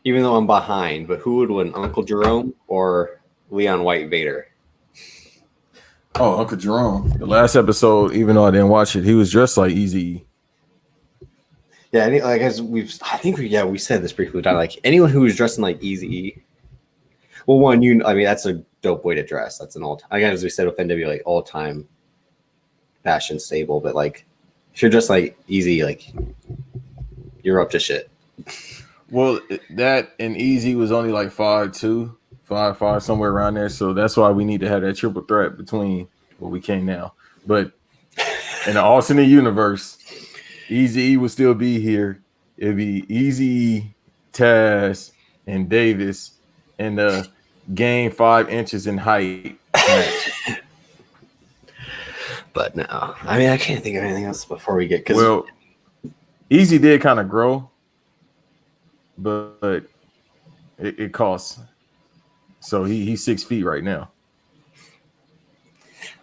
even though I'm behind, but who would win, Uncle Jerome or Leon White Vader? Oh, Uncle Jerome. The last episode, even though I didn't watch it, he was dressed like Eazy. Yeah, like as we said this briefly. Like anyone who was dressing like Eazy-E. Well, I mean, that's a dope way to dress. That's an again, as we said with NWA, like all time fashion staple. But like, if you're just like Eazy, like you're up to shit. Well, that and Eazy was only like 5'2", 5'5", somewhere around there. So that's why we need to have that triple threat between what we can now. But in the alternate universe, Eazy would still be here. It'd be Eazy, Taz, and Davis in the gain 5 inches in height match. But no, I mean, I can't think of anything else before we get. Well, Eazy did kind of grow, but it costs. So he's 6 feet right now.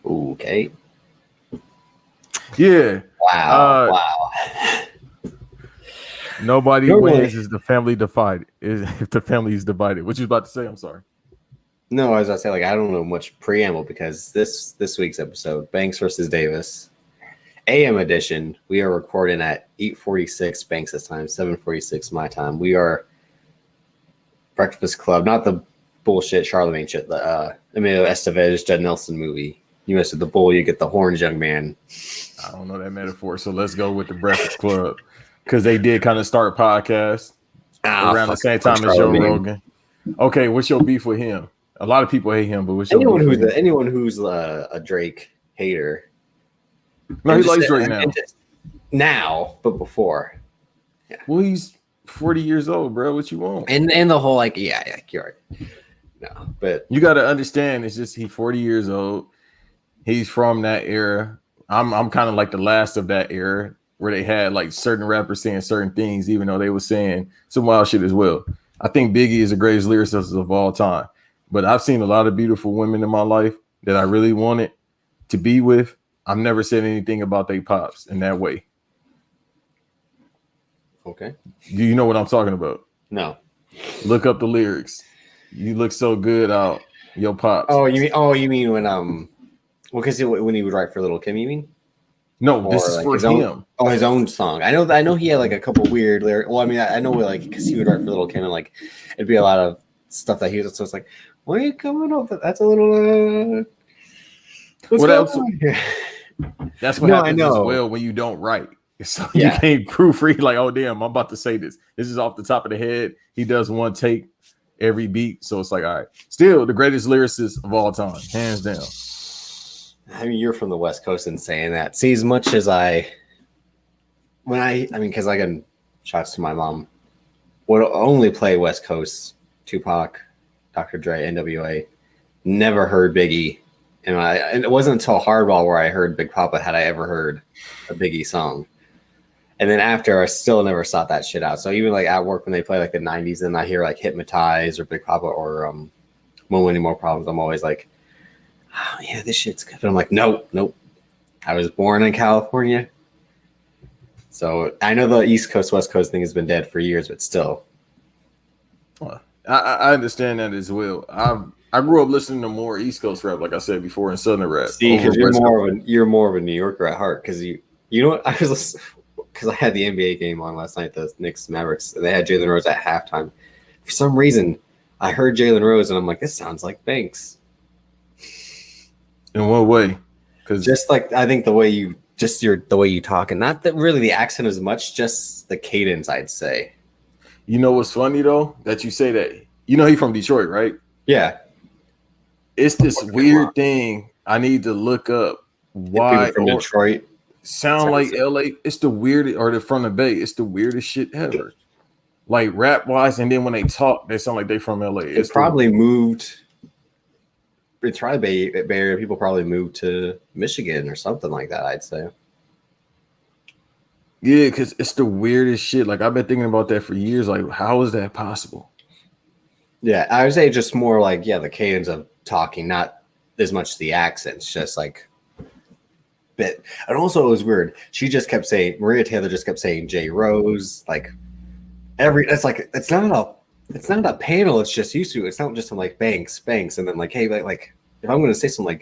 Okay. Yeah. Wow. Nobody wins is the family divided. If the family is divided. What you about to say? I'm sorry. No, as I say, like I don't know much preamble because this week's episode, Banks versus Davis, AM edition. We are recording at 8:46 Banks' time, 7:46 my time. We are Breakfast Club, not the bullshit Charlemagne shit. The Emilio Estevez, Judd Nelson movie. You mess with the bull, you get the horns, young man. I don't know that metaphor, so let's go with the Breakfast Club because they did kind of start podcasts around the same time as Joe Rogan. Okay, what's your beef with him? A lot of people hate him, but what's your anyone who's a Drake hater? No, he likes Drake now, but before. Yeah. Well, he's 40 years old, bro. What you want? And the whole like, yeah, you're right. No, but you got to understand, it's just he's 40 years old. He's from that era. I'm kind of like the last of that era where they had like certain rappers saying certain things, even though they were saying some wild shit as well. I think Biggie is the greatest lyricist of all time, but I've seen a lot of beautiful women in my life that I really wanted to be with. I've never said anything about they pops in that way. Okay. Do you know what I'm talking about? No. Look up the lyrics. You look so good out your pops. Oh, you mean when well, because when he would write for Little Kim, you mean? No, this is for him. His own song. I know he had like a couple weird lyrics. Well, I mean, I know like because he would write for Little Kim and like it'd be a lot of stuff that he was. So it's like, why are you coming up? That's a little. What else? That's what happens as well when you don't write. So you can't proofread like, oh damn, I'm about to say this. This is off the top of the head. He does one take every beat, so it's like, all right. Still the greatest lyricist of all time, hands down. I mean, you're from the West Coast and saying that. See, as much as because I can shots to my mom, would only play West Coast, Tupac, Dr. Dre, NWA. Never heard Biggie, and it wasn't until Hardball where I heard Big Papa had I ever heard a Biggie song. And then after, I still never sought that shit out. So even like at work when they play like the 90s and I hear like Hypnotize or Big Papa or Won't Any More Problems, I'm always like, oh yeah, this shit's good. But I'm like, nope. I was born in California. So I know the East Coast, West Coast thing has been dead for years, but still. I understand that as well. I grew up listening to more East Coast rap, like I said before, and Southern rap. See, because you're more of a New Yorker at heart. Because you know what, I was listening, because I had the NBA game on last night, the Knicks Mavericks, and they had Jalen Rose at halftime. For some reason, I heard Jalen Rose, and I'm like, this sounds like Banks. In what way? Because just like I think the way you talk, and not that really the accent as much, just the cadence, I'd say. You know what's funny though? That you say that. You know he's from Detroit, right? Yeah. It's this weird thing. I need to look up why from Detroit sound like LA. It's the weirdest, or they're from the Bay. It's the weirdest shit ever. Like rap wise, and then when they talk, they sound like they from LA. It's probably moved. It's probably Bay Area. People probably moved to Michigan or something like that, I'd say. Yeah, because it's the weirdest shit. Like I've been thinking about that for years. Like, how is that possible? Yeah, I would say just more like the cadence of talking, not as much the accents, just like bit. And also it was weird. Maria Taylor just kept saying J Rose, like it's not it's not a panel. It's just used to. It's not just like Banks, and then like, hey, like if I'm going to say something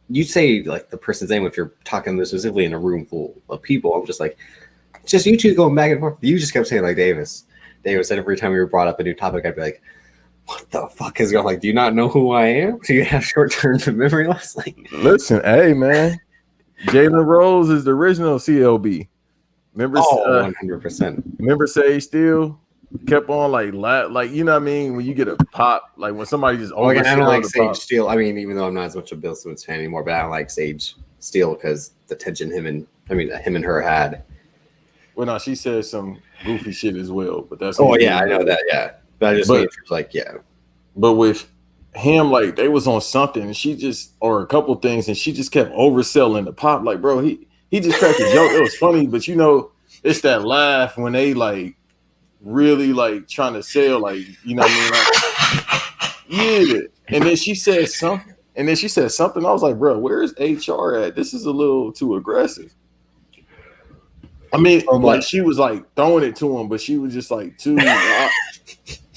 you say like the person's name if you're talking specifically in a room full of people. I'm just like, it's just you two going back and forth. You just kept saying like Davis, and every time we were brought up a new topic, I'd be like, what the fuck is going? Like, do you not know who I am? Do you have short-term memory loss? Like, listen, hey man, Jalen Rose is the original CLB. Remember? 100%. Remember Sage Steele kept on like you know what I mean, when you get a pop, like when somebody just I don't like Sage pop. Steele. I mean, even though I'm not as much a Bill Simmons fan anymore, but I don't like Sage Steele because the tension him and her had. Well, no, she said some goofy shit as well, but that's I know that, yeah. But I just made sure, like, yeah. But with him, like they was on something, and she just or a couple things, and she just kept overselling the pop. Like, bro, he just cracked a joke. It was funny, but you know, it's that laugh when they like really like trying to sell, like, you know what I mean? Like, yeah. And then she said something. I was like, bro, where's HR at? This is a little too aggressive. I mean, like she was like throwing it to him, but she was just like too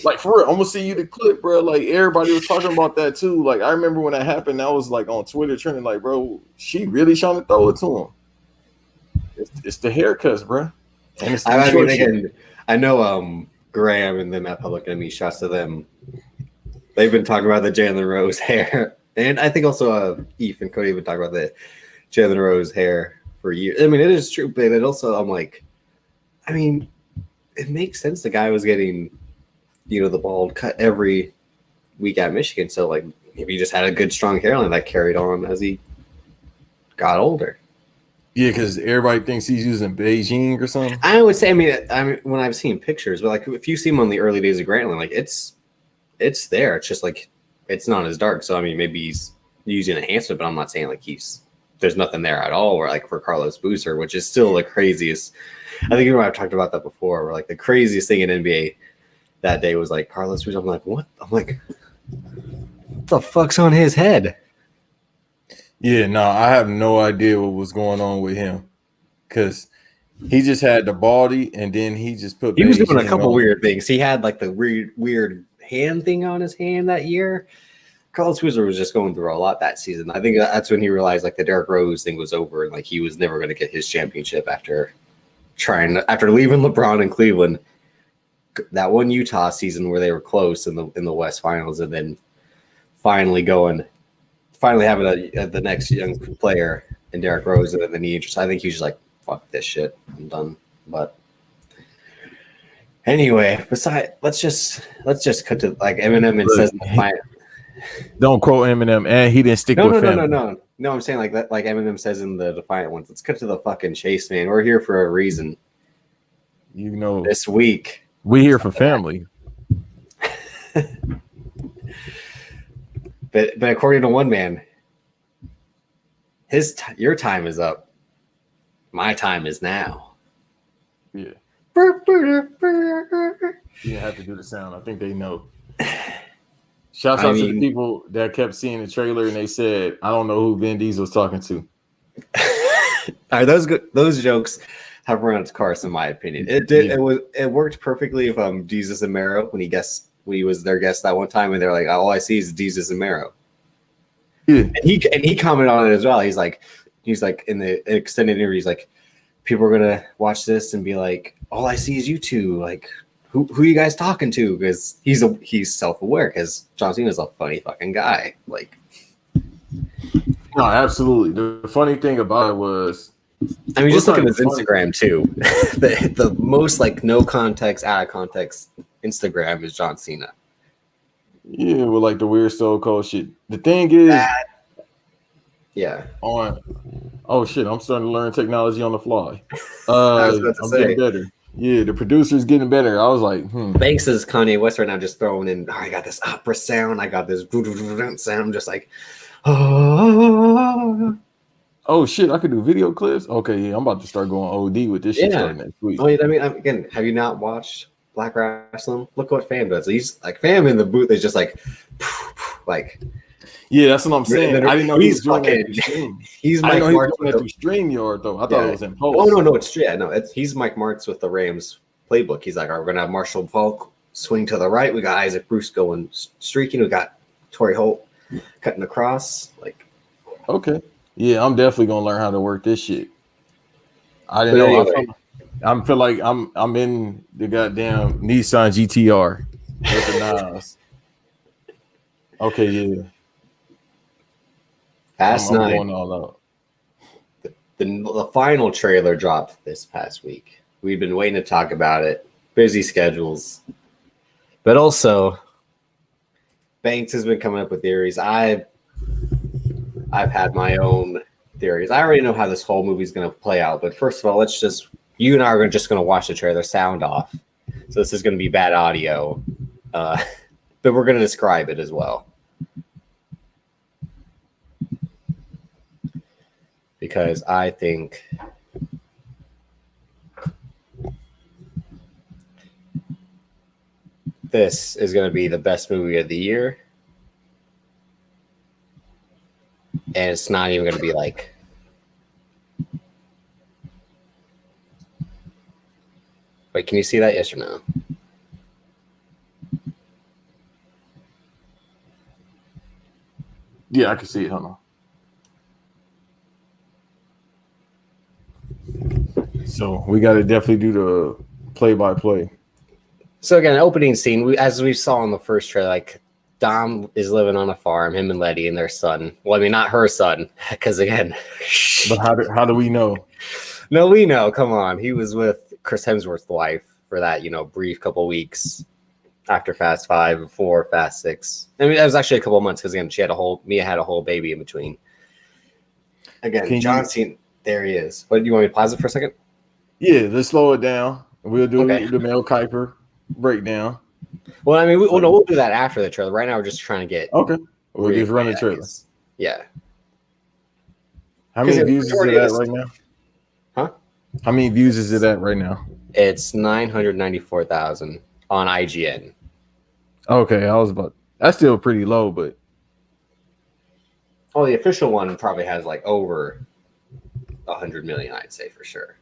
like for real. I'm gonna see you the clip, bro. Like everybody was talking about that too. Like I remember when that happened, I was like on Twitter trending, like, bro, she really trying to throw it to him. It's the haircuts, bro. And it's I know Graham and them at Public Enemy, shots to them. They've been talking about the Jalen Rose hair. And I think also Eve and Cody have been talking about the Jalen Rose hair for years. I mean, it is true, but it also, I'm like, I mean, it makes sense. The guy was getting, the bald cut every week at Michigan. So, like, maybe he just had a good, strong hairline that carried on as he got older. Yeah, because everybody thinks he's using Beijing or something. I would say, I mean, when I've seen pictures, but like if you see him on the early days of Grantland, like it's there. It's just like it's not as dark. So I mean, maybe he's using enhancement, but I'm not saying like there's nothing there at all. Or like for Carlos Boozer, which is still the craziest. I think I've talked about that before. Where like the craziest thing in NBA that day was like Carlos Boozer. I'm like, what? I'm like, what the fuck's on his head? Yeah, no, I have no idea what was going on with him because he just had the body and then he just put. He was doing a couple weird things. He had like the weird hand thing on his hand that year. Carlos Boozer was just going through a lot that season. I think that's when he realized like the Derrick Rose thing was over and like he was never going to get his championship after leaving LeBron in Cleveland. That one Utah season where they were close in the West Finals and then finally having the next young player in Derrick Rose and then I think he's just like, fuck this shit, I'm done. But anyway, let's just cut to like Eminem and says don't quote Eminem, and he didn't stick with him. No, I'm saying like that, like Eminem says in the Defiant ones. Let's cut to the fucking chase, man. We're here for a reason. This week we here for family. But according to one man, your time is up. My time is now. Yeah. You have to do the sound. I think they know. Shouts out to the people that kept seeing the trailer and they said, I don't know who Vin Diesel was talking to. All right, those jokes have run its course, in my opinion. It worked perfectly with Jesus and Mero when he was their guest that one time, and they're like, all I see is Jesus and Mero. Yeah. And he commented on it as well. He's like in the extended interview, he's like, people are gonna watch this and be like, all I see is you two. Like, who are you guys talking to? Because he's self-aware because John Cena's a funny fucking guy. Like, no, absolutely. The funny thing about it was, I mean, just look at his Instagram too. the most like no context, out of context Instagram is John Cena. Yeah, with like the weird Stone Cold shit. The thing is, oh shit, I'm starting to learn technology on the fly. I'm getting better. Yeah, the producer's getting better. I was like, Banks is Kanye West right now, just throwing in. Oh, I got this opera sound. I got this sound. Just like, oh shit, I could do video clips. Okay, yeah, I'm about to start going OD with this shit starting next week. I mean, again, have you not watched Black Wrestling? Look what Fam does. He's like, Fam in the booth is just like. Yeah, that's what I'm saying. I didn't know he was doing that through stream. He's Mike Martz through StreamYard though. I thought it was in post. Oh no, it's he's Mike Martz with the Rams playbook. He's like, we're gonna have Marshall Falk swing to the right. We got Isaac Bruce going streaking. We got Torrey Holt cutting across. Like, okay, yeah, I'm definitely gonna learn how to work this shit. I didn't But know. anyway. I feel like I'm in the goddamn Nissan GTR with the NOS. Okay, yeah. Fast I'm 9. going all out. The final trailer dropped this past week. We've been waiting to talk about it. Busy schedules. But also, Banks has been coming up with theories. I've had my own theories. I already know how this whole movie's going to play out. But first of all, you and I are just going to watch the trailer, sound off. So this is going to be bad audio. But we're going to describe it as well. Because I think this is going to be the best movie of the year. And it's not even going to be like... Wait, can you see that? Yes or no? Yeah, I can see it. Hold on. So we got to definitely do the play-by-play. So again, opening scene, as we saw in the first trailer, like Dom is living on a farm, him and Letty and their son. Well, I mean, not her son, because again. But how do we know? No, we know. Come on, he was with Chris Hemsworth's wife for that, brief couple weeks after Fast 5, before Fast 6. I mean, that was actually a couple months because again, Mia had a whole baby in between. Again, John Cena, there he is. What do you want me to pause it for a second? Yeah, let's slow it down. We'll do the Mel Kiper breakdown. Well, I mean, we'll do that after the trailer. Right now, we're just trying to get. Okay, we'll just run the trailer. Yeah. How many views is it at right now? Huh? How many views is it at right now? It's 994,000 on IGN. Okay, that's still pretty low, but. Oh, the official one probably has like over 100 million, I'd say for sure.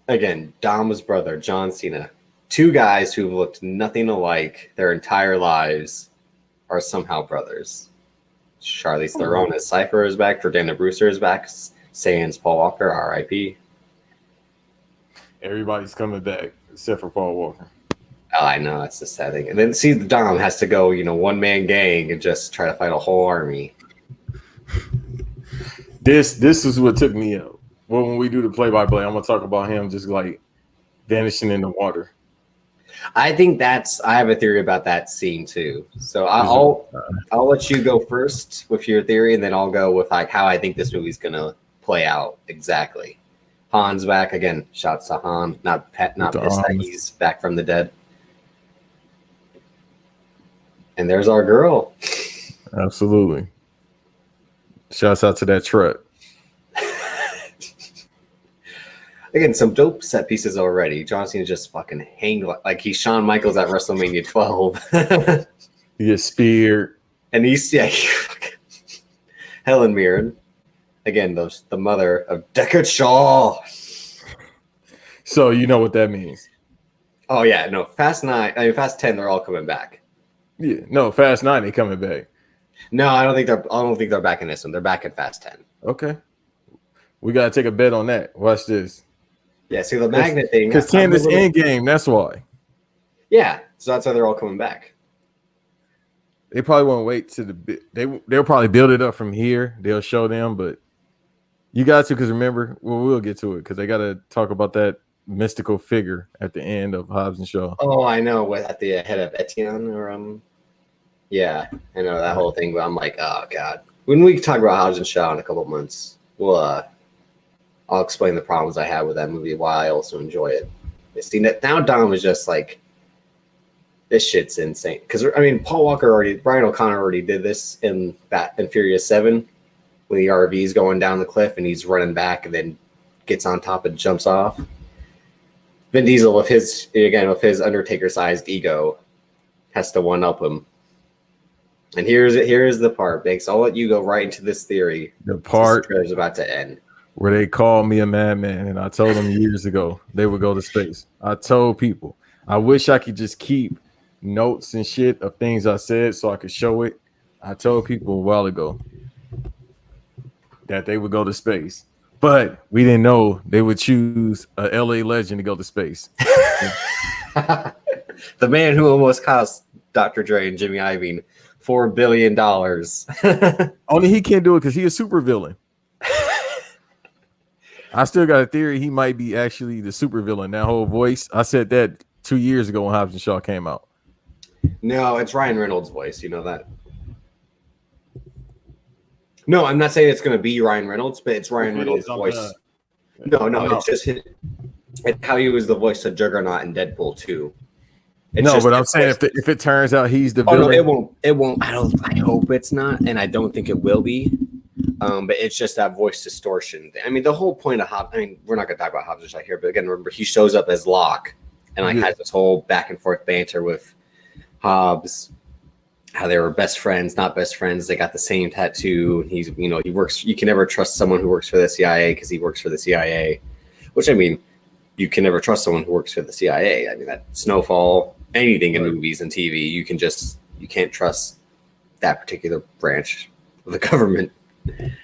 Again, Dom's brother, John Cena. Two guys who've looked nothing alike their entire lives are somehow brothers. Charlize Theron as Cypher is back. Jordana Brewster is back. Sans Paul Walker, R.I.P. Everybody's coming back except for Paul Walker. Oh, I know, that's the sad thing. And then see, Dom has to go, one-man gang and just try to fight a whole army. This is what took me out. Well, when we do the play-by-play, I'm gonna talk about him just like vanishing in the water. I think I have a theory about that scene too. So I'll let you go first with your theory, and then I'll go with like how I think this movie's gonna play out exactly. Han's back again. Shouts to Han. Not pissed that he's back from the dead. And there's our girl. Absolutely. Shouts out to that truck. Again, some dope set pieces already. John Cena just fucking hang like he's Shawn Michaels at WrestleMania 12. He gets speared. And he's Helen Mirren. Again, the mother of Deckard Shaw. So you know what that means. Oh yeah, no, Fast 10, they're all coming back. Yeah, no, Fast 9 they coming back. No, I don't think they're back in this one. They're back in Fast 10. Okay. We gotta take a bet on that. Watch this. Yeah, see the magnet thing. Because 10 is Endgame, that's why. Yeah, so that's why they're all coming back. They probably won't wait to they'll probably build it up from here. They'll show them, but you got to, because remember, we'll get to it because they got to talk about that mystical figure at the end of Hobbs and Shaw. Oh, I know, at the head of Etienne or yeah, I know that whole thing, but I'm like, oh god. When we talk about Hobbs and Shaw in a couple of months, I'll explain the problems I had with that movie, why I also enjoy it. See, now Dom is just like, this shit's insane. Because, I mean, Brian O'Connor already did this in Furious 7 when the RV is going down the cliff and he's running back and then gets on top and jumps off. Vin Diesel, with his Undertaker-sized ego, has to one-up him. And here's the part, Banks. I'll let you go right into this theory. The part is about to end. where they called me a madman, and I told them years ago they would go to space. I told people I wish I could just keep notes and shit of things I said so I could show it. I told people a while ago that they would go to space, but we didn't know they would choose a LA legend to go to space. The man who almost cost Dr. Dre and Jimmy Iovine $4 billion. Only he can't do it because he a super villain. I still got a theory he might be actually the super villain. That whole voice. I said that 2 years ago when Hobbs Shaw came out. No, it's Ryan Reynolds' voice. You know that. No, I'm not saying it's going to be Ryan Reynolds, but it's Ryan Reynolds' voice. No, it's just it's how he was the voice of Juggernaut in Deadpool 2. No, but I'm saying if it turns out he's the villain, no, it won't. I hope it's not, and I don't think it will be. But it's just that voice distortion. I mean, the whole point of Hobbs. I mean, we're not going to talk about Hobbs Shaw here, but again, remember he shows up as Locke, and like has this whole back and forth banter with Hobbs. How they were best friends, not best friends. They got the same tattoo. He's, he works. You can never trust someone who works for the CIA because he works for the CIA. Which I mean, you can never trust someone who works for the CIA. I mean, that Snowfall, anything in movies and TV, you can't trust that particular branch of the government.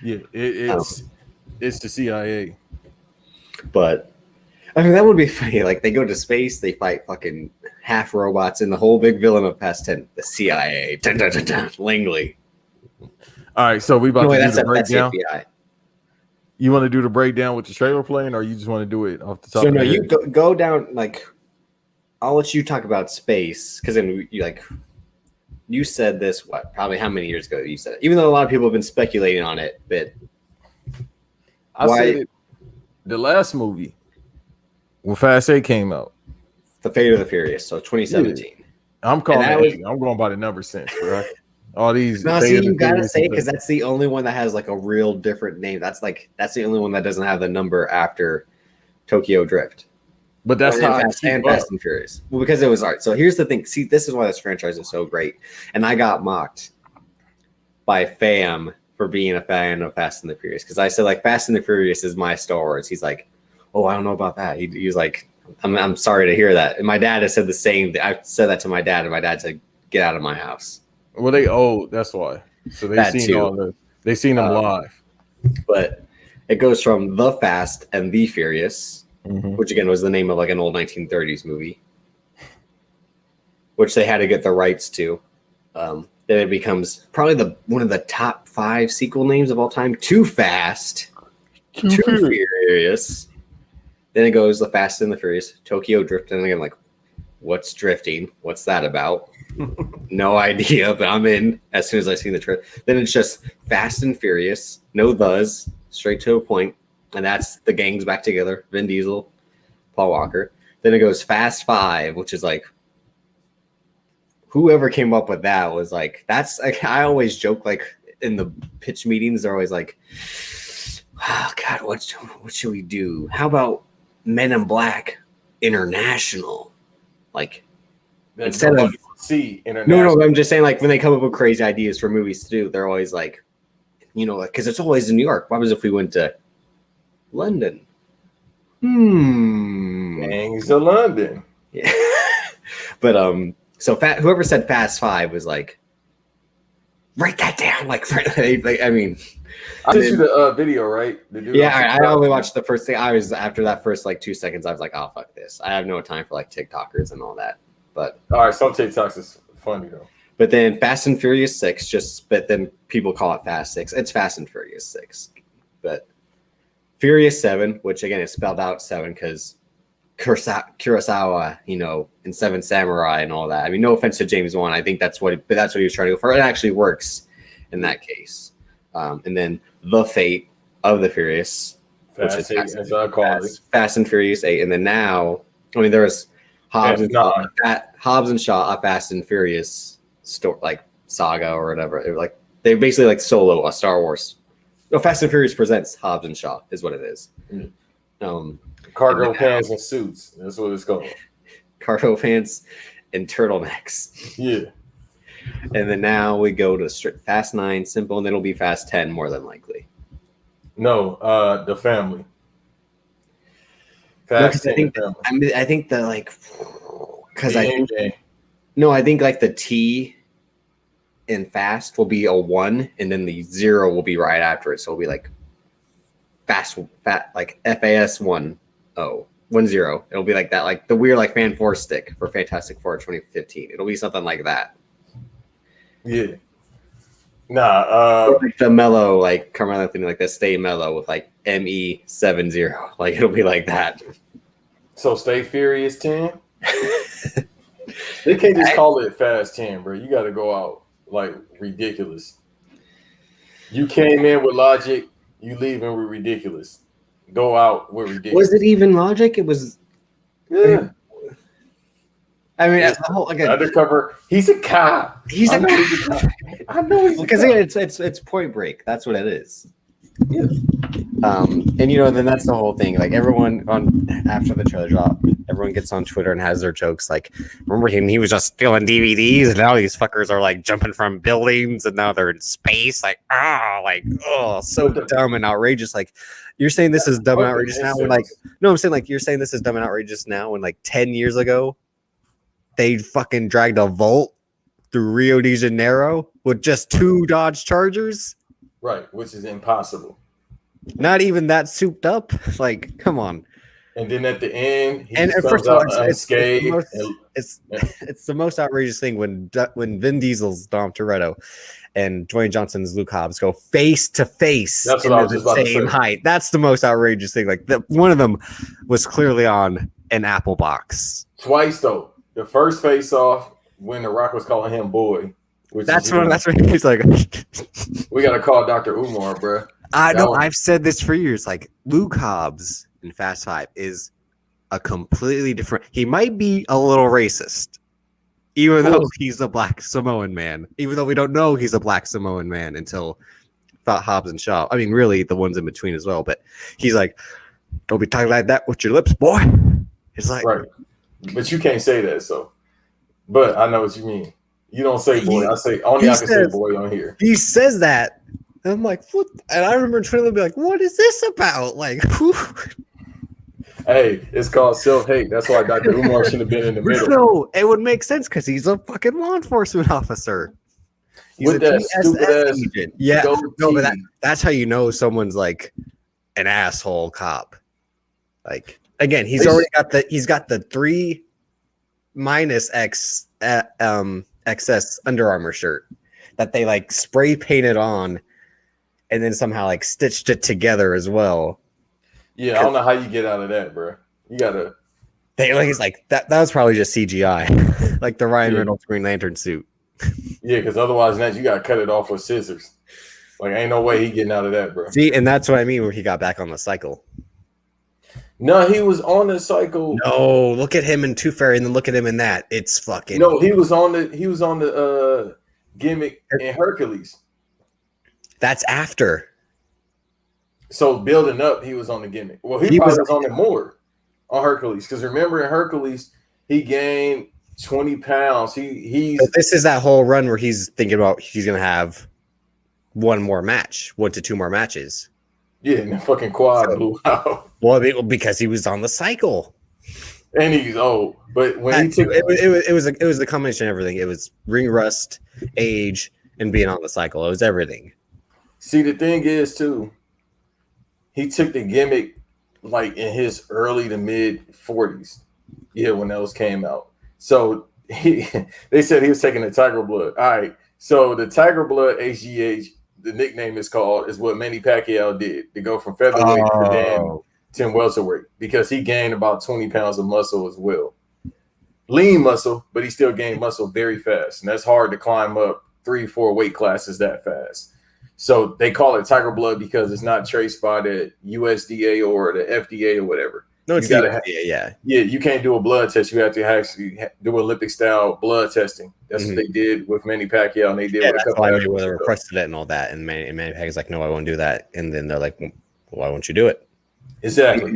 Yeah, it's the CIA. But I mean, that would be funny. Like they go to space, they fight fucking half robots, and the whole big villain of Past 10, the CIA. Dun, dun, dun, dun, Langley. All right, so we about to do the breakdown. FBI. You want to do the breakdown with the trailer playing, or you just want to do it off the top? So no, you go down. Like, I'll let you talk about space because then you said this. What? Probably how many years ago you said it? Even though a lot of people have been speculating on it, but I said it, the last movie when Fast 8 came out. The Fate of the Furious, so 2017. Yeah. I'm going by the number since, right? All these. No, see, you gotta say because that's the only one that has like a real different name. That's the only one that doesn't have the number after Tokyo Drift. But that's how Fast and Furious. Well, because it was art. So here's the thing. See, this is why this franchise is so great. And I got mocked by Fam for being a fan of Fast and the Furious because I said like Fast and the Furious is my Star Wars. He's like, oh, I don't know about that. He was like, I'm sorry to hear that. And my dad has said the same. I said that to my dad, and my dad said, "Get out of my house." Well, that's why. So they seen them live. But it goes from The Fast and the Furious, which again was the name of like an old 1930s movie, which they had to get the rights to. Then it becomes probably one of the top 5 sequel names of all time. Too Fast, Too Furious. Then it goes The Fast and the Furious, Tokyo Drift, and again, like, what's drifting? What's that about? No idea, but I'm in as soon as I see the trailer. Then it's just Fast and Furious, no thes, straight to a point, and that's the gang's back together. Vin Diesel, Paul Walker. Then it goes Fast 5, which is like, whoever came up with that was like, that's like, I always joke like in the pitch meetings, they're always like, oh God, what should we do? How about Men in Black International? Like instead of international. No, I'm just saying like when they come up with crazy ideas for movies to do, they're always like, because it's always in New York. What was if we went to London? Gangs of London. Yeah. But so whoever said Fast 5 was like, write that down. Like I mean, I sent you the video, right? Yeah, I only watched the first thing. After that first like 2 seconds, I was like, oh fuck this. I have no time for like TikTokers and all that. But all right, some TikToks is funny though. But then Fast and Furious 6, but then people call it Fast 6. It's Fast and Furious 6. But Furious 7, which again is spelled out 7 because Kurosawa, in Seven Samurai and all that. I mean, no offense to James Wan, I think that's what he was trying to go for. It actually works in that case. And then The Fate of the Furious, Fast 8, as I call it. Fast and Furious 8, and then now, I mean, there was Hobbs and Shaw, a Fast and Furious like saga or whatever. Like they basically like solo a Star Wars. No, Fast and Furious presents Hobbs and Shaw is what it is. Cargo pants and suits. That's what it's called. Cargo pants and turtlenecks. Yeah. And then now we go to Fast 9, simple, and then it'll be Fast 10 more than likely. No, the family. No, Fast 'cause I 10 think family. I think the like because I think TNJ. no, I think like the T in fast will be a 1, and then the 0 will be right after it. So it'll be like like FAS 10. It'll be like that, like the weird like Fan 4 stick for Fantastic Four 2015. It'll be something like that. Yeah. Nah, Or like the mellow, like Carmelo thing, like the stay mellow with like ME70. Like it'll be like that. so Stay Furious 10. They can't just call it Fast 10, bro. You got to go out like ridiculous. You came in with logic, you leaving with ridiculous. Go out with ridiculous. Was it even logic? It was. Yeah. I mean, It's the whole, again, undercover. He's a cop. he's I a know he's a cop. I know he's a because cop. again, it's Point Break. That's what it is. Yeah. And then that's the whole thing. Like everyone on after the trailer drop, everyone gets on Twitter and has their jokes. Like, remember him? He was just stealing DVDs, and now these fuckers are like jumping from buildings, and now they're in space. Like, so dumb and outrageous. Like, you're saying this is dumb and outrageous now? When like, no, I'm saying like you're saying this is dumb and outrageous now. When like 10 years ago, they fucking dragged a Volt through Rio de Janeiro with just 2 Dodge Chargers. Right, which is impossible. Not even that souped up. Like, come on. And then at the end, he And just first comes of all, out unscathed. it's the most outrageous thing when Vin Diesel's Dom Toretto and Dwayne Johnson's Luke Hobbs go face to face That's what I was into just the about to same say. height. That's the most outrageous thing. Like one of them was clearly on an Apple box. Twice though. The first face off when The Rock was calling him boy. Which That's is, when he's like, we gotta call Dr. Umar, bro. I know. I've said this for years. Like Luke Hobbs in Fast 5 is a completely different. He might be a little racist, even though he's a black Samoan man. Even though we don't know he's a black Samoan man until Hobbs and Shaw. I mean, really, the ones in between as well. But he's like, "Don't be talking like that with your lips, boy." It's like, right, but you can't say that. So, but I know what you mean. You don't say boy. I say only I can say boy on here. He says that. And I'm like, what? And I remember Trailer be like, what is this about? Like, whew. Hey, it's called self-hate. That's why Dr. Umar should have been in the middle. No, it would make sense because he's a fucking law enforcement officer. He's with that stupid ass agent. Yeah, goatee. no, but that's how you know someone's like an asshole cop. Like again, he's got the 3 minus X XS Under Armour shirt that they like spray painted on. And then somehow like stitched it together as well. Yeah, I don't know how you get out of that, bro. You gotta. He's like that. That was probably just CGI, like the Ryan Reynolds Green Lantern suit. Yeah, because otherwise, now you gotta cut it off with scissors. Like, ain't no way he getting out of that, bro. See, and that's what I mean when he got back on the cycle. No, he was on the cycle. No, look at him in Tooth Fairy, and then look at him in that. It's fucking. No, he was on the gimmick in Hercules. That's after. So building up, he was on the gimmick. Well, he probably was on it more on Hercules because remember in Hercules he gained 20 pounds. This is that whole run where he's thinking about he's gonna have 1 to 2 more matches. Yeah, and the fucking quad blew out. Well, because he was on the cycle. And he's old, but when he took it was the combination of everything. It was ring rust, age, and being on the cycle. It was everything. See, the thing is, too, he took the gimmick like in his early to mid 40s. Yeah, when those came out. So they said he was taking the Tiger Blood. All right. So the Tiger Blood HGH, the nickname is what Manny Pacquiao did to go from featherweight to then 10 welterweight because he gained about 20 pounds of muscle as well. Lean muscle, but he still gained muscle very fast. And that's hard to climb up 3-4 weight classes that fast. So they call it Tiger Blood because it's not traced by the USDA or the FDA or whatever. No, it's the FDA, yeah. Yeah, you can't do a blood test. You have to actually do Olympic-style blood testing. That's what they did with Manny Pacquiao, and they did with a couple of people. They requested it and all that, and Manny Pacquiao's like, no, I won't do that. And then they're like, well, why won't you do it? Exactly.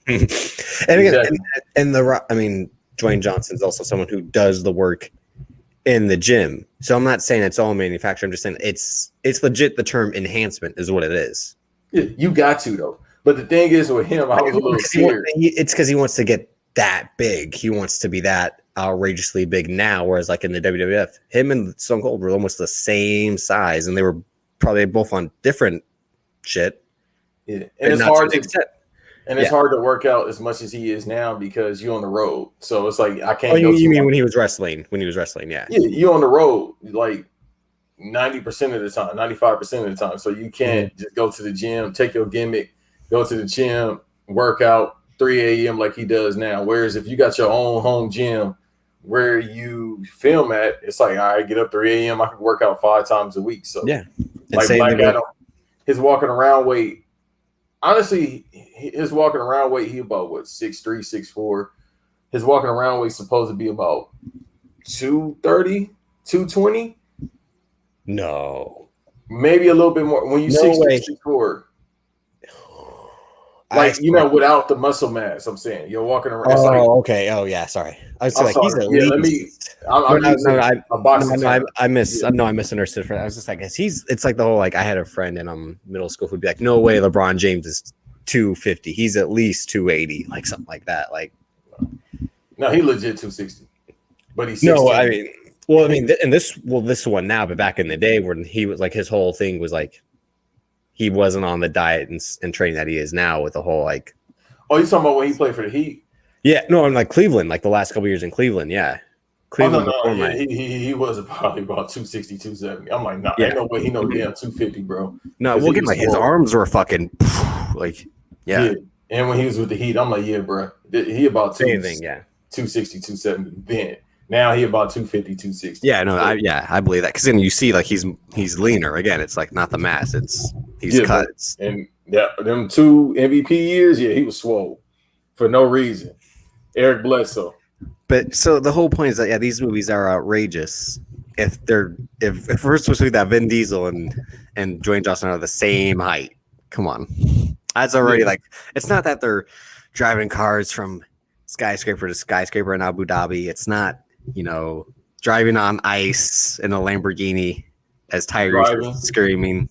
And again, Dwayne Johnson's also someone who does the work in the gym. So I'm not saying it's all manufactured. I'm just saying it's legit. The term enhancement is what it is. Yeah, you got to though. But the thing is with him, I was a little scared. It's because he wants to get that big. He wants to be that outrageously big now. Whereas like in the WWF, him and Stone Cold were almost the same size, and they were probably both on different shit. Yeah, and it's hard to. And it's hard to work out as much as he is now because you're on the road. So it's like I can't. You mean when he was wrestling? When he was wrestling, yeah. Yeah, you're on the road like 90% of the time, 95% of the time. So you can't just go to the gym, take your gimmick, go to the gym, work out 3 a.m. like he does now. Whereas if you got your own home gym where you film at, it's like, all right, get up 3 a.m. I can work out 5 times a week. So yeah, like Black Adam, his walking around weight. Honestly, his walking around weight, he about what 6'3", 6'4". His walking around weight supposed to be about 230, 220. No, maybe a little bit more. When you 6'3", 6'4", like without the muscle mass. I'm saying you're walking around. Oh, like, okay. Oh, yeah. Sorry, I was like, he's at least. I misunderstood. I was just like, it's like the whole like I had a friend in middle school who'd be like, no way, LeBron James is 250. He's at least 280, like something like that. Like, no, he legit 260, but he's 16. No. I mean, this one now, but back in the day when he was like, his whole thing was like, he wasn't on the diet and training that he is now with the whole like. Oh, you talking about when he played for the Heat? Yeah, no, I'm like Cleveland, like the last couple years in Cleveland. Yeah, Cleveland. He was probably about 260, 270. I'm like, nah, ain't no way he no damn 250, bro. No, we'll get like his arms were fucking like, yeah. And when he was with the Heat, I'm like, yeah, bro, he about 260, 270 then. Now he about 250, 260. Yeah, no, I believe that because then you see like he's leaner again. It's like not the mass. He's cut. And them 2 MVP years, he was swole for no reason. Eric Bledsoe. But so the whole point is that these movies are outrageous. If we're supposed to be that Vin Diesel and Dwayne Johnson are the same height, come on, that's already like it's not that they're driving cars from skyscraper to skyscraper in Abu Dhabi. It's not. Driving on ice in a Lamborghini as Tyrese screaming.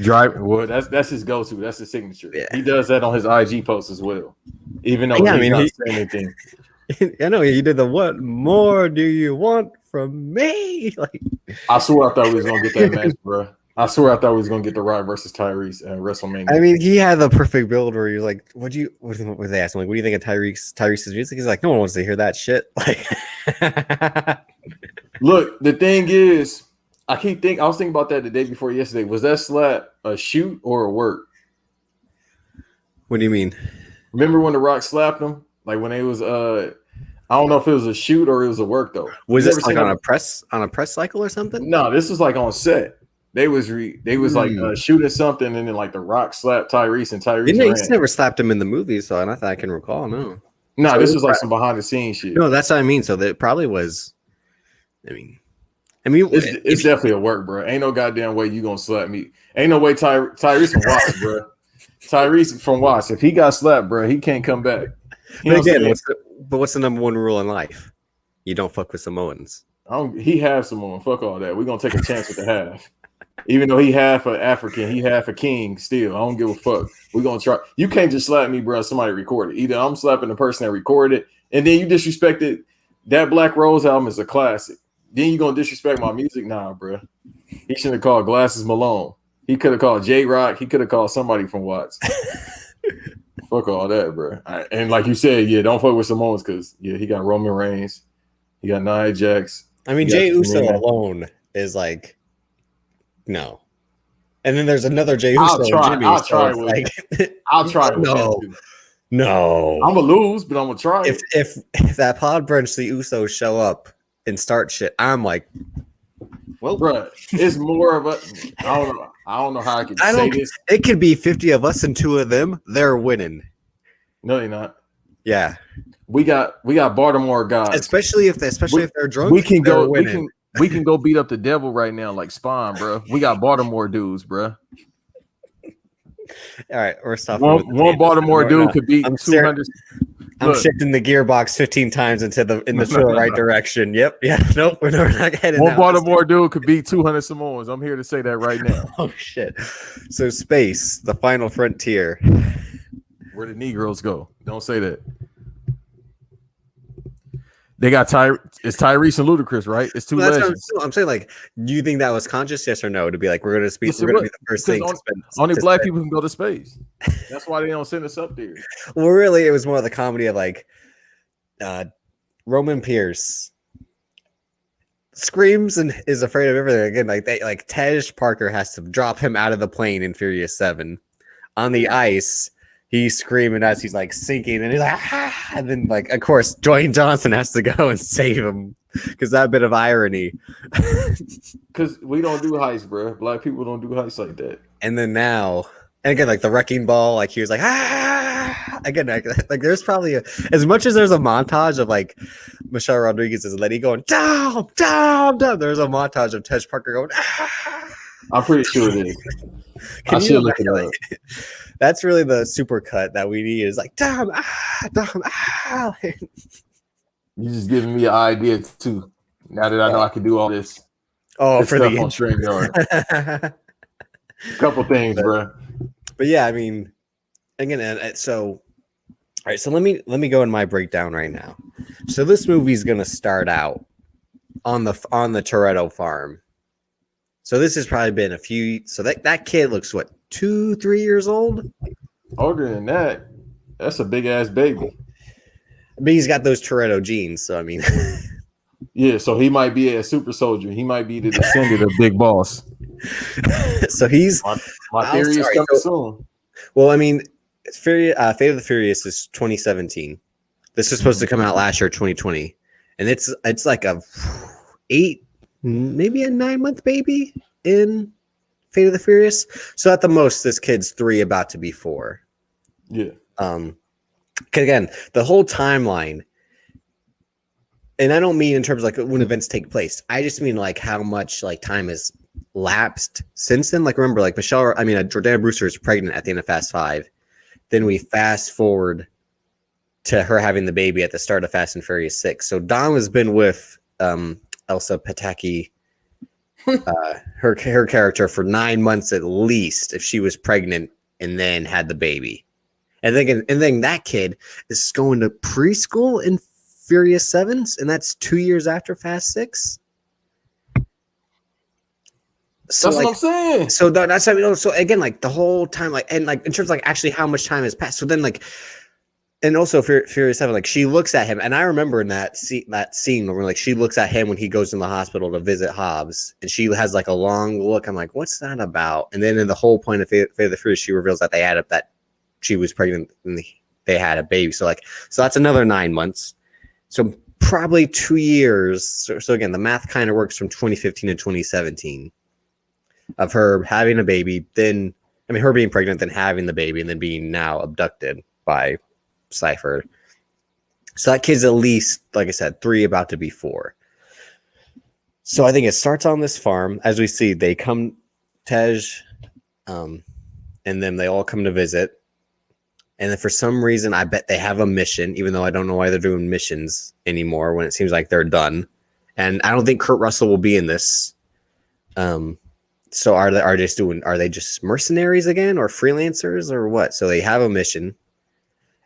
Well, that's his go-to. That's his signature. Yeah. He does that on his IG post as well. Even though he's not saying anything. I know he did the "What more do you want from me?" Like, I swear I thought we was gonna get that match, bro. I swear I thought we was gonna get the Rock versus Tyrese at WrestleMania. I mean, he had the perfect build where he was like, what was they asking? Like, what do you think of Tyrese's music? He's like, no one wants to hear that shit. Like, look, the thing is, I was thinking about that the day before yesterday. Was that slap a shoot or a work? What do you mean? Remember when the Rock slapped him? Like when it was I don't know if it was a shoot or it was a work though. Was this like on a press cycle or something? No, this was like on set. They was like shooting something, and then like the Rock slapped Tyrese, and Tyrese. He's never slapped him in the movie, so not that I can recall. No, so this was like some behind the scenes shit. No, that's what I mean. So that probably was. I mean, it's definitely a work, bro. Ain't no goddamn way you gonna slap me. Ain't no way Tyrese from Watts, bro. Tyrese from Watts. If he got slapped, bro, he can't come back. But again, what's the number one rule in life? You don't fuck with Samoans. He half Samoan. Fuck all that. We're gonna take a chance with the half. Even though he half an African, he half a king still. I don't give a fuck. We're going to try. You can't just slap me, bro. Somebody recorded. Either I'm slapping the person that recorded it, and then you disrespected that Black Rose album is a classic. Then you going to disrespect my music? Nah, bro. He shouldn't have called Glasses Malone. He could have called J-Rock. He could have called somebody from Watts. Fuck all that, bro. And like you said, don't fuck with Samoans because, he got Roman Reigns. He got Nia Jax. I mean, Jey Uso alone is like, no. And then there's another Jey Uso. I'll try. No. I'm gonna lose, but I'm gonna try. If that pod brunch, the Usos show up and start shit, I'm like, well, bro, it's more of a. I don't know how I can say this. It could be 50 of us and 2 of them. They're winning. No, they're not. Yeah, we got Baltimore guys. Especially if they're drunk. We can go. We can go beat up the devil right now, like Spawn, bro. We got Baltimore dudes, bro. All right, we're stopping. One Baltimore dude could beat 200. I'm Look, shifting the gearbox 15 times in the right direction. Yep. Yeah. Nope. We're not heading one out. Baltimore dude could beat 200 Samoans. I'm here to say that right now. Oh shit. So space, the final frontier. Where the Negroes go. Don't say that. They got it's Tyrese and Ludacris, right? It's two Well, that's legends. what I'm saying. Like, do you think that was conscious? Yes or no? To be like, we're gonna be the first thing to spend. Only black people can go to space. That's why they don't send us up there. Well, really, it was more of the comedy of like Roman Pierce screams and is afraid of everything. Again, like Tej Parker has to drop him out of the plane in Furious 7. On the ice, he's screaming as he's like sinking, and he's like, ah! And then like, of course, Dwayne Johnson has to go and save him because that bit of irony. Because we don't do heists, bro. Black people don't do heists like that. And then now, and again, like the wrecking ball, like he was like, ah! Again, like there's probably as much as there's a montage of like Michelle Rodriguez's Letty going down, down, down. There's a montage of Tej Parker going, ah! I'm pretty sure it is. I should look it up. That's really the super cut that we need is like, damn, damn, You just giving me an idea too. Now that I know I can do all this. Oh, this for stuff the on StreamYard. Couple things, bro. But yeah, I mean, again, so all right. So let me go in my breakdown right now. So this movie's gonna start out on the Toretto farm. So this has probably been a few. So that kid looks what 2-3 years old. Older than that, that's a big ass baby. But he's got those Toretto genes. So I mean, yeah. So he might be a super soldier. He might be the descendant of Big Boss. So he's my theory is coming soon. Well, I mean, Fate of the Furious is 2017. This is supposed to come out last year, 2020, and it's like a 8, maybe a 9-month baby in Fate of the Furious. So at the most, this kid's 3, about to be 4. Yeah. Again, the whole timeline, and I don't mean in terms of like when events take place. I just mean like how much like time has lapsed since then. Like remember, like Jordana Brewster is pregnant at the end of Fast 5. Then we fast forward to her having the baby at the start of Fast and Furious 6. So Dom has been with Elsa Pataki, her character, for 9 months at least, if she was pregnant and then had the baby. And then that kid is going to preschool in Furious 7s, and that's 2 years after Fast 6. So that's what I'm saying. So that's how we know. So again, like the whole time, like and like in terms of like actually how much time has passed. So then like, and also Furious 7, like she looks at him, and I remember in that scene where like she looks at him when he goes in the hospital to visit Hobbs, and she has like a long look. I'm like, what's that about? And then in the whole point of Fate of the Furious, she reveals that they had that she was pregnant and they had a baby. So that's another 9 months. So probably 2 years. So again, the math kind of works from 2015 to 2017 of her having a baby, then her being pregnant, then having the baby, and then being now abducted by Cypher. So that kid's at least, like I said, 3, about to be 4. So I think it starts on this farm. As we see, they come, Tej, and then they all come to visit. And then for some reason, I bet they have a mission, even though I don't know why they're doing missions anymore when it seems like they're done. And I don't think Kurt Russell will be in this. So are they just mercenaries again, or freelancers, or what? So they have a mission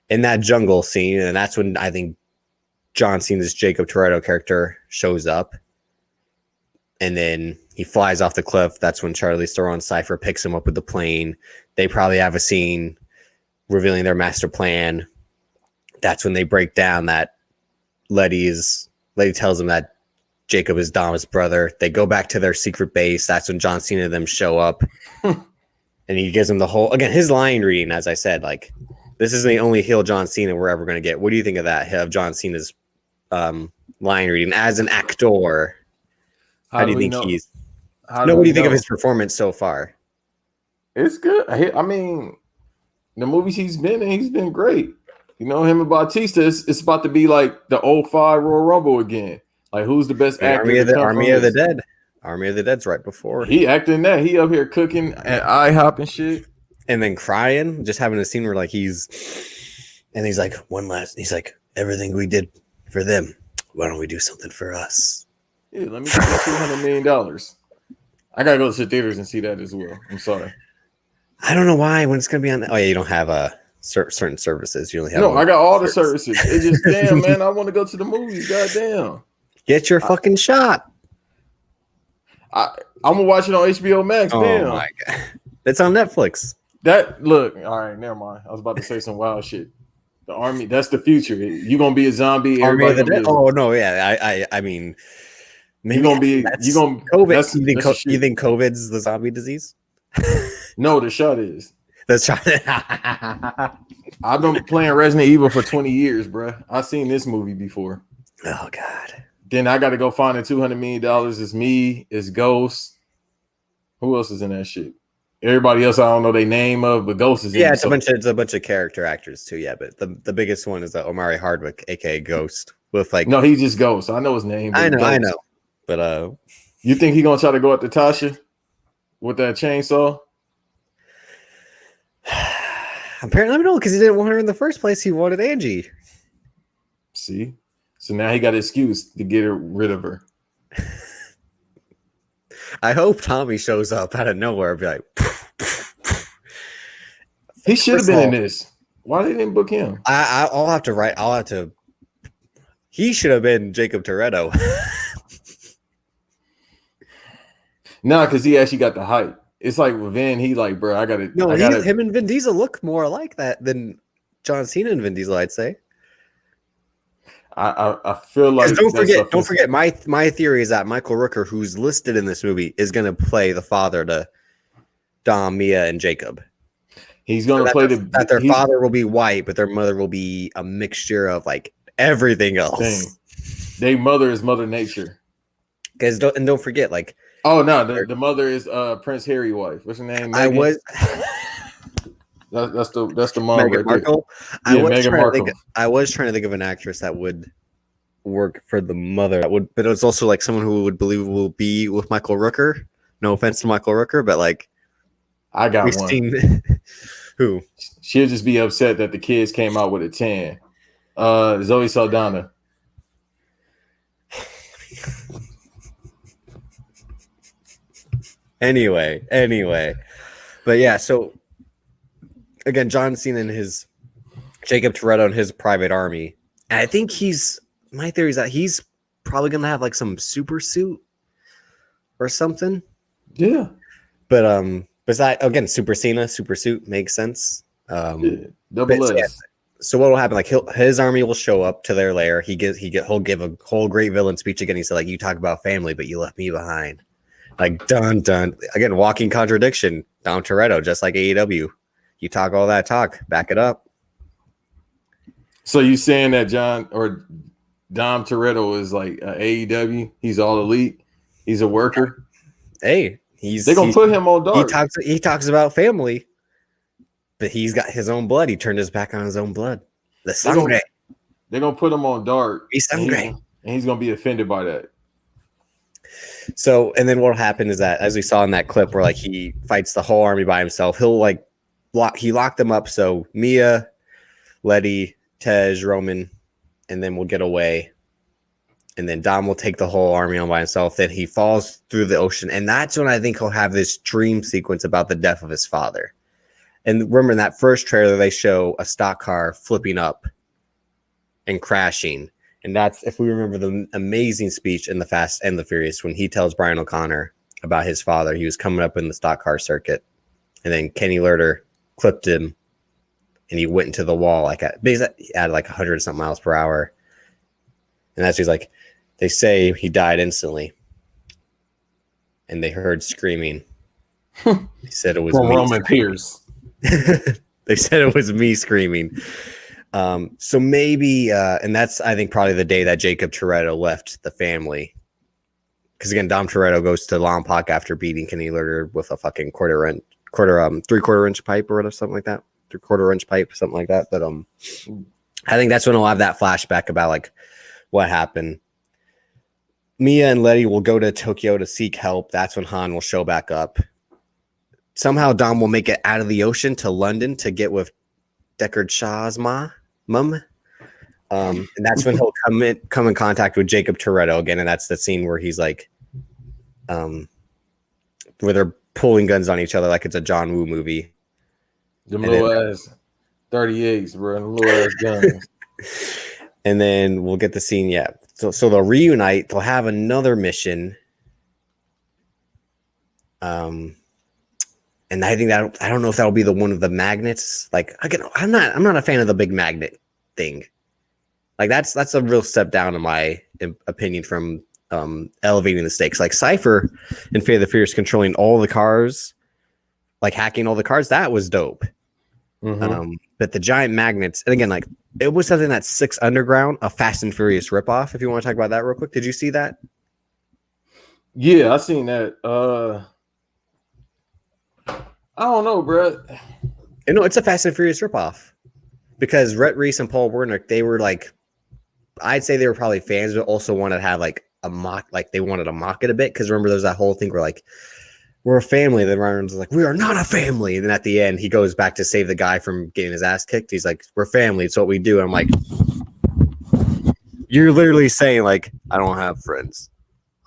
in that jungle scene, and that's when I think John Cena's Jacob Toretto character shows up. And then he flies off the cliff. That's when Charlize Theron Cypher picks him up with the plane. They probably have a scene revealing their master plan. That's when they break down that Letty tells them that Jacob is Dom's brother. They go back to their secret base. That's when John Cena and them show up. And he gives them the whole, again, his line reading, as I said, like, this is the only heel John Cena we're ever going to get. What do you think of that, of John Cena's line reading as an actor? How do you think he's... what do you think of his performance so far? It's good. I mean, the movies he's been in, he's been great. You know, him and Bautista, it's about to be like the 05 Royal Rumble again. Like, who's the best actor? Army of the Dead. Army of the Dead's right before. He acting that. He up here cooking at IHOP and shit. And then crying, just having a scene where like he's And he's like, he's like, everything we did for them, why don't we do something for us? Yeah, let me get that $200 million. I gotta go to the theaters and see that as well. I'm sorry. I don't know why when it's gonna be on. Oh yeah, you don't have certain services. You only have No, I got all the service. services. It's just damn, man. I want to go to the movies. Goddamn. Get your fucking shot. I'm gonna watch it on HBO Max. Oh Damn. my god, it's on Netflix. That look. All right, never mind. I was about to say some wild shit. The army. That's the future. You gonna be a zombie. Army of the Everybody. Dead. Oh no, yeah. I mean, maybe you gonna COVID. You think COVID's the zombie disease? No, the shot is. That's trying. I've been playing Resident Evil for 20 years, bro. I've seen this movie before. Oh god. Then I got to go find the $200 million. It's me. It's Ghost. Who else is in that shit? Everybody else I don't know their name of, but Ghost is in Yeah, it. it's a bunch of character actors too. Yeah, but the biggest one is Omari Hardwick, aka Ghost, with like. No, he's just Ghost. I know his name. I know. But you think he gonna try to go at Tasha with that chainsaw? Apparently, no, because he didn't want her in the first place. He wanted Angie. See, so now he got an excuse to get rid of her. I hope Tommy shows up out of nowhere and be like, he should have been in this. Why they didn't book him? I'll have to. He should have been Jacob Toretto. No, because he actually got the height. It's like with Vin, he like, bro, I gotta. No, him and Vin Diesel look more like that than John Cena and Vin Diesel, I'd say. I feel like don't forget. My theory is that Michael Rooker, who's listed in this movie, is going to play the father to Dom, Mia, and Jacob. He's going to play their father will be white, but their mother will be a mixture of like everything else. Their mother is Mother Nature. Because don't forget, like, oh no, the mother is Prince Harry's wife. What's her name? Meghan? That's the mom. Meghan Markle. Meghan Markle. I was trying to think of an actress that would work for the mother. But it was also like someone who would believe will be with Michael Rooker. No offense to Michael Rooker, but like, I got one. Who? She'll just be upset that the kids came out with a 10. Zoe Saldana. Anyway, but yeah, so again, John Cena and his Jacob Toretto and his private army. And I think my theory is that he's probably gonna have like some super suit or something. Yeah. But besides, again, Super Cena, super suit makes sense. Double S. Yeah, so what will happen? Like his army will show up to their lair. He'll give a whole great villain speech again. He said, like, you talk about family, but you left me behind. Like, dun. Again, walking contradiction. Dom Toretto, just like AEW. You talk all that talk, back it up. So you saying that Dom Toretto is like AEW? He's all elite. He's a worker. Hey, they're gonna put him on dark. He talks about family, but he's got his own blood. He turned his back on his own blood. The sangre. They're gonna put him on dark. And he's gonna be offended by that. So, and then what'll happen is that, as we saw in that clip where like he fights the whole army by himself, he'll like lock them up. So Mia, Letty, Tej, Roman, and then we'll get away. And then Dom will take the whole army on by himself. Then he falls through the ocean. And that's when I think he'll have this dream sequence about the death of his father. And remember in that first trailer, they show a stock car flipping up and crashing. And that's, if we remember the amazing speech in The Fast and the Furious, when he tells Brian O'Connor about his father, he was coming up in the stock car circuit. And then Kenny Lerter clipped him and he went into the wall like at 100 something miles per hour. And that's, he's like, they say he died instantly. And they heard screaming. He said it was from Roman Pierce. They said it was me screaming. So maybe, and that's, I think, probably the day that Jacob Toretto left the family. Because again, Dom Toretto goes to Lompoc after beating Kenny Lerter with a fucking 3/4 inch pipe or whatever, something like that. 3/4 inch pipe, something like that. But I think that's when we'll have that flashback about like what happened. Mia and Letty will go to Tokyo to seek help. That's when Han will show back up. Somehow Dom will make it out of the ocean to London to get with Deckard Shaw's ma. And that's when he'll come in contact with Jacob Toretto again, and that's the scene where he's like, where they're pulling guns on each other like it's a John Woo movie. Them little ass 38s, bro, and little ass guns. And then we'll get the scene, yeah. So they'll reunite. They'll have another mission. And I think that I don't know if that'll be the one of the magnets. Like I'm not a fan of the big magnet thing. Like that's a real step down in my opinion from elevating the stakes. Like Cypher in Fate of the Furious controlling all the cars, like hacking all the cars, that was dope. Mm-hmm. But the giant magnets, and again, like it was something that 6 Underground, a Fast and Furious ripoff. If you want to talk about that real quick, did you see that? Yeah, I seen that. I don't know, bro. You know, it's a Fast and Furious ripoff because Rhett Reese and Paul Wernick, they were like, I'd say they were probably fans, but also wanted to have like a mock, like they wanted to mock it a bit. Because remember, there's that whole thing where like, we're a family. Then Ryan's like, we are not a family. And then at the end, he goes back to save the guy from getting his ass kicked. He's like, we're family. It's what we do. And I'm like, you're literally saying like, I don't have friends.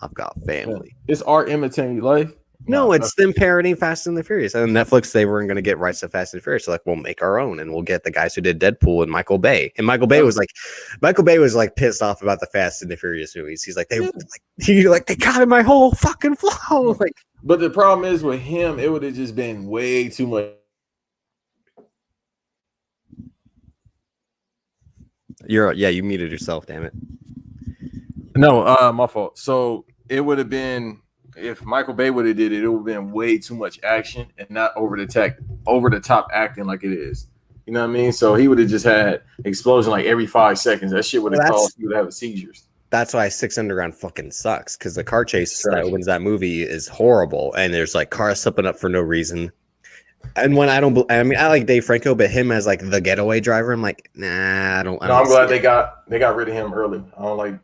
I've got family. It's art imitating life. No, it's them parodying Fast and the Furious. And Netflix, they weren't going to get rights to Fast and the Furious. So like, we'll make our own, and we'll get the guys who did Deadpool and Michael Bay. And Michael Bay was like pissed off about the Fast and the Furious movies. He's like, they got in my whole fucking flow. Like, but the problem is with him, it would have just been way too much. You muted yourself, damn it. No, my fault. So it would have been, if Michael Bay would have did it, it would have been way too much action and not over the top acting like it is. You know what I mean? So he would have just had explosion like every 5 seconds. That shit would have caused you to have seizures. That's why 6 Underground fucking sucks, because the car chase that opens that movie is horrible, and there's like cars slipping up for no reason. And when I like Dave Franco, but him as like the getaway driver, I'm like, nah, I don't. I'm glad they got rid of him early. I don't like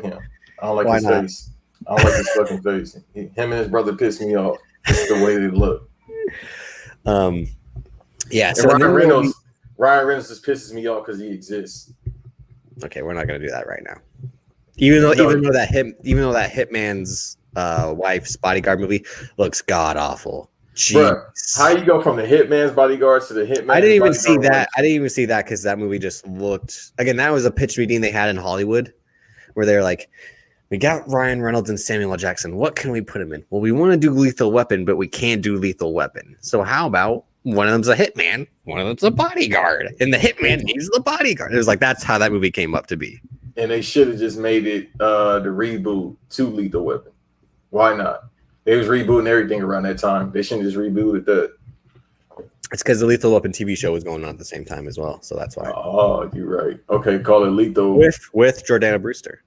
him. I don't like his face. I don't like his fucking face. Him and his brother pissed me off. It's the way they look. Yeah. And so Ryan Reynolds just pisses me off because he exists. Okay, we're not gonna do that right now. Even though that Hitman's wife's Bodyguard movie looks god awful. Bruh, how you go from the Hitman's Bodyguards to the Hitman's I didn't even see that. I didn't even see that because that movie just looked. Again, that was a pitch meeting they had in Hollywood, where they're like, "We got Ryan Reynolds and Samuel L. Jackson. What can we put him in? Well, we want to do Lethal Weapon, but we can't do Lethal Weapon. So how about one of them's a hitman, one of them's a bodyguard, and the hitman needs the bodyguard?" It was like that's how that movie came up to be. And they should have just made it the reboot to Lethal Weapon. Why not? They was rebooting everything around that time. They shouldn't just reboot that. It's because the Lethal Weapon TV show was going on at the same time as well, so that's why. Oh, you're right. Okay, call it Lethal with Jordana Brewster.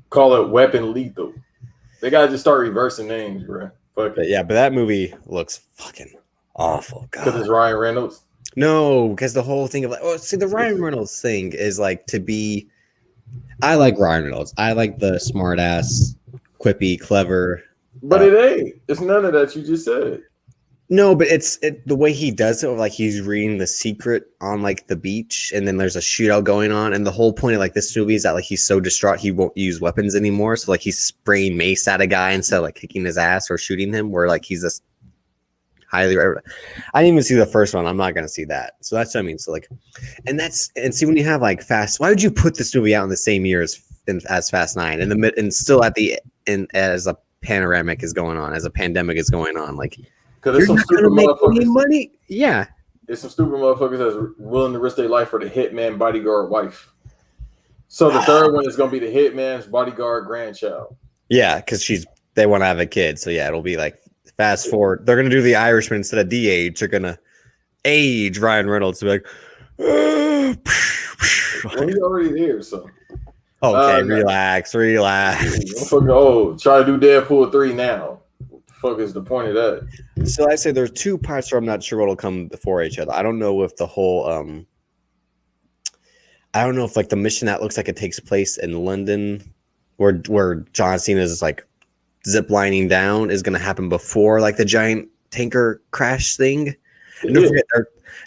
Call it Weapon Lethal. They gotta just start reversing names, bro. Fuck it. But that movie looks fucking awful. Because it's Ryan Reynolds. No, because the whole thing of the Ryan Reynolds thing is like to be. I like Ryan Reynolds. I like the smart ass, quippy, clever. But it ain't. It's none of that you just said. No, but it's the way he does it. Like he's reading The Secret on like the beach, and then there's a shootout going on. And the whole point of like this movie is that like he's so distraught he won't use weapons anymore. So like he's spraying mace at a guy instead of like kicking his ass or shooting him. Where like he's just highly. I didn't even see the first one. I'm not gonna see that. So that's what I mean. So like, and see when you have like Fast. Why would you put this movie out in the same year as Fast 9 and still at the end as a panoramic is going on, as a pandemic is going on, like because there's some stupid motherfuckers. Money. Yeah, there's some stupid motherfuckers that's willing to risk their life for the hitman bodyguard wife. So the third one is gonna be the hitman's bodyguard grandchild. Yeah, because they want to have a kid. So yeah, it'll be like fast forward. They're gonna do the Irishman instead of de-age. They're gonna age Ryan Reynolds to be like, well, he's already there, so. Okay, relax. Try to do Deadpool 3 now. What the fuck is the point of that? So I say there's 2 parts where I'm not sure what'll come before each other. I don't know if the whole I don't know if like the mission that looks like it takes place in London where John Cena is like zip lining down is gonna happen before like the giant tanker crash thing. And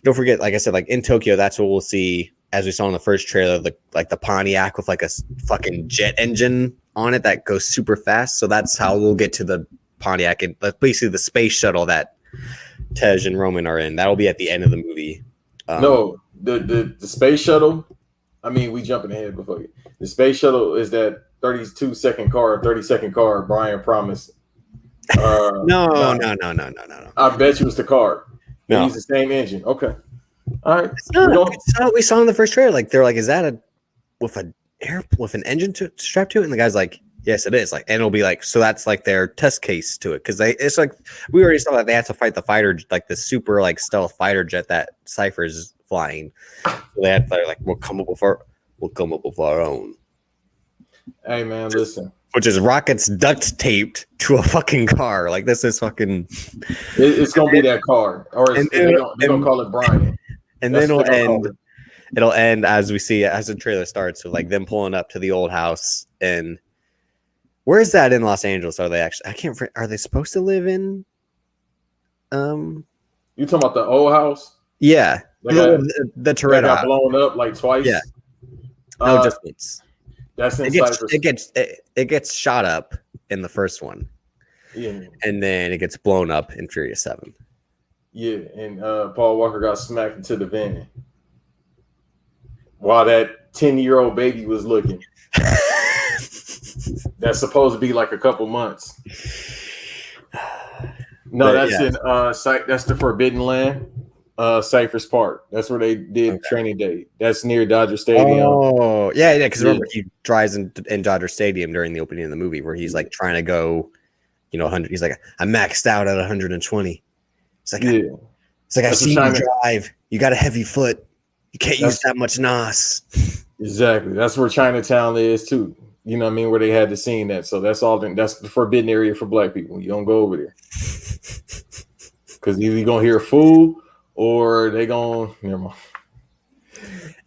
don't forget, like I said, like in Tokyo, that's what we'll see as we saw in the first trailer, the Pontiac with like a fucking jet engine on it that goes super fast. So that's how we'll get to the Pontiac, and basically the space shuttle that Tej and Roman are in. That'll be at the end of the movie. No, the space shuttle. I mean, we jumping ahead before you. The space shuttle is that 30-second car Brian promised. No. I bet you it's the car. No. Use the same engine. Okay. All right. We saw in the first trailer. Like they're like, is that with an engine strapped to it? And the guy's like, yes, it is. Like, and it'll be like, so that's like their test case to it, because it's like we already saw that they have to fight the fighter, like the super like stealth fighter jet that Cypher's flying. So they have to like, we'll come up with our own. Hey man, listen. Which is rockets duct taped to a fucking car. Like this is fucking. It's gonna be that car, or they're gonna call it Brian. And then it'll end. It'll end as we see it, as the trailer starts, with like them pulling up to the old house. And where is that in Los Angeles? Are they actually? I can't. Are they supposed to live in? You talking about the old house? Yeah, the Toretto got house. Blown up like twice. Yeah. No, just once. That's in it gets shot up in the first one. Yeah. And then it gets blown up in Furious 7. Yeah, and Paul Walker got smacked into the van while that 10-year-old baby was looking. That's supposed to be like a couple months. No, that's in that's the Forbidden Land. Cypher's Park. That's where they did Training Day. That's near Dodger Stadium. Oh, yeah. Because remember, he drives in Dodger Stadium during the opening of the movie, where he's like trying to go, 100. He's like, I maxed out at 120. It's like, I see you drive. You got a heavy foot. You can't use that much NOS. Exactly. That's where Chinatown is too. You know what I mean? Where they had the scene that. So that's all. That's the forbidden area for black people. You don't go over there because either you're gonna hear a fool. Or they gonna never mind.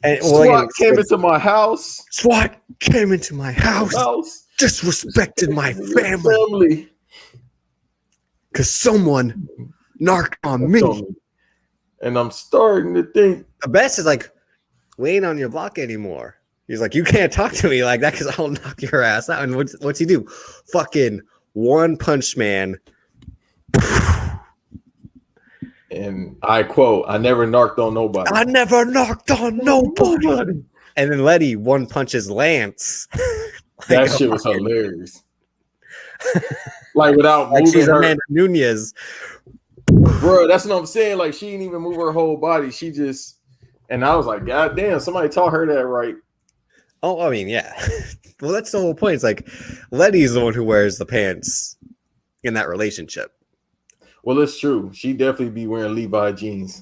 And SWAT came into my house. SWAT came into my house. Disrespected my family. Because someone narked on me. And I'm starting to think the best is like, we ain't on your block anymore. He's like, you can't talk to me like that because I'll knock your ass out. And what's he do? Fucking one punch man. And I quote, I never narked on nobody. I never knocked on nobody. And then Letty one punches Lance. That shit was hilarious. Like without moving she's her. Amanda Nunez. Bro, that's what I'm saying. Like she didn't even move her whole body. She just, and I was like, God damn, somebody taught her that right. Oh, I mean, yeah. Well, that's the whole point. It's like Letty's the one who wears the pants in that relationship. Well, it's true. She definitely be wearing Levi jeans.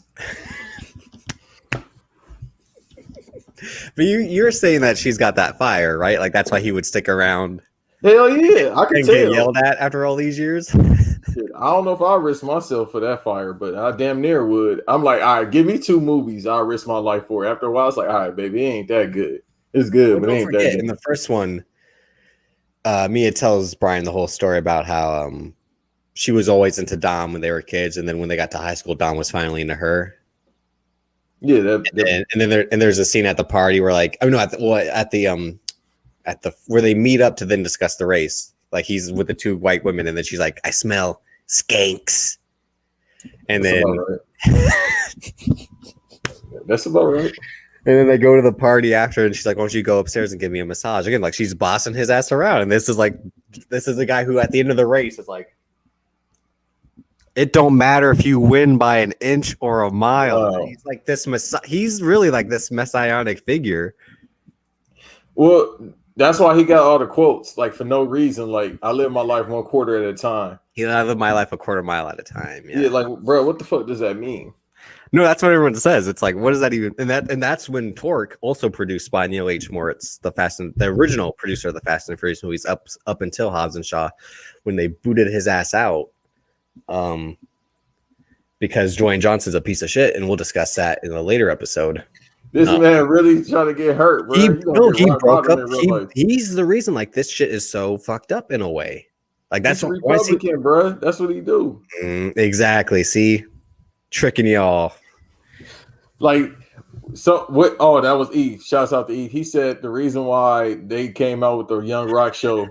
But you're saying that she's got that fire, right? Like that's why he would stick around. Hell yeah, I can tell. Get yelled at after all these years. Shit, I don't know if I risk myself for that fire, but I damn near would. I'm like, all right, give me 2 movies I'll risk my life for. After a while, it's like, all right, baby, it ain't that good. It's good, but it ain't that good. In the first one, Mia tells Brian the whole story about how she was always into Dom when they were kids, and then when they got to high school, Dom was finally into her. Yeah, and then there's a scene at the party where where they meet up to then discuss the race. Like he's with the 2 white women, and then she's like, "I smell skanks," and That's then about right. That's about right. And then they go to the party after, and she's like, "Why don't you go upstairs and give me a massage?" Again, like she's bossing his ass around, and this is the guy who at the end of the race is like, it don't matter if you win by an inch or a mile. He's like this he's really like this messianic figure. Well, that's why he got all the quotes, like for no reason. Like, I live my life 1 quarter at a time. I live my life a quarter mile at a time. Yeah, like, bro, what the fuck does that mean? No, that's what everyone says. It's like, what does that even? And that's when Torque, also produced by Neil H. Moritz, the original producer of the Fast and Furious movies, up until Hobbs and Shaw, when they booted his ass out. Because Dwayne Johnson's a piece of shit, and we'll discuss that in a later episode. This man really trying to get hurt, bro. He broke up. He's the reason like this shit is so fucked up in a way. Like that's what Republican, bro. That's what he do. Exactly. See, tricking y'all. Like So what? Oh, that was Eve. Shouts out to Eve. He said the reason why they came out with the Young Rock show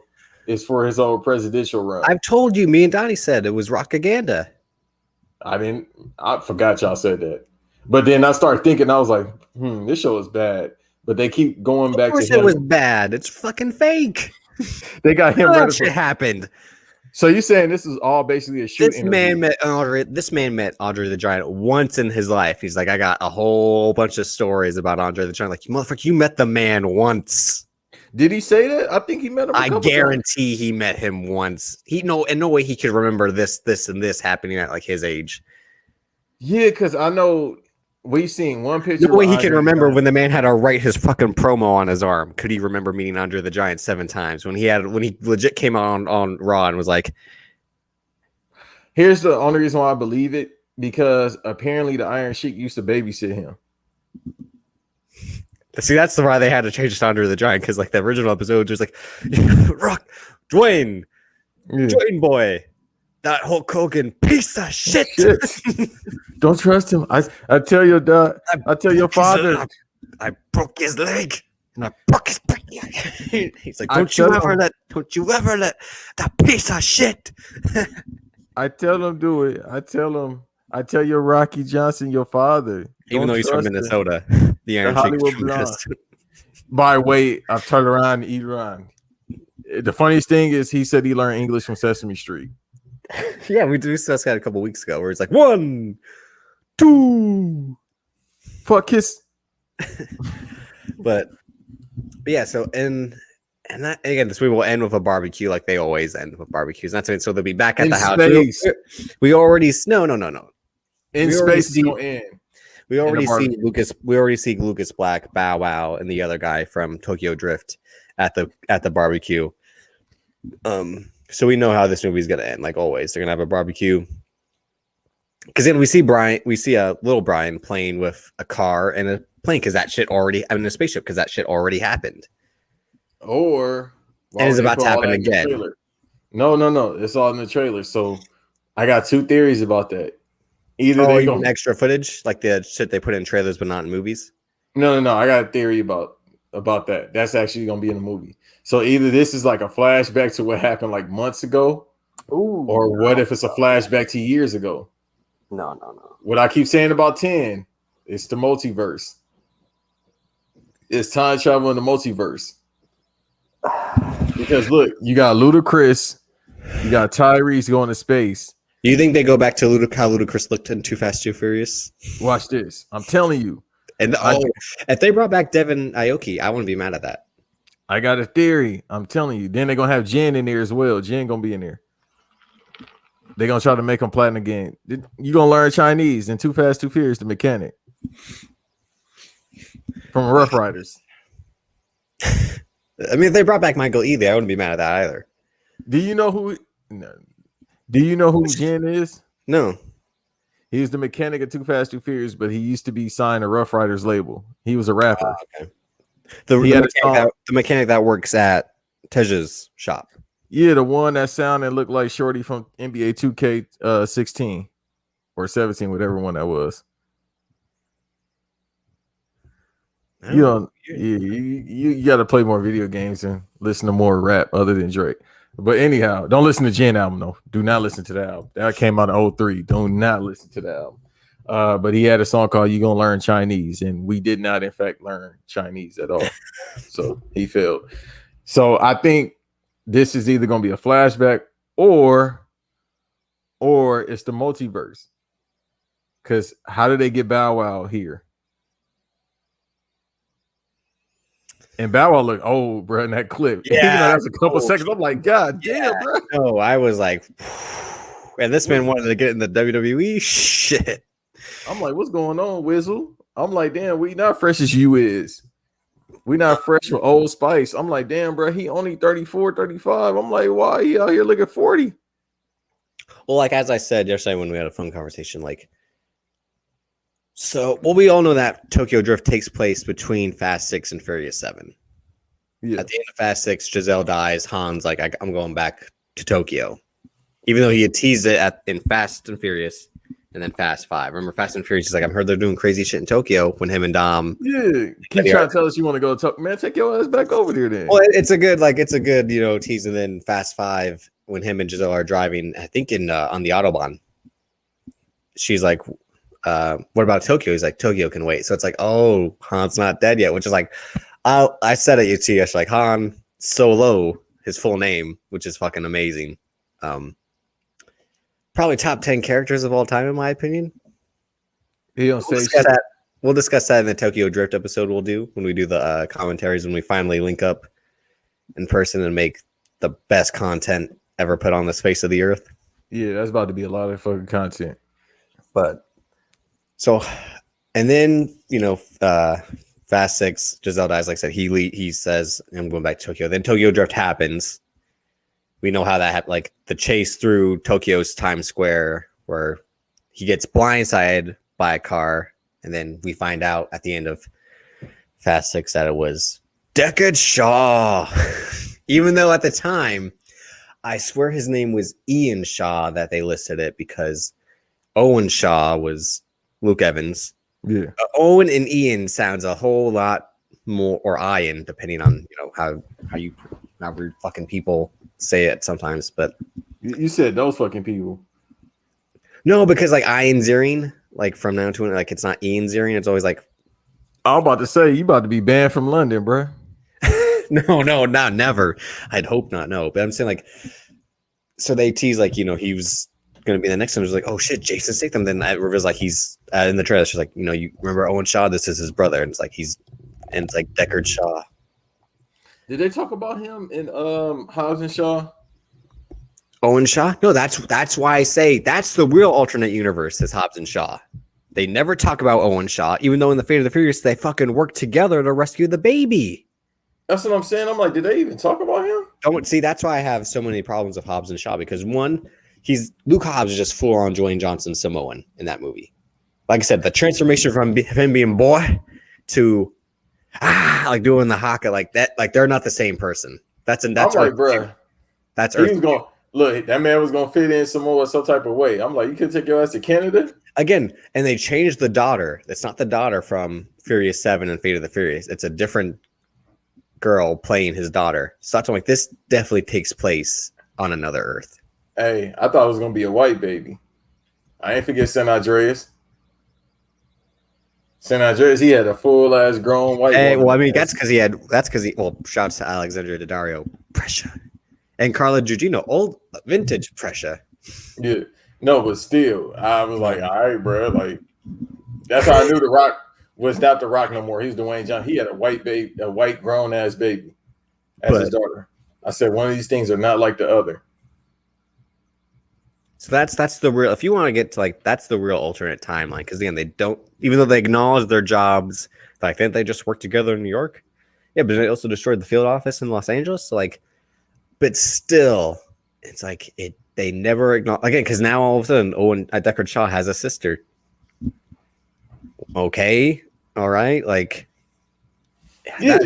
is for his old presidential run. I've told you. Me and Donnie said it was Rockaganda. I forgot y'all said that. But then I started thinking, I was like, this show is bad. But they keep going back to him. Of course it was bad. It's fucking fake. They got him That shit happened. So you saying this is all basically a shoot? This man met Andre the Giant once in his life. He's like, I got a whole bunch of stories about Andre the Giant. Like, you motherfucker, you met the man once. Did he say that? I think he met him. I guarantee he met him once. No way he could remember this, and this happening at like his age. Yeah, because I know we've seen one picture. No way he can remember when the man had to write his fucking promo on his arm. Could he remember meeting Andre the Giant 7 times when he legit came out on Raw and was like, here's the only reason why I believe it, because apparently the Iron Sheik used to babysit him. See, that's why they had to change it to Andre the Giant, because like the original episode was like, Rock, Dwayne boy, that Hulk Hogan piece of shit. Don't trust him. I tell your dad. I tell your father. I broke his leg and I broke his back. He's like, don't you ever let that piece of shit. I tell him do it. I tell your Rocky Johnson, your father. Even though he's from Minnesota, the Iron Hollywood blonde. By the way, I've turned around and eat around. The funniest thing is he said he learned English from Sesame Street. Yeah, we discussed that a couple weeks ago where it's like 1, 2, fuck kiss. but yeah, so and that again, this we will end with a barbecue like they always end with barbecues. That's it. So they'll be back at the house. We already no. In space, we already see Lucas. We already see Lucas Black, Bow Wow, and the other guy from Tokyo Drift at the barbecue. So we know how this movie is gonna end. Like always, they're gonna have a barbecue. Because then we see a little Brian playing with a car and a plane because that shit already. I mean, a spaceship because that shit already happened. Or and it's about to happen again. No. It's all in the trailer. So I got 2 theories about that. Either they go extra footage, like the shit they put in trailers but not in movies. No. I got a theory about that. That's actually gonna be in the movie. So either this is like a flashback to what happened like months ago, or what if it's a flashback to years ago? No. What I keep saying about 10, it's the multiverse. It's time travel in the multiverse. Because look, you got Ludacris, you got Tyrese going to space. Do you think they go back to how Ludacris looked in Too Fast, Too Furious? Watch this. I'm telling you. And if they brought back Devin Aoki, I wouldn't be mad at that. I got a theory. I'm telling you. Then they're gonna have Jen in there as well. Jen gonna be in there. They're gonna try to make him platinum again. You gonna learn Chinese in Too Fast, Too Furious, the mechanic from Rough Riders. I mean, if they brought back Michael Ealy, I wouldn't be mad at that either. Do you know who? No. Do you know who Jen is? No. He's the mechanic of Too Fast, Too Furious, but he used to be signed a Rough Riders label. He was a rapper. Okay. The mechanic that works at Tej's shop. Yeah, the one that sounded looked like Shorty from NBA 2K 16 or 17, whatever one that was. You got to play more video games and listen to more rap other than Drake. But anyhow, don't listen to Jen album though. Do not listen to that album. That came out in 03. Do not listen to that album. But he had a song called "You Gonna Learn Chinese," and we did not, in fact, learn Chinese at all. So he failed. So I think this is either gonna be a flashback or it's the multiverse. Because how did they get Bow Wow here? And Bow Wow looked old, bro, in that clip. Yeah, that's a couple seconds. I'm like, God damn, bro. No, I was like, and this man wanted to get in the WWE. Shit. I'm like, what's going on, Wizzle? I'm like, damn, we not fresh as you is. We not fresh with Old Spice. I'm like, damn, bro, he only 34, 35. I'm like, why he out here looking 40? Well, like as I said yesterday when we had a phone conversation, like, we all know that Tokyo Drift takes place between Fast 6 and Furious 7. Yeah. At the end of Fast 6, Giselle dies. Han's like, I'm going back to Tokyo. Even though he had teased it in Fast and Furious, and then Fast 5. Remember Fast and Furious is like, I've heard they're doing crazy shit in Tokyo when him and Dom. Yeah, keep trying to tell us you want to go talk. Man, take your ass back over there then. Well, it's a good tease. And then Fast 5 when him and Giselle are driving, I think on the Autobahn. She's like, what about Tokyo? He's like, Tokyo can wait. So it's like, oh, Han's not dead yet, which is like, I said at UT, like Han Solo, his full name, which is fucking amazing. Probably top 10 characters of all time, in my opinion. He on We'll discuss that. We'll discuss that in the Tokyo Drift episode we'll do when we do the commentaries, when we finally link up in person and make the best content ever put on this face of the earth. Yeah, that's about to be a lot of fucking content. But so, and then, Fast 6, Giselle dies. Like I said, he says, I'm going back to Tokyo. Then Tokyo Drift happens. We know how that happened, like the chase through Tokyo's Times Square, where he gets blindsided by a car, and then we find out at the end of Fast 6 that it was Deckard Shaw. Even though at the time, I swear his name was Ian Shaw, that they listed it because Owen Shaw was Luke Evans. Yeah, Owen and Ian sounds a whole lot more, or Ian, depending on how fucking people say it sometimes. But you said those fucking people. No, because like Ian Ziering, like from now to like it's not Ian Ziering. It's always like, I'm about to say you about to be banned from London, bro. no, not never. I'd hope not. No, but I'm saying like, so they tease like he was going to be the next one. It was like, oh shit, Jason Statham. Then it reveals like he's in the trailer. She's like, you remember Owen Shaw? This is his brother, and it's like it's like Deckard Shaw. Did they talk about him in Hobbs Shaw? Owen Shaw? No, that's why I say that's the real alternate universe is Hobbs and Shaw. They never talk about Owen Shaw, even though in the Fate of the Furious they fucking work together to rescue the baby. That's what I'm saying. I'm like, did they even talk about him? Don't see. That's why I have so many problems with Hobbs and Shaw, because one, Luke Hobbs is just full on Dwayne Johnson Samoan in that movie. Like I said, the transformation from him being boy to like doing the haka like that, like they're not the same person. That's like, bro. That's he was going. Look, that man was gonna fit in Samoa some type of way. I'm like, you could take your ass to Canada again, and they changed the daughter. That's not the daughter from Furious 7 and Fate of the Furious. It's a different girl playing his daughter. So that's like this definitely takes place on another Earth. Hey, I thought it was gonna be a white baby. I ain't forget San Andreas. San Andreas, he had a full ass grown white. Hey, well, I mean, that's because he. Well, shouts to Alexandra Daddario, pressure, and Carla Gugino, old vintage pressure. Yeah, no, but still, I was like, all right, bro. Like, that's how I knew The Rock was not The Rock no more. He's Dwayne Johnson. He had a white baby, a white grown ass baby as his daughter. I said, one of these things are not like the other. So that's the real. If you want to get to like, that's the real alternate timeline. Because again, they don't, even though they acknowledge their jobs, like they just work together in New York. Yeah, but they also destroyed the field office in Los Angeles. So like, but still, it's like they never acknowledge again, because now all of a sudden Owen Deckard Shaw has a sister. Okay, all right, like yeah.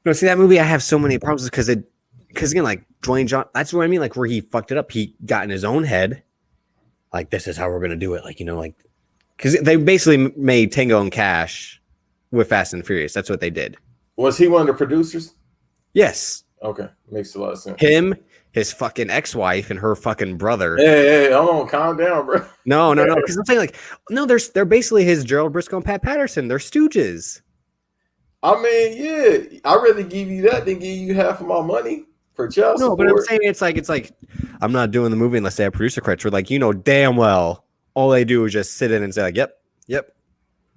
No, see that movie, I have so many problems because again, like Dwayne Johnson, that's what I mean, like where he fucked it up. He got in his own head, like this is how we're gonna do it, like like because they basically made Tango and Cash with Fast and Furious. That's what they did. Was he one of the producers? Yes. Okay, makes a lot of sense. Him, his fucking ex-wife, and her fucking brother. Hey, hold on, calm down, bro. No, because I'm saying like, no, they're basically his Gerald Briscoe and Pat Patterson. They're stooges. I mean, yeah, I'd rather give you that than give you half of my money for child support. No, but I'm saying it's like I'm not doing the movie unless they have producer credits. We're like, damn well all they do is just sit in and say like, yep,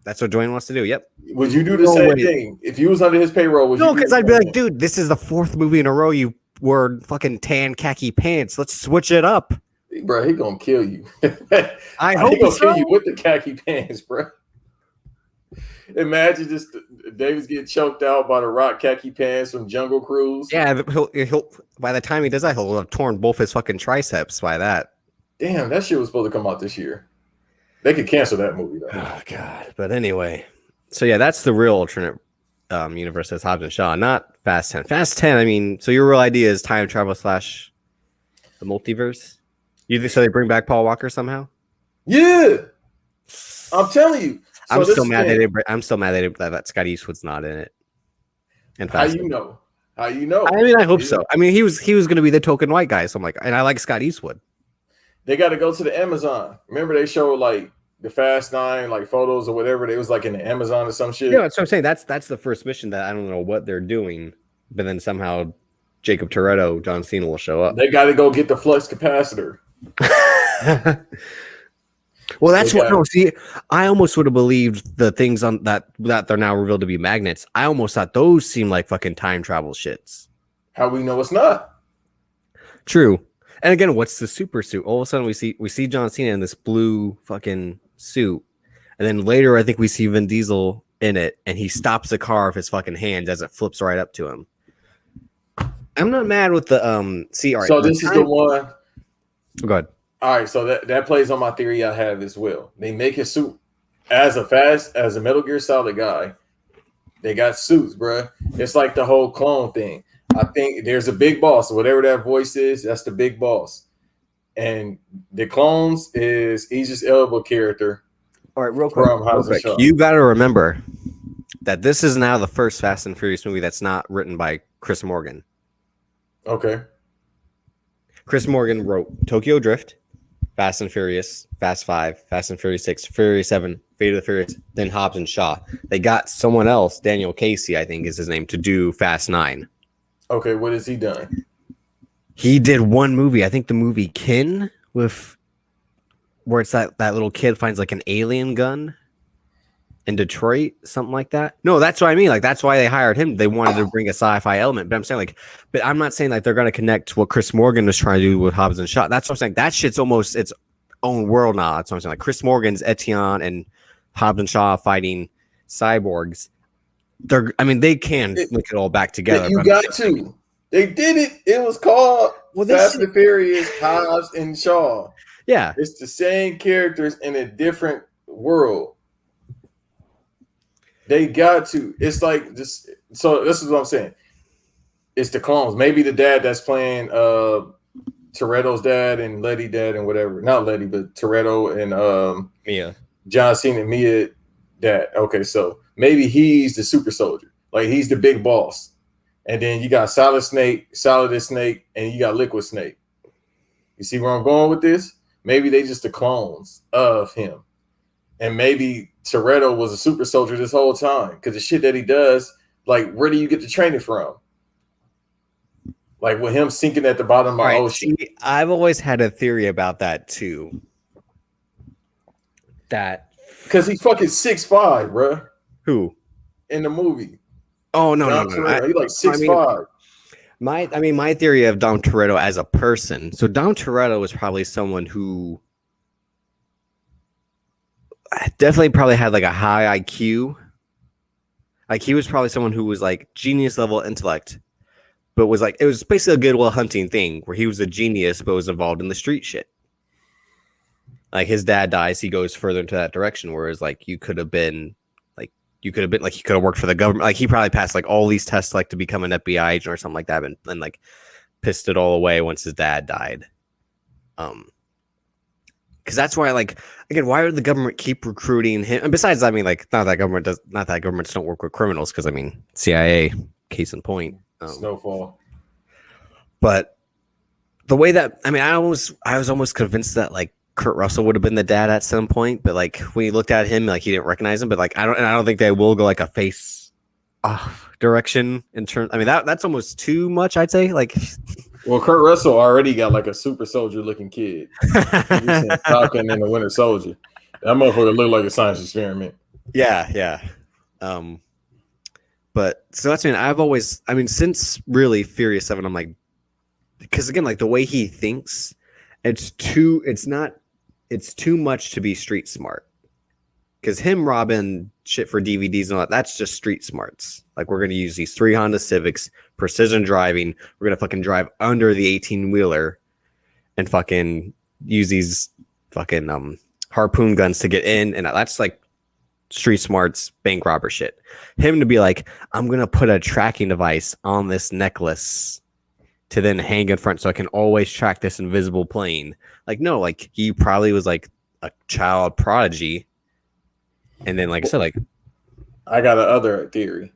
that's what Dwayne wants to do. Yep. Would you do the same thing if you was under his payroll? No, because I'd be like, dude, this is the fourth movie in a row you wore fucking tan khaki pants. Let's switch it up, bro. He gonna kill you. I hope he gonna so. kill you with the khaki pants, bro. Imagine just Davis getting choked out by the Rock khaki pants from Jungle Cruise. Yeah, he'll by the time he does that, he'll have torn both his fucking triceps by that. Damn, that shit was supposed to come out this year. They could cancel that movie though. Oh god. But anyway, so yeah, that's the real alternate universe as Hobbs and Shaw, not Fast 10. Fast 10, I mean, so your real idea is time travel / the multiverse? You think so they bring back Paul Walker somehow? Yeah, I'm telling you. So I'm this still is mad the thing. I'm still mad that Scott Eastwood's not in it. And How Fast. you know? How you know? I mean, I hope Yeah. so. I mean, he was going to be the token white guy. So I'm like, and I like Scott Eastwood. They got to go to the Amazon. Remember they showed like the Fast Nine, like photos or whatever. They was like in the Amazon or some shit. Yeah, that's what I'm saying. That's the first mission that I don't know what they're doing, but then somehow Jacob Toretto, John Cena will show up. They got to go get the flux capacitor. Well, that's what. No, see, I almost would have believed the things on that they're now revealed to be magnets. I almost thought those seemed like fucking time travel shits. How we know it's not? True. And again, what's the super suit? All of a sudden, we see John Cena in this blue fucking suit, and then later, I think we see Vin Diesel in it, and he stops the car with his fucking hands as it flips right up to him. I'm not mad with the See, all right. So this is the one. Go ahead. All right, so that plays on my theory I have as well. They make his suit as a Metal Gear Solid guy. They got suits, bro. It's like the whole clone thing. I think there's a big boss, whatever that voice is. That's the big boss, and the clones is Idris Elba character. All right, real quick. Hobbs Shaw. You got to remember that this is now the first Fast and Furious movie that's not written by Chris Morgan. Okay. Chris Morgan wrote Tokyo Drift, Fast and Furious, Fast 5, Fast and Furious 6, Furious 7, Fate of the Furious, then Hobbs and Shaw. They got someone else, Daniel Casey, I think is his name, to do Fast 9. Okay, what has he done? He did one movie, I think the movie Kin, with where it's that little kid finds like an alien gun in Detroit, something like that. No, that's what I mean. Like, that's why they hired him. They wanted to bring a sci-fi element. But I'm saying, like, but I'm not saying like they're going to connect to what Chris Morgan was trying to do with Hobbs and Shaw. That's what I'm saying. That shit's almost its own world now. That's what I'm saying. Like, Chris Morgan's Etienne and Hobbs and Shaw fighting cyborgs. They can link it all back together. You got to. They did it. It was called Fast and Furious, Hobbs and Shaw. Yeah. It's the same characters in a different world. They got to. It's like this. So this is what I'm saying. It's the clones. Maybe the dad that's playing Toretto's dad and Letty dad and whatever. Not Letty, but Toretto and Mia. John Cena and Mia dad. Okay, so maybe he's the super soldier. Like he's the big boss. And then you got Solid Snake, and you got Liquid Snake. You see where I'm going with this? Maybe they just the clones of him. And maybe Toretto was a super soldier this whole time because the shit that he does, like, where do you get the training from? Like with him sinking at the bottom of the ocean. See, I've always had a theory about that too. That because he's fucking 6'5", bro. Who? In the movie. Oh no. He's like 6'5". My theory of Dom Toretto as a person. So Dom Toretto was probably someone who definitely probably had like a high IQ. Like he was probably someone who was like genius level intellect, but was like, it was basically a Good Will Hunting thing where he was a genius, but was involved in the street shit. Like his dad dies, he goes further into that direction. Whereas like he could have worked for the government. Like he probably passed like all these tests, like to become an FBI agent or something like that. And like pissed it all away once his dad died. Because that's why, like, again, why would the government keep recruiting him? And besides, I mean, like, not that governments don't work with criminals, because I mean, CIA, case in point. Snowfall. But the way that, I mean, I was almost convinced that like Kurt Russell would have been the dad at some point, but like when you looked at him, like he didn't recognize him. But like I don't think they will go like a face off direction in terms. I mean, that's almost too much, I'd say. Like. Well, Kurt Russell already got like a super soldier looking kid. Falcon and the Winter Soldier. That motherfucker looked like a science experiment. Yeah. But so that's since really Furious 7, I'm like, because again, like the way he thinks, it's too much to be street smart. Because him robbing shit for DVDs and all that, that's just street smarts. Like, we're going to use these 3 Honda Civics, precision driving. We're going to fucking drive under the 18-wheeler and fucking use these fucking harpoon guns to get in. And that's like street smarts, bank robber shit. Him to be like, I'm going to put a tracking device on this necklace to then hang in front so I can always track this invisible plane. Like, no, like he probably was like a child prodigy, and then like I said, like I got another theory.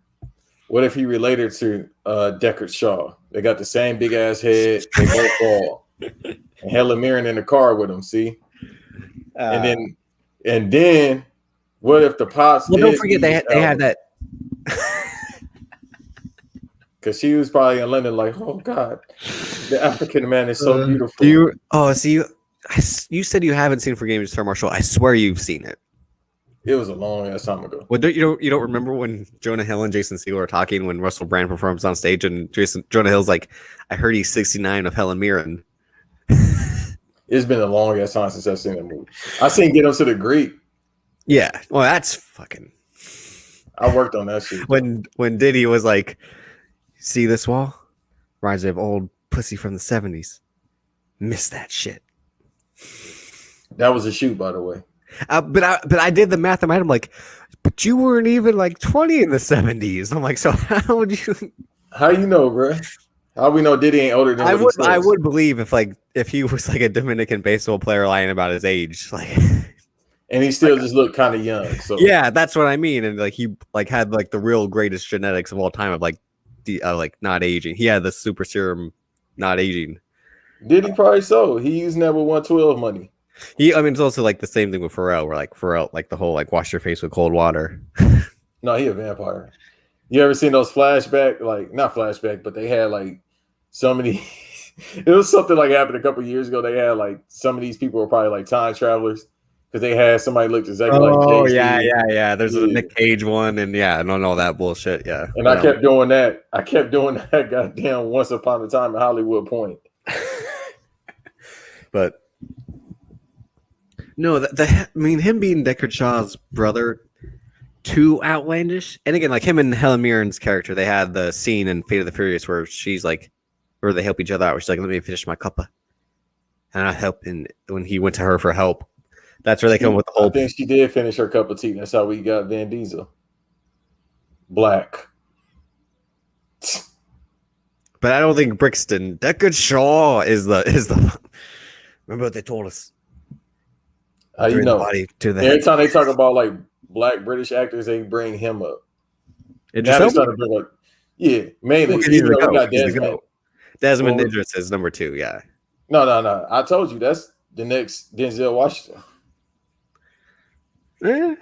What if he related to Deckard Shaw? They got the same big ass head. They both fall. And Helen Mirren in the car with him. See, and then what if the pops? Well, don't forget they had that. Because she was probably in London, like, oh God, the African man is so beautiful. You said you haven't seen For Games Star Marshall. I swear you've seen it. It was a long ass time ago. Well, you don't remember when Jonah Hill and Jason Segel are talking when Russell Brand performs on stage and Jonah Hill's like, I heard he's 69 of Helen Mirren. It's been a long ass time since I've seen that movie. I seen Get Him to the Greek. Yeah, well, that's fucking. I worked on that shit. When Diddy was like, see this wall? Reminds me of old pussy from the 70s. Miss that shit. That was a shoot, by the way. But I did the math in my head. I'm like, but you weren't even like 20 in the 70s. I'm like, so how would you? How you know, bro? How we know Diddy ain't older than I would believe if he was like a Dominican baseball player lying about his age, like, and he still just looked kind of young. So yeah, that's what I mean. And like he like had like the real greatest genetics of all time of like like not aging. He had the super serum not aging. Diddy probably so. He using that with 112 money. I mean, it's also like the same thing with Pharrell, where like Pharrell, like the whole like wash your face with cold water. No, he a vampire. You ever seen those flashback? Like not flashback, but they had like so many. It was something like happened a couple years ago. They had like some of these people were probably like time travelers because they had somebody looked exactly like. Oh yeah. There's a Nick Cage one, and and all that bullshit. Yeah, and I kept doing that. Goddamn, Once Upon a Time in Hollywood Point. But. No, I mean, him being Deckard Shaw's brother, too outlandish. And again, like him and Helen Mirren's character, they had the scene in Fate of the Furious where she's like, where they help each other out. Where she's like, let me finish my cuppa. And I help. And when he went to her for help, that's where they come with the whole. I think she did finish her cup of tea. That's how we got Vin Diesel. Black. But I don't think Brixton, Deckard Shaw is the. Remember what they told us. How you know? Every time they talk about like black British actors, they bring him up. Yeah, mainly. Desmond Idris is number 2. Yeah. No. I told you that's the next Denzel Washington. All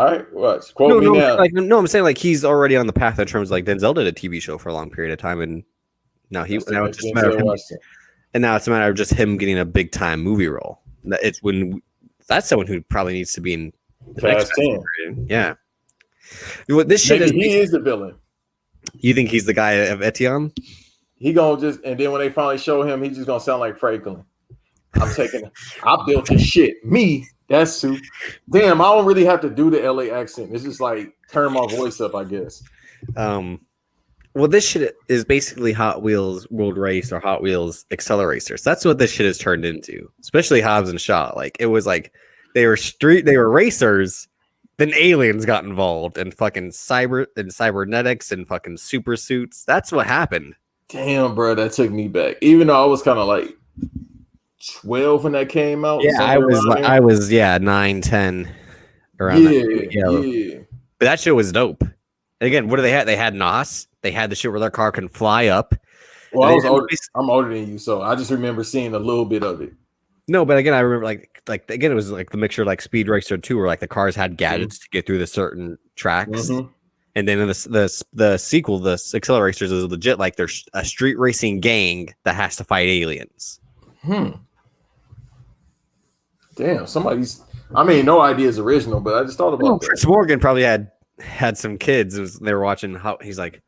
right, what? Quote me now. I'm saying like he's already on the path in terms of like Denzel did a TV show for a long period of time, and now it's just a matter of him, and now it's a matter of just him getting a big time movie role. It's when that's someone who probably needs to be in the Fast 10. Yeah. This shit he is the villain. You think he's the guy of Etienne? He gonna just, and then when they finally show him, he's just gonna sound like Franklin. I built this shit. Me, that's Sue. Damn, I don't really have to do the LA accent. It's just like turn my voice up, I guess. Well, this shit is basically Hot Wheels World Race or Hot Wheels Acceleracers. That's what this shit has turned into, especially Hobbs and Shaw. Like it was like they were racers, then aliens got involved and fucking cybernetics and fucking super suits. That's what happened. Damn, bro, that took me back. Even though I was kind of like 12 when that came out. Yeah, I was 9, 10 around that. Yeah. But that shit was dope. And again, what do they have? They had NOS. They had the shit where their car can fly up. Well, I'm older than you, so I just remember seeing a little bit of it. No, but again, I remember like again, it was like the mixture like Speed Racer 2, where like the cars had gadgets to get through the certain tracks. Mm-hmm. And then in the sequel, the Acceleracers is legit like there's a street racing gang that has to fight aliens. Damn, I mean, no idea is original, but I just thought about that. Chris Morgan probably had some kids. They were watching how he's like,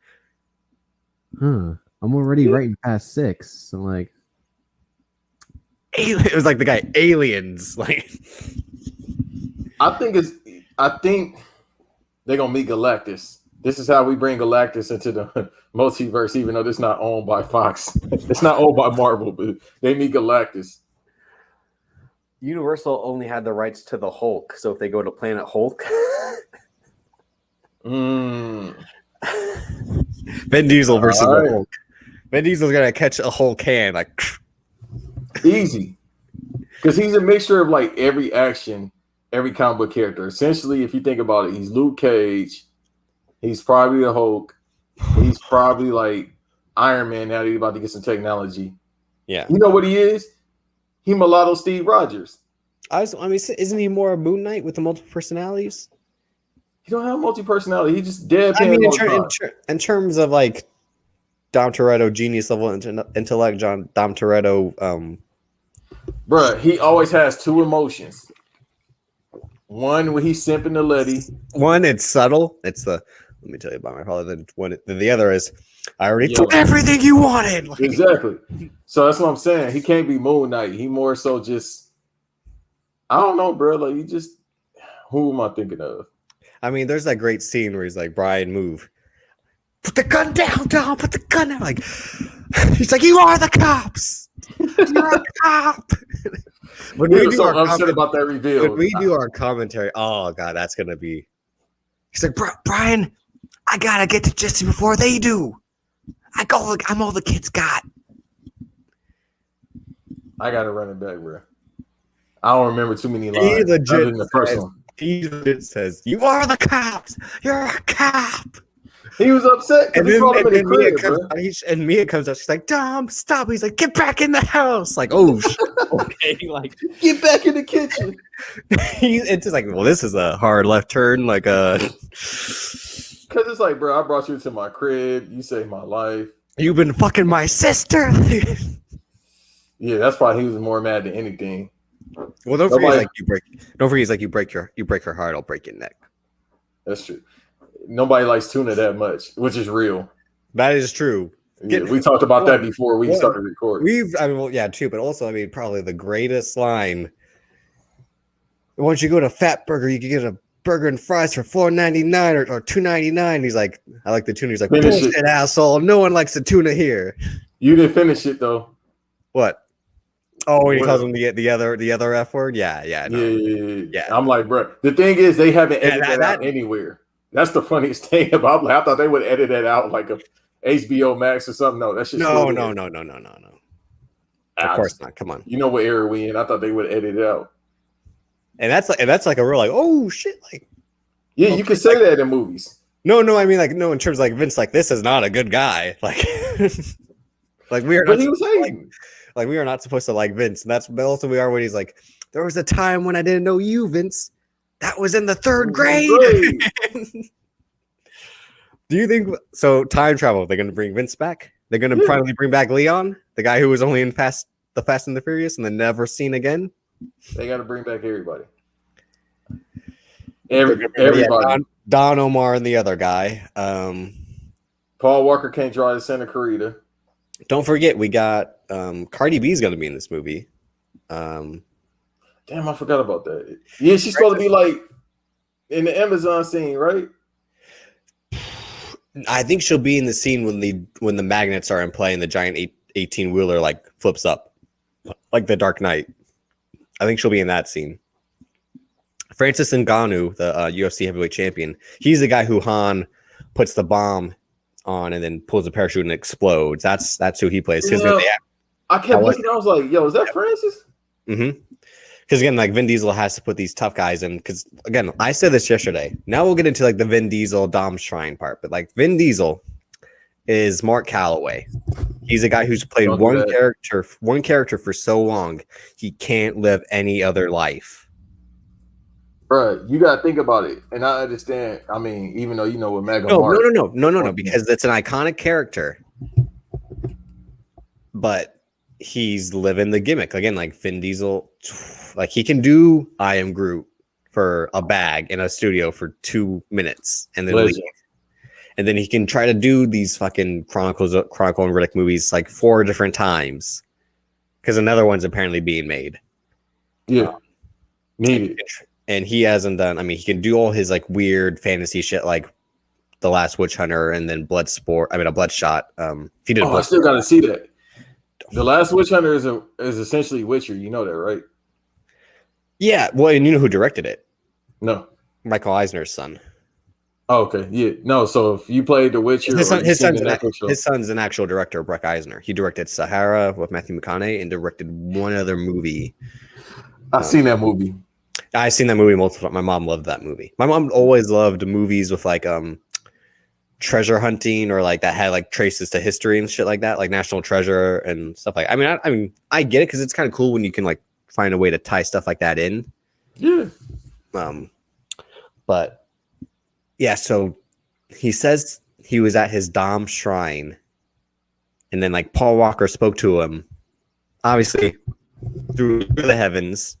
I'm already writing past 6. I'm like, it was like the guy Aliens. Like, I think they're gonna meet Galactus. This is how we bring Galactus into the multiverse, even though it's not owned by Fox. It's not owned by Marvel, but they meet Galactus. Universal only had the rights to the Hulk, so if they go to Planet Hulk, Vin Diesel versus the Hulk. Vin Diesel's gonna catch a Hulk hand like easy. Because he's a mixture of like every action, every comic book character. Essentially, if you think about it, he's Luke Cage. He's probably the Hulk. He's probably like Iron Man now that he's about to get some technology. Yeah. You know what he is? He mulatto Steve Rogers. I mean, isn't he more a Moon Knight with the multiple personalities? He don't have multi-personality. He just deadpan. I mean, in terms of like Dom Toretto, genius level intellect, Dom Toretto. Bruh, he always has two emotions. One when he's simping to Letty. One, it's subtle. It's let me tell you about my father. Then the other is, I already took everything you wanted. Like, exactly. So that's what I'm saying. He can't be Moon Knight. He more so just, I don't know, bro. Like, he just, who am I thinking of? I mean, there's that great scene where he's like, Brian, move. Put the gun down, Dom. Put the gun down. Like, he's like, you are the cops. You're a cop. When we do our upset about that reveal. When we do our commentary, oh god, that's gonna be. He's like, Brian, I gotta get to Jesse before they do. I'm all the kids got. I gotta run it back, bro. I don't remember too many lines. He legit says, "You are the cops. You're a cop." He was upset because he brought him in the crib, and Mia comes out. She's like, "Dom, stop!" He's like, "Get back in the house!" Like, oh, okay, like, get back in the kitchen. It's just like, well, this is a hard left turn, like because it's like, bro, I brought you to my crib. You saved my life. You've been fucking my sister. Yeah, that's why he was more mad than anything. Well, don't forget, you break her heart, I'll break your neck. That's true. Nobody likes tuna that much, which is real. That is true. Yeah, we talked about that before we started recording. Too, but also, I mean, probably the greatest line. Once you go to Fat Burger, you can get a burger and fries for $4.99 or $2.99. He's like, I like the tuna. He's like, bullshit, asshole. No one likes the tuna here. You didn't finish it though. What? Oh, when he calls him the other F word? Yeah. Yeah. I'm like, bro. The thing is, they haven't edited that out anywhere. That's the funniest thing about. I thought they would edit that out like a HBO Max or something. No, that's just no. Of course not. Come on. You know what era we in? I thought they would edit it out. And that's like a real like, oh shit, like. Yeah, you can say that in movies. No, I mean like no, in terms of like Vince, like this is not a good guy, like, like we are not. But he was hating. Like we are not supposed to like Vince, and that's also we are when he's like, there was a time when I didn't know you, Vince. That was in the third grade. Do you think so? Time travel, they're going to bring Vince back? They're going to finally bring back Leon, the guy who was only in the Fast and the Furious and then never seen again? They got to bring back everybody. Everybody. Yeah, Don Omar and the other guy. Paul Walker can't drive the Santa Clarita. Don't forget, we got Cardi B's going to be in this movie. Damn, I forgot about that. Yeah, she's supposed to be like in the Amazon scene, right? I think she'll be in the scene when the magnets are in play and the giant 18-wheeler like flips up, like the Dark Knight. I think she'll be in that scene. Francis Ngannou, the UFC heavyweight champion, he's the guy who Han puts the bomb on and then pulls a parachute and explodes. That's who he plays. I kept looking. I was like, "Yo, is that Francis?" Mm-hmm. Because again, like Vin Diesel has to put these tough guys in. Because again, I said this yesterday. Now we'll get into like the Vin Diesel Dom Shrine part. But like Vin Diesel is Mark Calloway. He's a guy who's played one character for so long he can't live any other life. Bro, you gotta think about it, and I understand. I mean, even though you know what Mega No, because it's an iconic character, but he's living the gimmick again. Like Vin Diesel, like he can do I Am Groot for a bag in a studio for 2 minutes, and then leave. And then he can try to do these fucking Chronicle and Riddick movies like 4 different times because another one's apparently being made. Yeah, needed. And he hasn't done. I mean, he can do all his like weird fantasy shit, like The Last Witch Hunter and then Bloodshot. He did. I still got to see that. The Last Witch Hunter is essentially Witcher. You know that, right? Yeah. Well, and you know who directed it? No, Michael Eisner's son. Oh, okay. Yeah. No. So if you played The Witcher, his son's an actual director, Brock Eisner. He directed Sahara with Matthew McConaughey and directed one other movie. I've seen that movie. I've seen that movie multiple times. My mom loved that movie. My mom always loved movies with like treasure hunting or like that had like traces to history and shit like that, like National Treasure and stuff like. I mean, I get it because it's kind of cool when you can like find a way to tie stuff like that in. Yeah. But yeah, so he says he was at his Dom shrine, and then like Paul Walker spoke to him, obviously through the heavens,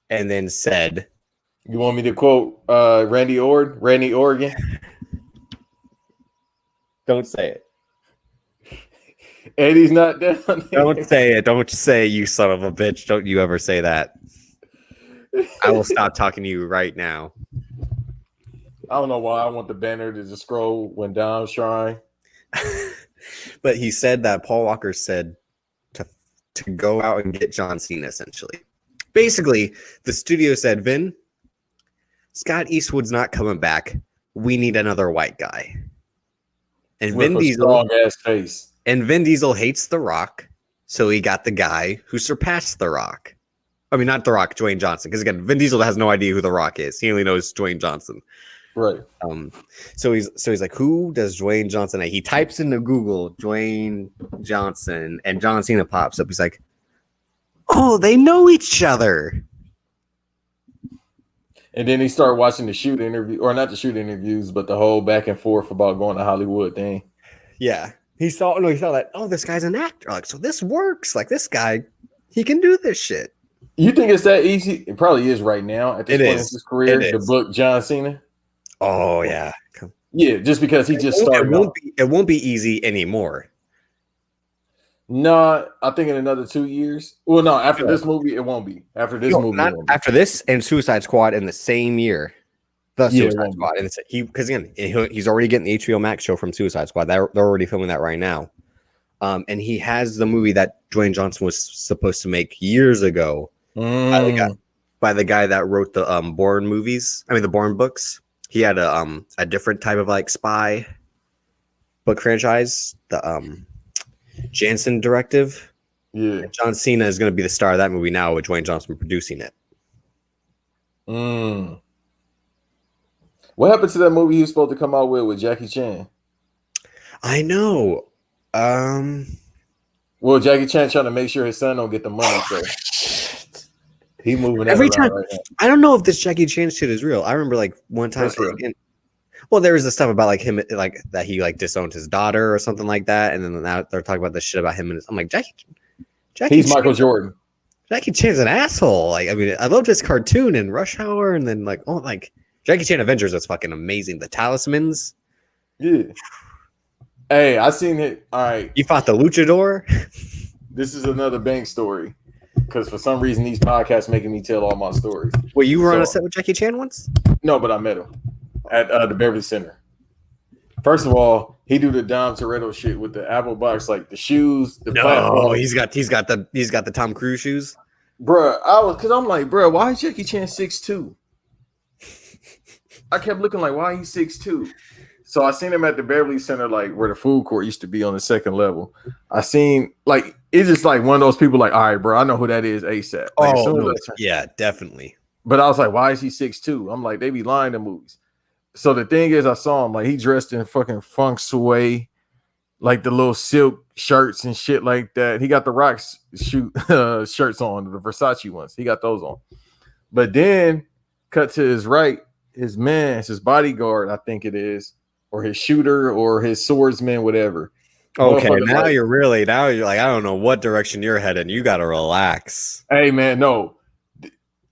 and then said, "You want me to quote Randy Organ? Don't say it. Eddie's not down. Don't say it. Don't say you son of a bitch. Don't you ever say that. I will stop talking to you right now. I don't know why I want the banner to just scroll when Dom Shrine. But he said that Paul Walker said to go out and get John Cena, essentially. Basically, the studio said, Vin, Scott Eastwood's not coming back. We need another white guy. And With Vin a Diesel, strong-ass face. And Vin Diesel hates The Rock, so he got the guy who surpassed The Rock. I mean, not The Rock, Dwayne Johnson. Because again, Vin Diesel has no idea who The Rock is. He only knows Dwayne Johnson. Right. So he's like, who does Dwayne Johnson? He types into Google Dwayne Johnson, and John Cena pops up. He's like, oh, they know each other. And then he started watching the shoot interview, or not the shoot interviews, but the whole back and forth about going to Hollywood thing. Yeah. He saw that, oh, this guy's an actor. Like, so this works. Like, this guy, he can do this shit. You think it's that easy? It probably is right now at this point in his career to book John Cena. Oh, yeah. Yeah, just because he just started. It won't be easy anymore. No, I think in another 2 years. Well, no, after this movie, it won't be. After this movie, not after this and Suicide Squad in the same year. The Suicide Squad, and because again, he's already getting the HBO Max show from Suicide Squad. They're already filming that right now. And he has the movie that Dwayne Johnson was supposed to make years ago by the guy that wrote the Bourne movies. I mean, the Bourne books. He had a different type of like spy book franchise. The Jansen Directive. Yeah. John Cena is going to be the star of that movie now with Dwayne Johnson producing it. What happened to that movie he was supposed to come out with Jackie Chan? I know. Well, Jackie Chan trying to make sure his son don't get the money. So he moving every time. Right now. I don't know if this Jackie Chan shit is real. I remember like one time. Well, there was the stuff about like him, like that he like disowned his daughter or something like that, and then now they're talking about this shit about him. And I'm like, Jackie. He's Chan, Michael Jordan. Jackie Chan's an asshole. Like, I mean, I loved his cartoon and Rush Hour, and then like, oh, like Jackie Chan Avengers. That's fucking amazing. The Talismans. Yeah. Hey, I seen it. All right. You fought the Luchador. This is another bank story. Because for some reason, these podcasts making me tell all my stories. Wait, you were on a set with Jackie Chan once? No, but I met him at the Beverly Center. First of all, he do the Dom Toretto shit with the Apple box, like the shoes, the platform. He's got the Tom Cruise shoes. Bruh, I'm like, bruh, why is Jackie Chan 6'2"? I kept looking like, why he's 6'2"? So I seen him at the Beverly Center, like where the food court used to be on the second level. I seen like it's just like one of those people, like, all right, bro, I know who that is ASAP. Like, yeah, definitely. But I was like, why is he 6'2"? I'm like, they be lying in movies. So the thing is, I saw him like he dressed in fucking feng shui, like the little silk shirts and shit like that. He got the Rock's shirts on, the Versace ones. He got those on. But then cut to his right, his bodyguard, I think it is, or his shooter or his swordsman, whatever. Okay, now you're like, I don't know what direction you're heading. You got to relax. Hey, man, no.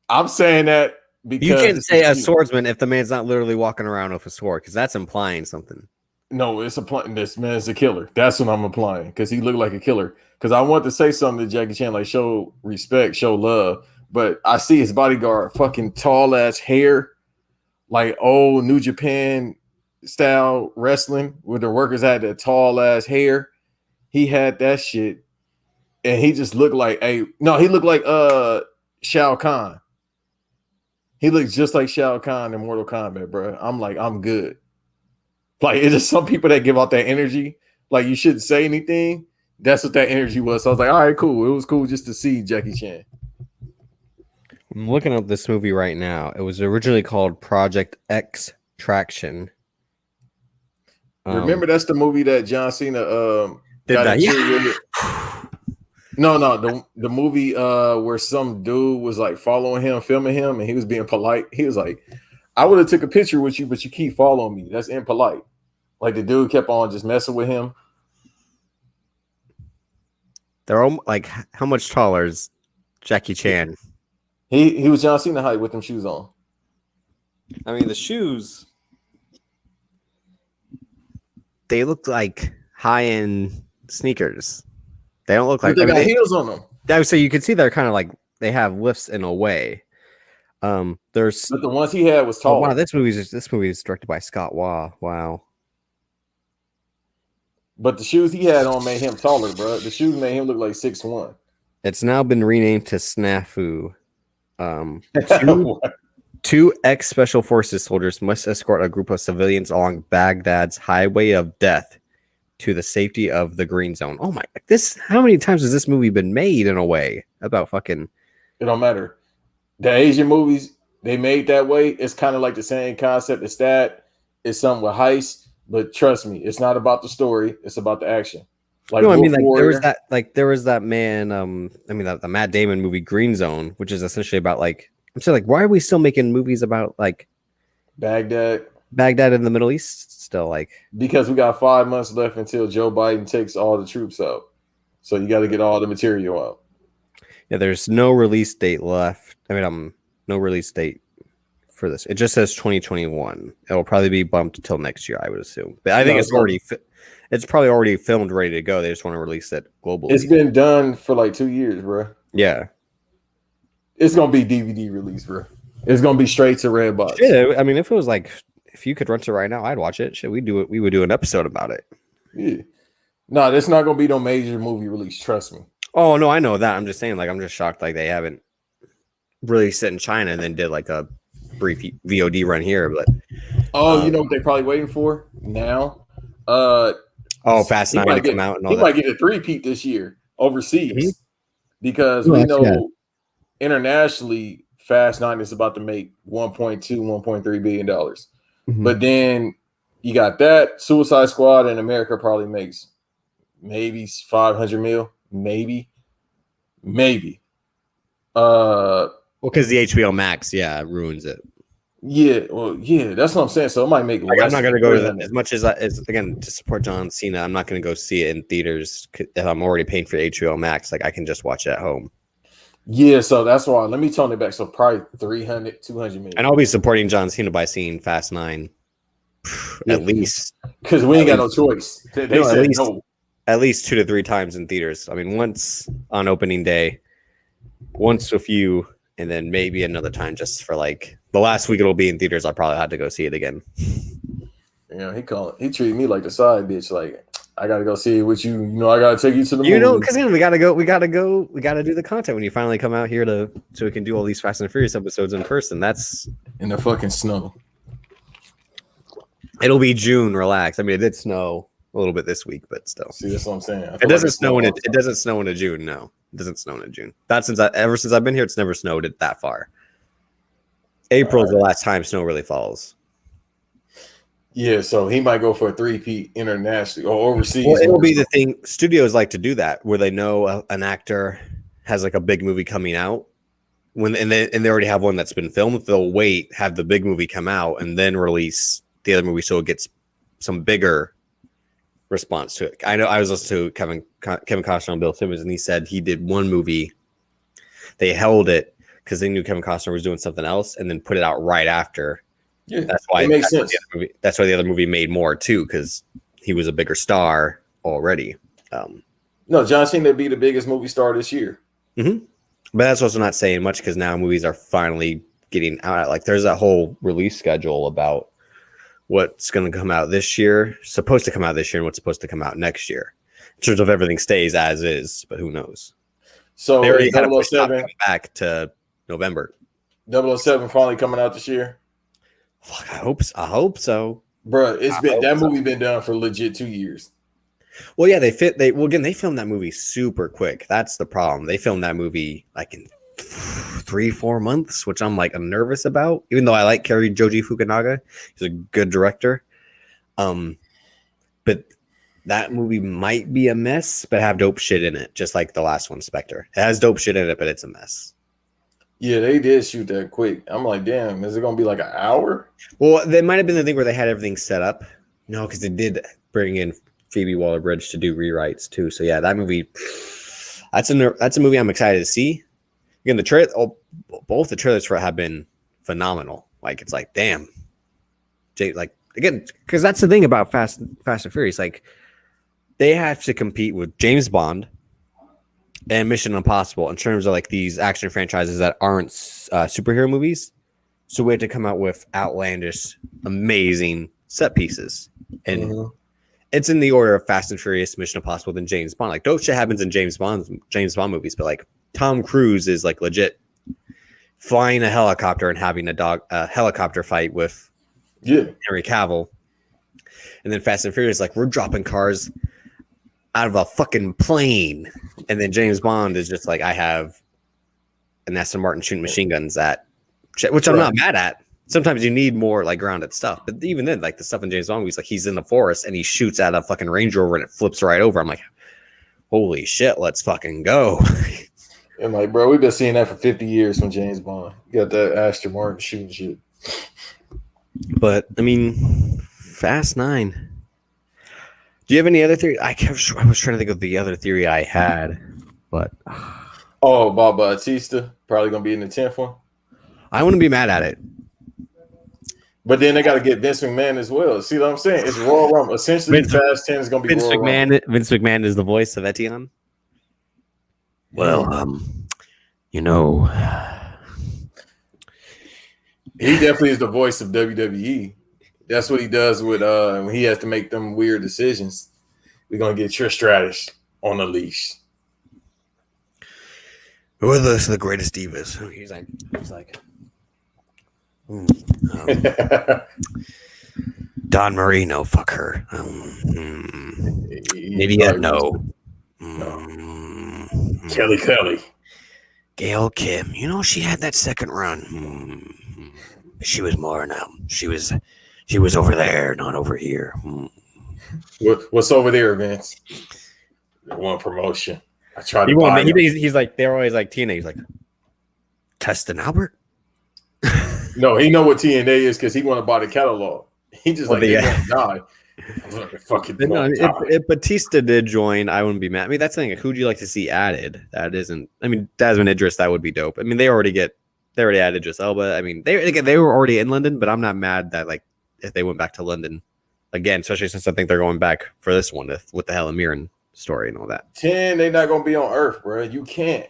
I'm saying that because you can't say a swordsman if the man's not literally walking around with a sword, because that's implying something. No, it's this man's a killer. That's what I'm implying, because he looked like a killer. Because I want to say something to Jackie Chan, like show respect, show love, but I see his bodyguard, fucking tall ass hair, like old New Japan style wrestling, where the workers had that tall ass hair. He had that shit, and he just looked like he looked like Shao Kahn. He looks just like Shao Kahn in Mortal Kombat, bro. I'm like, I'm good. Like, it's just some people that give out that energy. Like, you shouldn't say anything. That's what that energy was. So I was like, all right, cool. It was cool just to see Jackie Chan. I'm looking up this movie right now. It was originally called Project X Traction. Remember, that's the movie that John Cena Did got that? into Yeah. with. No, the movie where some dude was like following him, filming him, and he was being polite. He was like, "I would have took a picture with you, but you keep following me. That's impolite." Like the dude kept on just messing with him. They're all like, how much taller is Jackie Chan? He was John Cena height with them shoes on. I mean, the shoes, they look like high-end sneakers. They don't look like They got heels on them. So you can see they're kind of like they have lifts in a way. There's But the ones he had was tall. wow, this movie is directed by Scott Waugh. Wow. But the shoes he had on made him taller, bro. The shoes made him look like 6'1". It's now been renamed to Snafu. Two ex-special forces soldiers must escort a group of civilians along Baghdad's highway of death to the safety of the green zone. Oh my! How many times has this movie been made in a way about fucking? It don't matter. The Asian movies they made that way. It's kind of like the same concept. It's something with heist, but trust me, it's not about the story. It's about the action. Like No, I mean, there was that man. The Matt Damon movie Green Zone, which is essentially about like I'm saying, like, why are we still making movies about like Baghdad in the Middle East still? Like, because we got 5 months left until Joe Biden takes all the troops out, so you got to get all the material out. Yeah, there's no release date left. No release date for this. It just says 2021. It will probably be bumped until next year, I would assume. But I think it's probably already filmed, ready to go. They just want to release it globally. It's been done for like 2 years, bro. Yeah. It's gonna be DVD release, bro. It's gonna be straight to Redbox. Yeah, I mean, if it was like, if you could rent it right now, I'd watch it. Shit, we would do an episode about it. Yeah. No, that's not gonna be no major movie release. Trust me. Oh no, I know that. I'm just saying, like, I'm just shocked, like they haven't released it in China and then did like a brief VOD run here. But you know what they're probably waiting for now? Fast 9 to come out and all that. He might get a 3-peat this year overseas because we know internationally Fast 9 is about to make $1.3 billion. Mm-hmm. But then you got that Suicide Squad in America probably makes maybe 500 mil, maybe. Because the HBO Max, ruins it. Yeah, that's what I'm saying. So it might make. Like, I'm not gonna go to that as much as again to support John Cena. I'm not gonna go see it in theaters if I'm already paying for HBO Max. Like I can just watch it at home. Yeah, so that's why. Let me tone it back. So probably 300, 200 million. And I'll be supporting John Cena by seeing Fast 9 at least because we ain't got no choice. They said no. At least 2 to 3 times in theaters. I mean, once on opening day, once with you, and then maybe another time just for like the last week it'll be in theaters. I'll probably have to go see it again. Yeah, he treated me like the side bitch. Like I gotta go see it with you. You know, I gotta take you to the movie. Because we gotta do the content when you finally come out here so we can do all these Fast and Furious episodes in person. That's in the fucking snow. It'll be June. Relax. I mean, it did snow a little bit this week, but still. See, that's what I'm saying. It doesn't snow in it. It doesn't snow in June. No, it doesn't snow in June. Ever since I've been here, it's never snowed it that far. April is the last time snow really falls. Yeah, so he might go for a 3-peat internationally or overseas. Well, it'll be the thing. Studios like to do that where they know an actor has like a big movie coming out and they already have one that's been filmed. They'll wait, have the big movie come out, and then release the other movie so it gets some bigger response to it. I know I was listening to Kevin Costner and Bill Simmons, and he said he did one movie. They held it because they knew Kevin Costner was doing something else, and then put it out right after. Yeah, that's why it makes sense. That's why the other movie made more too, because he was a bigger star already. No, John Cena would be the biggest movie star this year. Mm-hmm. But that's also not saying much because now movies are finally getting out. Like there's that whole release schedule about what's going to come out this year, supposed to come out this year, and what's supposed to come out next year. In terms of everything stays as is, but who knows? So they already had to push coming back to November. 007 finally coming out this year. Fuck, I hope so. Bro, movie been done for legit 2 years. Well, yeah, they filmed that movie super quick. That's the problem. They filmed that movie like in 3-4 months, which I'm like nervous about, even though I like Kerry Joji Fukunaga. He's a good director. But that movie might be a mess, but have dope shit in it, just like the last one, Spectre. It has dope shit in it, but it's a mess. Yeah, they did shoot that quick. I'm like, damn, is it gonna be like an hour? Well, that might have been the thing where they had everything set up. No, because they did bring in Phoebe Waller-Bridge to do rewrites too. So yeah, that movie, that's a movie I'm excited to see. Again, both the trailers for it have been phenomenal. Like it's like, damn, like again, because that's the thing about Fast and Furious. Like they have to compete with James Bond and Mission Impossible in terms of like these action franchises that aren't superhero movies. So we had to come out with outlandish, amazing set pieces, and it's in the order of Fast and Furious, Mission Impossible, then James Bond. Like dope shit happens in James Bond movies, but like Tom Cruise is like legit flying a helicopter and having a helicopter fight with Henry Cavill, and then Fast and Furious, like we're dropping cars out of a fucking plane, and then James Bond is just like I have an Aston Martin shooting machine guns at, which I'm not mad at. Sometimes you need more like grounded stuff, but even then, like the stuff in James Bond movies, like he's in the forest and he shoots at a fucking Range Rover and it flips right over. I'm like, holy shit, let's fucking go. And like, bro, we've been seeing that for 50 years from James Bond. You got that Aston Martin shooting shit. But I mean, Fast 9. Do you have any other theory? I was trying to think of the other theory I had, but Bob Bautista probably gonna be in the 10th one. I wouldn't be mad at it. But then they got to get Vince McMahon as well. See what I'm saying? It's Royal Rumble. Essentially, Fast 10 is going to be Royal Rumble. Vince McMahon is the voice of Etienne. Well, you know, he definitely is the voice of WWE. That's what he does with when he has to make them weird decisions. We're gonna get Trish Stratus on a leash. Who are the greatest divas? He's like. Don Marino, fuck her. Idiot, no. Kelly. Gail Kim, you know she had that second run. She was more now. She was over there, not over here. What's over there, Vince? One promotion. I tried to buy him. He's like, they're always like TNA. He's like, Testin Albert. No, he know what TNA is because he want to buy the catalog. He just they won't die. If Batista did join, I wouldn't be mad. I mean, that's the thing. Who do you like to see added? That isn't. I mean, Desmond Idris, that would be dope. I mean, they already added Idris Elba. I mean, they were already in London, but I'm not mad that like if they went back to London again, especially since I think they're going back for this one with the Helen Mirren story and all that. 10, they're not gonna be on Earth, bro. You can't.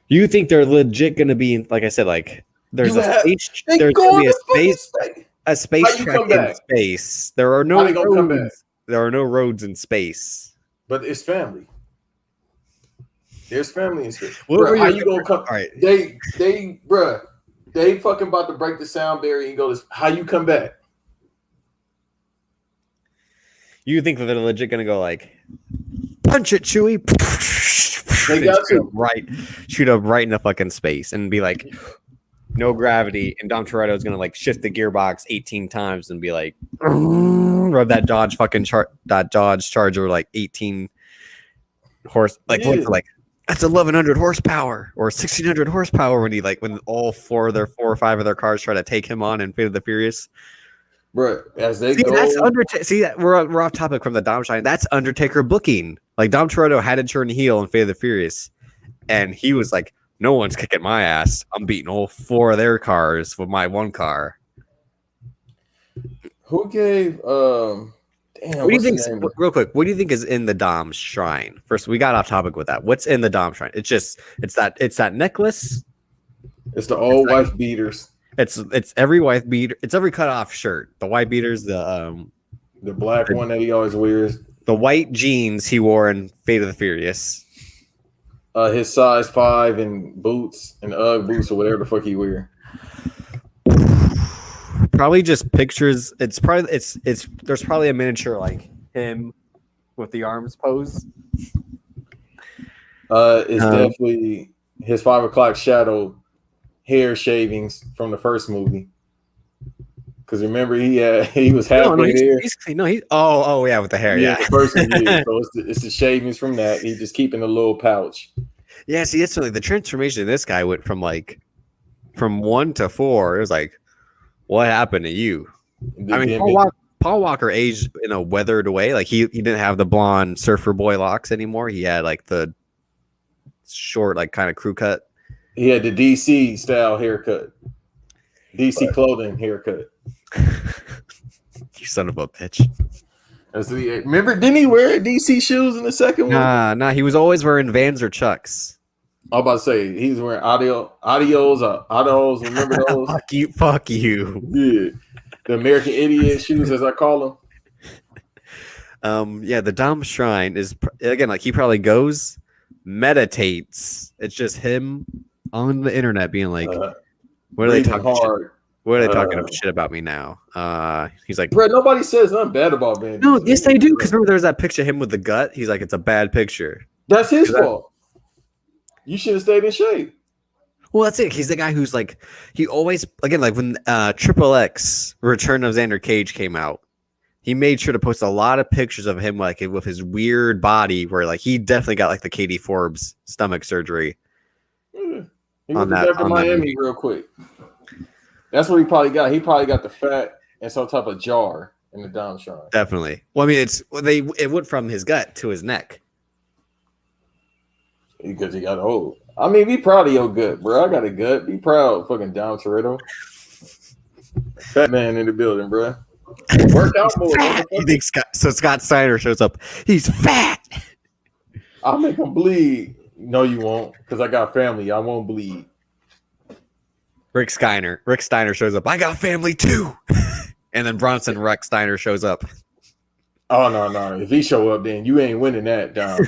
You think they're legit gonna be like I said, like there's a space track in space. There are no roads. There are no roads in space. But it's family. There's family in space. Bro, how you gonna come? All right. They fucking about to break the sound barrier and go this. How you come back? You think that they're legit gonna go like punch it, Chewie? They got to shoot up right into fucking space and be like no gravity, and Dom Toretto is gonna like shift the gearbox 18 times and be like rub that Dodge Charger like 18 horse like like that's 1100 horsepower or 1600 horsepower when all 4 or 5 of their cars try to take him on in Fate of the Furious. Bro, as they go, that's Undertaker. See that we're off topic from the Dom shine. That's Undertaker booking. Like Dom Toretto had to turn heel in Fate of the Furious, and he was like, "No one's kicking my ass. I'm beating all 4 of their cars with my one car." Who gave? What do you think? Real quick, what do you think is in the Dom's shrine? First, we got off topic with that. What's in the Dom shrine? It's that necklace. It's the old wife beaters. It's every wife beater. It's every cutoff shirt. The white beaters. The black one that he always wears. The white jeans he wore in Fate of the Furious. His size 5 and boots and UGG boots or whatever the fuck he wear. Probably just pictures. There's probably a miniature like him with the arms pose. It's definitely his 5 o'clock shadow hair shavings from the first movie. Because remember, he was halfway there. He's oh yeah, with the hair. Yeah, the first one. Yeah, so it's the shavings from that. He's just keeping a little pouch. Yeah, see, it's really the transformation of this guy went from 1 to 4. It was like, what happened to you? I mean, Paul Walker aged in a weathered way. Like he didn't have the blonde surfer boy locks anymore. He had like the short, like kind of crew cut. He had the DC style haircut, DC clothing haircut. You son of a bitch. Remember, didn't he wear DC shoes in the second one? Nah, he was always wearing Vans or Chucks. I was about to say he was wearing Audios. Remember those? Fuck you. Yeah, the American Idiot shoes, as I call them. Yeah, the Dom Shrine is again like he probably goes, meditates. It's just him on the internet being like, "What are they talking hard? What are they talking shit about me now?" He's like, "Bro, nobody says nothing bad about Van." No, yes they do. Because remember, there's that picture of him with the gut. He's like, "It's a bad picture." That's his fault. You should have stayed in shape. Well, that's it. He's the guy who's like, he always, again, like when Triple X Return of Xander Cage came out, he made sure to post a lot of pictures of him like with his weird body where like he definitely got like the Katie Forbes stomach surgery. Yeah. He went back to Miami real quick. That's what he probably got. He probably got the fat and some type of jar in the Dom Shrine. Definitely. Well, I mean, it went from his gut to his neck. Because he got old. I mean, be proud of your gut, bro. I got a gut. Be proud, fucking Dom Toretto. Fat man in the building, bro. Work out more. You think Scott Steiner shows up? He's fat. I'll make him bleed. No, you won't, because I got family. I won't bleed. Rick Steiner shows up. I got family too. And then Bronson Rick Steiner shows up. Oh no! If he show up, then you ain't winning that, Dom.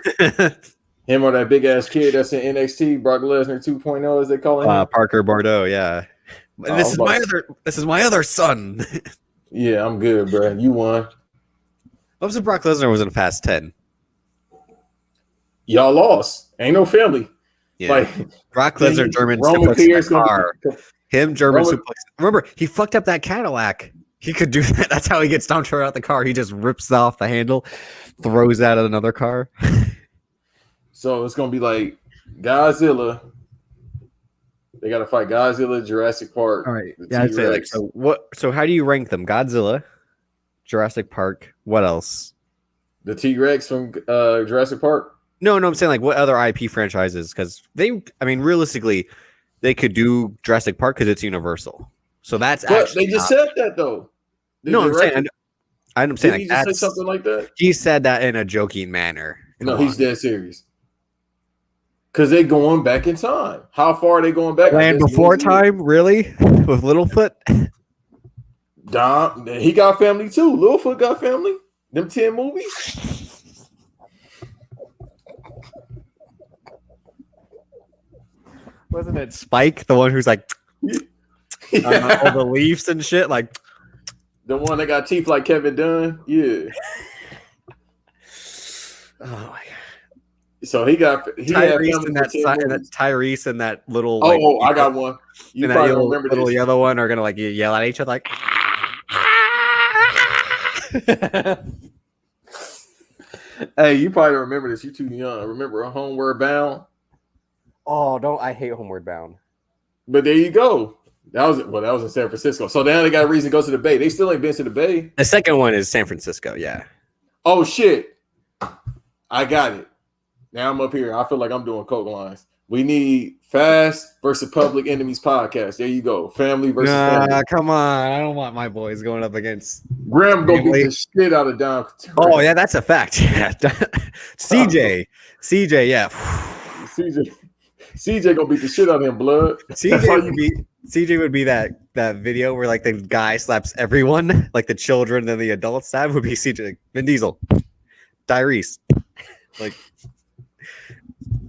Him or that big ass kid that's in NXT, Brock Lesnar 2.0, as they call him. Parker Bordeaux, yeah. This is my other son. Yeah, I'm good, bro. You won. What was if Brock Lesnar was in Fast 10? Y'all lost. Ain't no family. Yeah. Like Brock Lesnar German suplex car. Him German suplex. Remember, he fucked up that Cadillac. He could do that. That's how he gets Dom Toretto out the car. He just rips off the handle, throws out at another car. So it's gonna be like Godzilla. They gotta fight Godzilla, Jurassic Park. All right. Yeah, I'd say like so. What? So how do you rank them? Godzilla, Jurassic Park. What else? The T-Rex from Jurassic Park. No. I'm saying like what other IP franchises? Because realistically, they could do Jurassic Park because it's Universal. So that's actually they just said that though. I'm saying Did he just say something like that? He said that in a joking manner. No, he's dead serious. Because they going back in time. How far are they going back? Land before time, really? With Littlefoot? Dom, he got family too. Littlefoot got family. Them 10 movies. Wasn't it Spike, the one who's like all the leaves and shit? Like the one that got teeth like Kevin Dunn? Yeah. Oh my god. So he Tyrese and Tyrese and that little. I got one. You probably remember little yellow one are gonna like yell at each other like. Hey, you probably remember this. You're too young. Remember Homeward Bound? Oh, don't! I hate Homeward Bound. But there you go. That was in San Francisco. So now they got a reason to go to the Bay. They still ain't been to the Bay. The second one is San Francisco. Yeah. Oh shit! I got it. Now I'm up here. I feel like I'm doing coke lines. We need Fast versus Public Enemies podcast. There you go. Family versus family. Come on. I don't want my boys going up against Graham gonna beat the shit out of Don. Oh, yeah, that's a fact. CJ, yeah. CJ gonna beat the shit out of him, blood. CJ would be that video where like the guy slaps everyone, like the children and the adults. That would be CJ. Vin Diesel. Tyrese. Like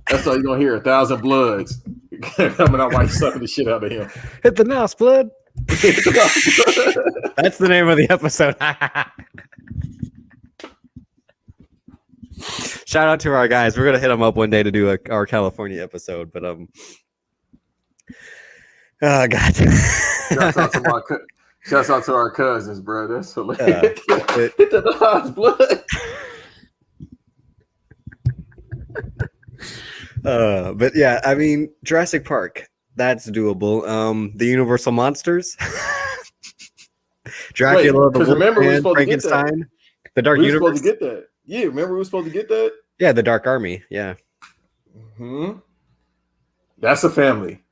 that's all you're gonna hear. 1,000 bloods coming out while you sucking the shit out of him. Hit the NOS, blood. That's the name of the episode. Shout out to our guys. We're gonna hit them up one day to do our California episode. But Oh God. Shouts out to shouts out to our cousins, bro. That's hilarious. It- Hit the Hobbs blood. but yeah, I mean Jurassic Park, that's doable. The Universal monsters, Wait, Dracula, the because remember we were Wolfman, supposed to get that. Frankenstein, the Dark We were Universe. supposed to get that. Yeah, remember we were supposed to get that. Yeah, the Dark Army. Yeah. That's a family.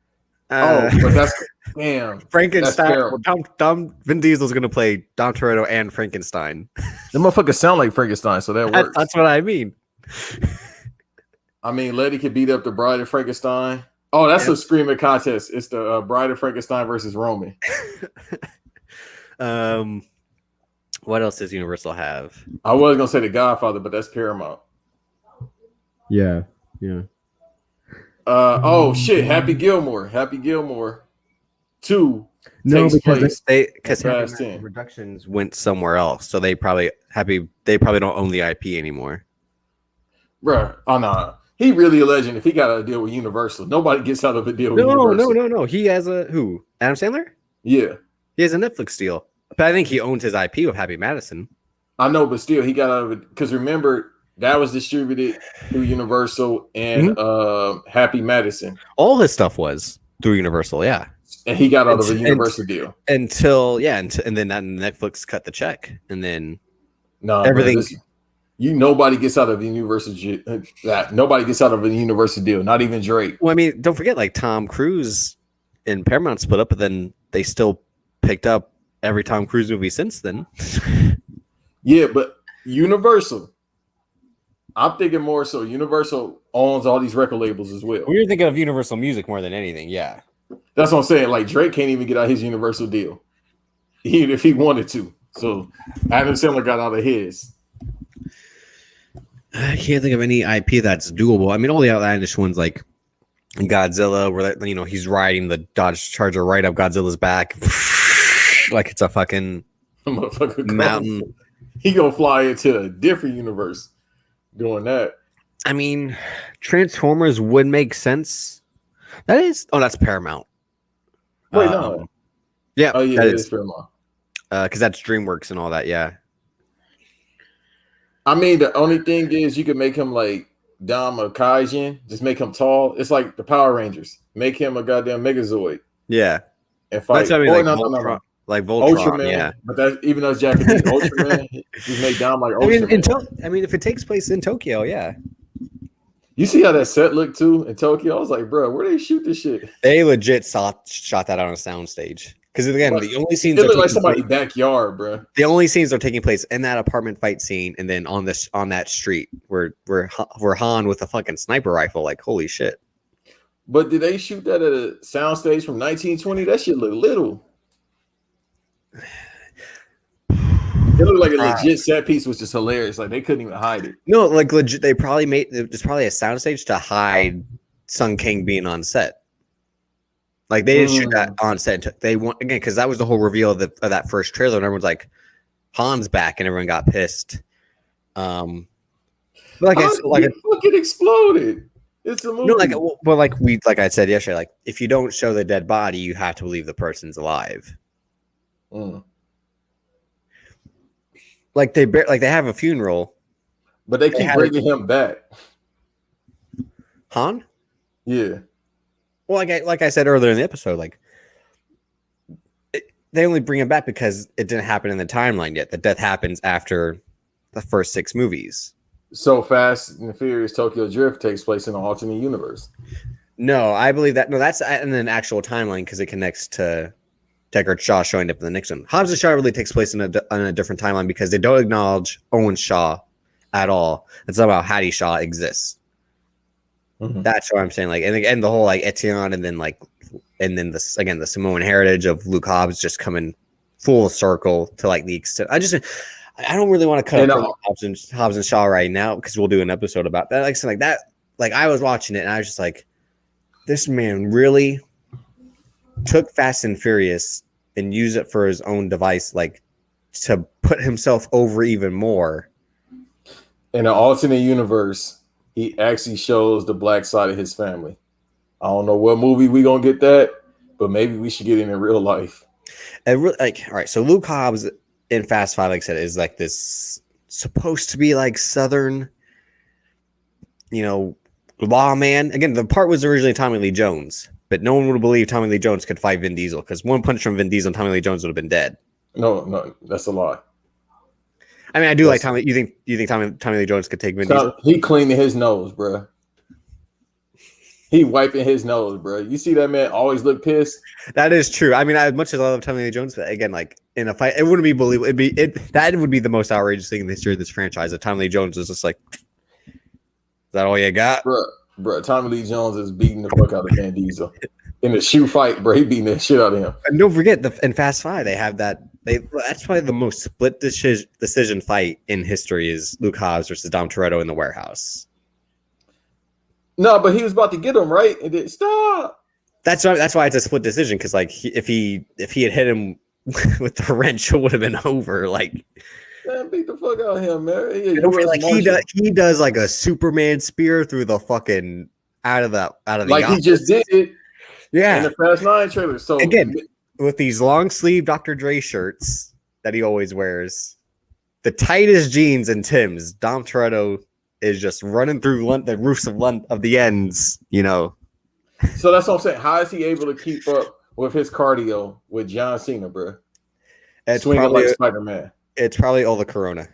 Uh, But that's damn. Frankenstein. That's Vin Diesel's gonna play Dom Toretto and Frankenstein. The motherfuckers sound like Frankenstein, so that works. That's what I mean. I mean, Letty could beat up the Bride of Frankenstein. Oh, that's a screaming contest. It's the Bride of Frankenstein versus Roman. What else does Universal have? I was gonna say The Godfather, but that's Paramount. Yeah. Oh shit, Happy Gilmore 2 No, takes because place because Fast 10. Productions went somewhere else, so they probably don't own the IP anymore. Bruh. Oh no, he really a legend. If he got a deal with Universal, nobody gets out of a deal with Universal. No. He has a who? Adam Sandler? Yeah, He has a Netflix deal, but I think he owns his IP with Happy Madison. I know, but still, he got out of it because remember that was distributed through Universal and Happy Madison. All his stuff was through Universal, yeah. And he got out of a Universal deal until and then that Netflix cut the check, and then everything. Nobody gets out of a Universal. Nobody gets out of a Universal deal. Not even Drake. Well, I mean, don't forget, like Tom Cruise and Paramount split up, but then they still picked up every Tom Cruise movie since then. Yeah, but Universal. I'm thinking more so Universal owns all these record labels as well. Well, you're thinking of Universal Music more than anything, yeah. That's what I'm saying. Like Drake can't even get out his Universal deal, even if he wanted to. So Adam Sandler got out of his. I can't think of any IP that's doable. I mean, all the outlandish ones like Godzilla, where he's riding the Dodge Charger right up Godzilla's back, like it's a fucking mountain. He gonna fly into a different universe doing that. I mean, Transformers would make sense. That's Paramount. Wait, no. Yeah. Oh yeah, it is Paramount. Because that's DreamWorks and all that. Yeah. I mean, the only thing is you can make him like Dom or Kaijin, just make him tall. It's like the Power Rangers. Make him a goddamn Megazoid. Yeah. And fight. That's what I mean, like Voltron, Ultraman, yeah. But that even though it's Japanese, Ultraman, just make Dom like Ultraman. I mean, if it takes place in Tokyo, yeah. You see how that set looked too in Tokyo? I was like, bro, where they shoot this shit? They legit shot that on a soundstage. Because again, the only scenes it looked like somebody's backyard, bro. The only scenes are taking place in that apartment fight scene, and then on that street where Han with a fucking sniper rifle. Like, holy shit! But did they shoot that at a soundstage from 1920? That shit looked little. It looked like a legit set piece, which is hilarious. Like they couldn't even hide it. No, like legit, they probably made it's probably a soundstage to hide Sun King being on set. Like they didn't shoot that on set. They want again because that was the whole reveal of that first trailer, and everyone's like, "Han's back," and everyone got pissed. But like it fucking exploded. It's a movie. No, like I said yesterday, like if you don't show the dead body, you have to believe the person's alive. Like they have a funeral, but they keep bringing him back. Han? Yeah. Well, like I said earlier in the episode, like they only bring him back because it didn't happen in the timeline yet. The death happens after the first 6 movies. So Fast and Furious Tokyo Drift takes place in an alternate universe. No, I believe that. No, that's in an actual timeline because it connects to Deckard Shaw showing up in the next one. Hobbs and Shaw really takes place in a different timeline because they don't acknowledge Owen Shaw at all. It's about Hattie Shaw exists. That's what I'm saying. Like, and again, the whole like Etienne, and then the Samoan heritage of Luke Hobbs just coming full circle to like the extent. I don't really want to cut up Hobbs and Shaw right now because we'll do an episode about that. Like something like that. Like I was watching it and I was just like, this man really took Fast and Furious and used it for his own device, like to put himself over even more. In an alternate universe, he actually shows the black side of his family. I don't know what movie we gonna get that, but maybe we should get in real life. Like, all right, so Luke Hobbs in Fast Five, like I said, is like this supposed to be like Southern, lawman. Again, the part was originally Tommy Lee Jones, but no one would believe Tommy Lee Jones could fight Vin Diesel because one punch from Vin Diesel and Tommy Lee Jones would have been dead. No, that's a lie. I mean, I do like Tommy. You think Tommy Lee Jones could take Vin Diesel? He cleaning his nose, bro. He wiping his nose, bro. You see that man always look pissed. That is true. I mean, as much as I love Tommy Lee Jones, but again, like in a fight, it wouldn't be believable. That would be the most outrageous thing in the history of this franchise. If Tommy Lee Jones was just like, "Is that all you got, bro?" Tommy Lee Jones is beating the fuck out of Vin Diesel in a shoe fight, bro. He beating the shit out of him. And don't forget, in Fast Five, they have that. That's probably the most split decision fight in history is Luke Hobbs versus Dom Toretto in the warehouse. No, but he was about to get him right, and then stop. That's why it's a split decision because like if he had hit him with the wrench, it would have been over. Like, man, beat the fuck out of him, man. He does like a Superman spear through the fucking out of the like office. He just did it. Yeah, in the Fast 9 trailer. So again, with these long sleeve Dr. Dre shirts that he always wears, the tightest jeans and Timbs, Dom Toretto is just running through the roofs of the ends, So that's what I'm saying. How is he able to keep up with his cardio with John Cena, bro? Swinging like Spider-Man. It's probably all the Corona.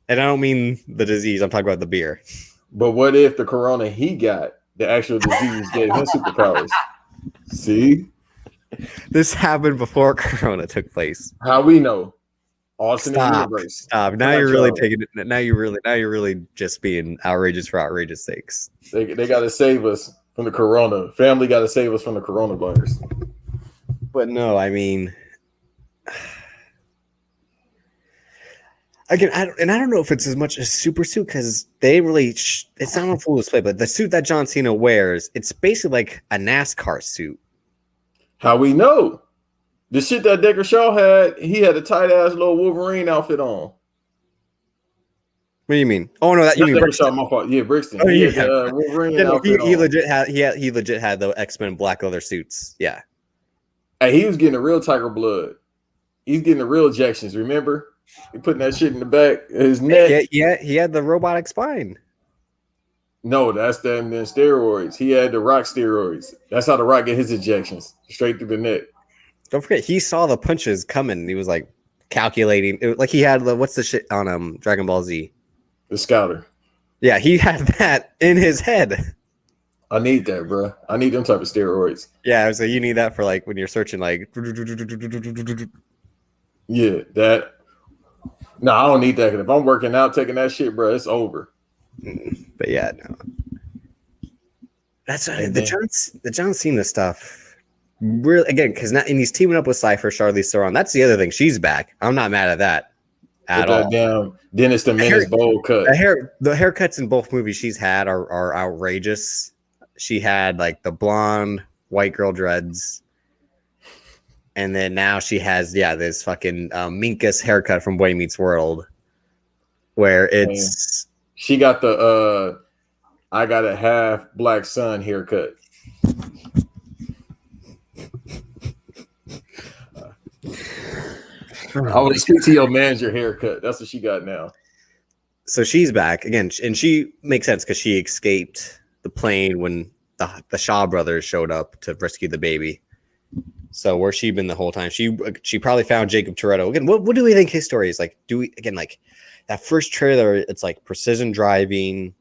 And I don't mean the disease. I'm talking about the beer. But what if the Corona he got, the actual disease, gave him superpowers? See? This happened before Corona took place. How we know? Alternate universe. Stop. Now you're really taking it. Now you're really just being outrageous for outrageous sakes. They got to save us from the Corona. Family got to save us from the coronavirus. But no, I mean, again, I don't know if it's as much as super suit because they really. It's not on full display, but the suit that John Cena wears, it's basically like a NASCAR suit. How we know? The shit that Decker Shaw had, he had a tight ass little Wolverine outfit on. What do you mean? Oh no, you mean Brixton? Shaw, my fault. Yeah, Brixton. Oh, he yeah. had the Wolverine outfit he on. legit had the X-Men black leather suits. Yeah. Hey, he was getting a real Tiger Blood. He's getting the real injections. Remember, he putting that shit in the back of his neck. Yeah, he had the robotic spine. No, that's them steroids. He had the Rock steroids. That's how the Rock get his injections straight through the neck. Don't forget, he saw the punches coming. And he was like calculating. Like he had what's the shit on Dragon Ball Z? The Scouter. Yeah, he had that in his head. I need that, bro. I need them type of steroids. Yeah, so you need that for like when you're searching, like. Yeah, that. No, I don't need that. If I'm working out, taking that shit, bro, it's over. But yeah, no. That's the John Cena stuff. Really, again, because and he's teaming up with Cypher, Charlize Theron. That's the other thing. She's back. I'm not mad at that at all. Damn Dennis the Menace bowl cut. The haircuts in both movies she's had are outrageous. She had like the blonde white girl dreads, and then now she has this fucking Minkus haircut from Boy Meets World, where it's she got the I got a half black sun haircut. I would speak to your manager haircut. That's what she got now. So she's back again, and she makes sense because she escaped the plane when the Shaw brothers showed up to rescue the baby. So where's she been the whole time? She probably found Jacob Toretto. Again, what do we think his story is like? Like that first trailer? It's like precision driving,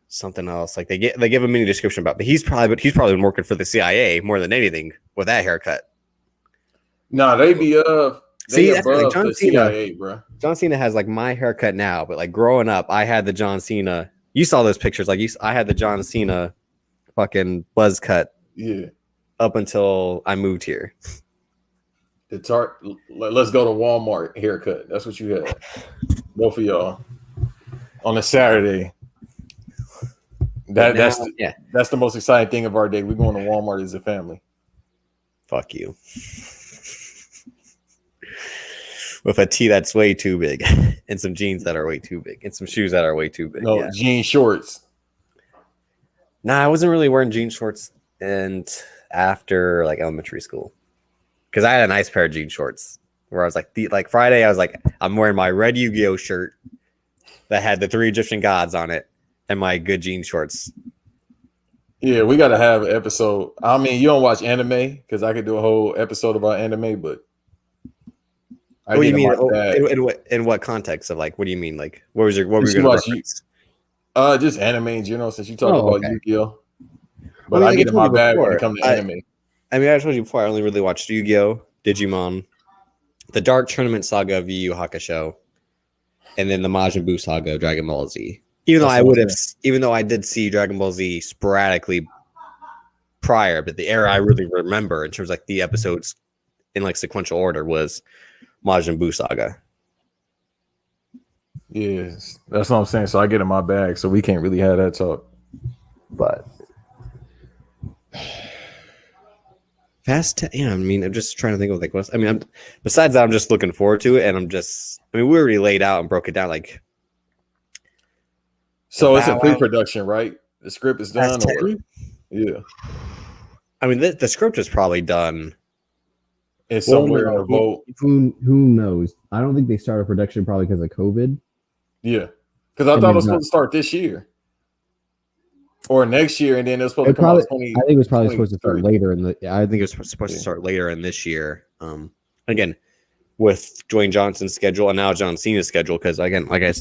something else. Like they give a mini description about, but he's probably been working for the CIA more than anything with that haircut. No, they be above like John the Cena, CIA, bro. John Cena has like my haircut now, but like growing up, I had the John Cena. You saw those pictures, I had the John Cena fucking buzz cut. Yeah. Up until I moved here. Let's go to Walmart haircut. That's what you had. Both of y'all on a Saturday. That's the most exciting thing of our day. We're going to Walmart as a family. Fuck you. With a tee that's way too big, and some jeans that are way too big, and some shoes that are way too big. No, jean shorts. Nah, I wasn't really wearing jean shorts and after like elementary school, because I had a nice pair of jean shorts where I was like Friday I was like I'm wearing my red Yu-Gi-Oh shirt that had the 3 Egyptian gods on it and my good jean shorts. Yeah, we got to have an episode. I mean, you don't watch anime because I could do a whole episode about anime, but What do you mean? In what context of like? What do you mean? Like, what were you going to reference? Just anime in general. Since you talk about Yu-Gi-Oh, but I get in my bag when it comes to anime. I mean, I told you before. I only really watched Yu-Gi-Oh, Digimon, the Dark Tournament Saga of Yu Yu Hakusho, and then the Majin Buu Saga of Dragon Ball Z. Even though I did see Dragon Ball Z sporadically prior, but the era I really remember in terms of like the episodes in like sequential order was Majin Buu Saga. Yes, that's what I'm saying. So I get in my bag, so we can't really have that talk. But I mean, I'm just trying to think of like what's. I mean, besides that, I'm just looking forward to it, and I mean, we already laid out and broke it down. Like, so it's a pre-production, right? The script is done, yeah. I mean, the script is probably done. It's somewhere in a vote. Who knows? I don't think they started production probably because of COVID. Yeah, because I thought it was supposed to start this year or next year, and then it was supposed to come out. I think it was probably supposed to start later in the. I think it was supposed to start later in this year. Again, with Dwayne Johnson's schedule and now John Cena's schedule, because again, like I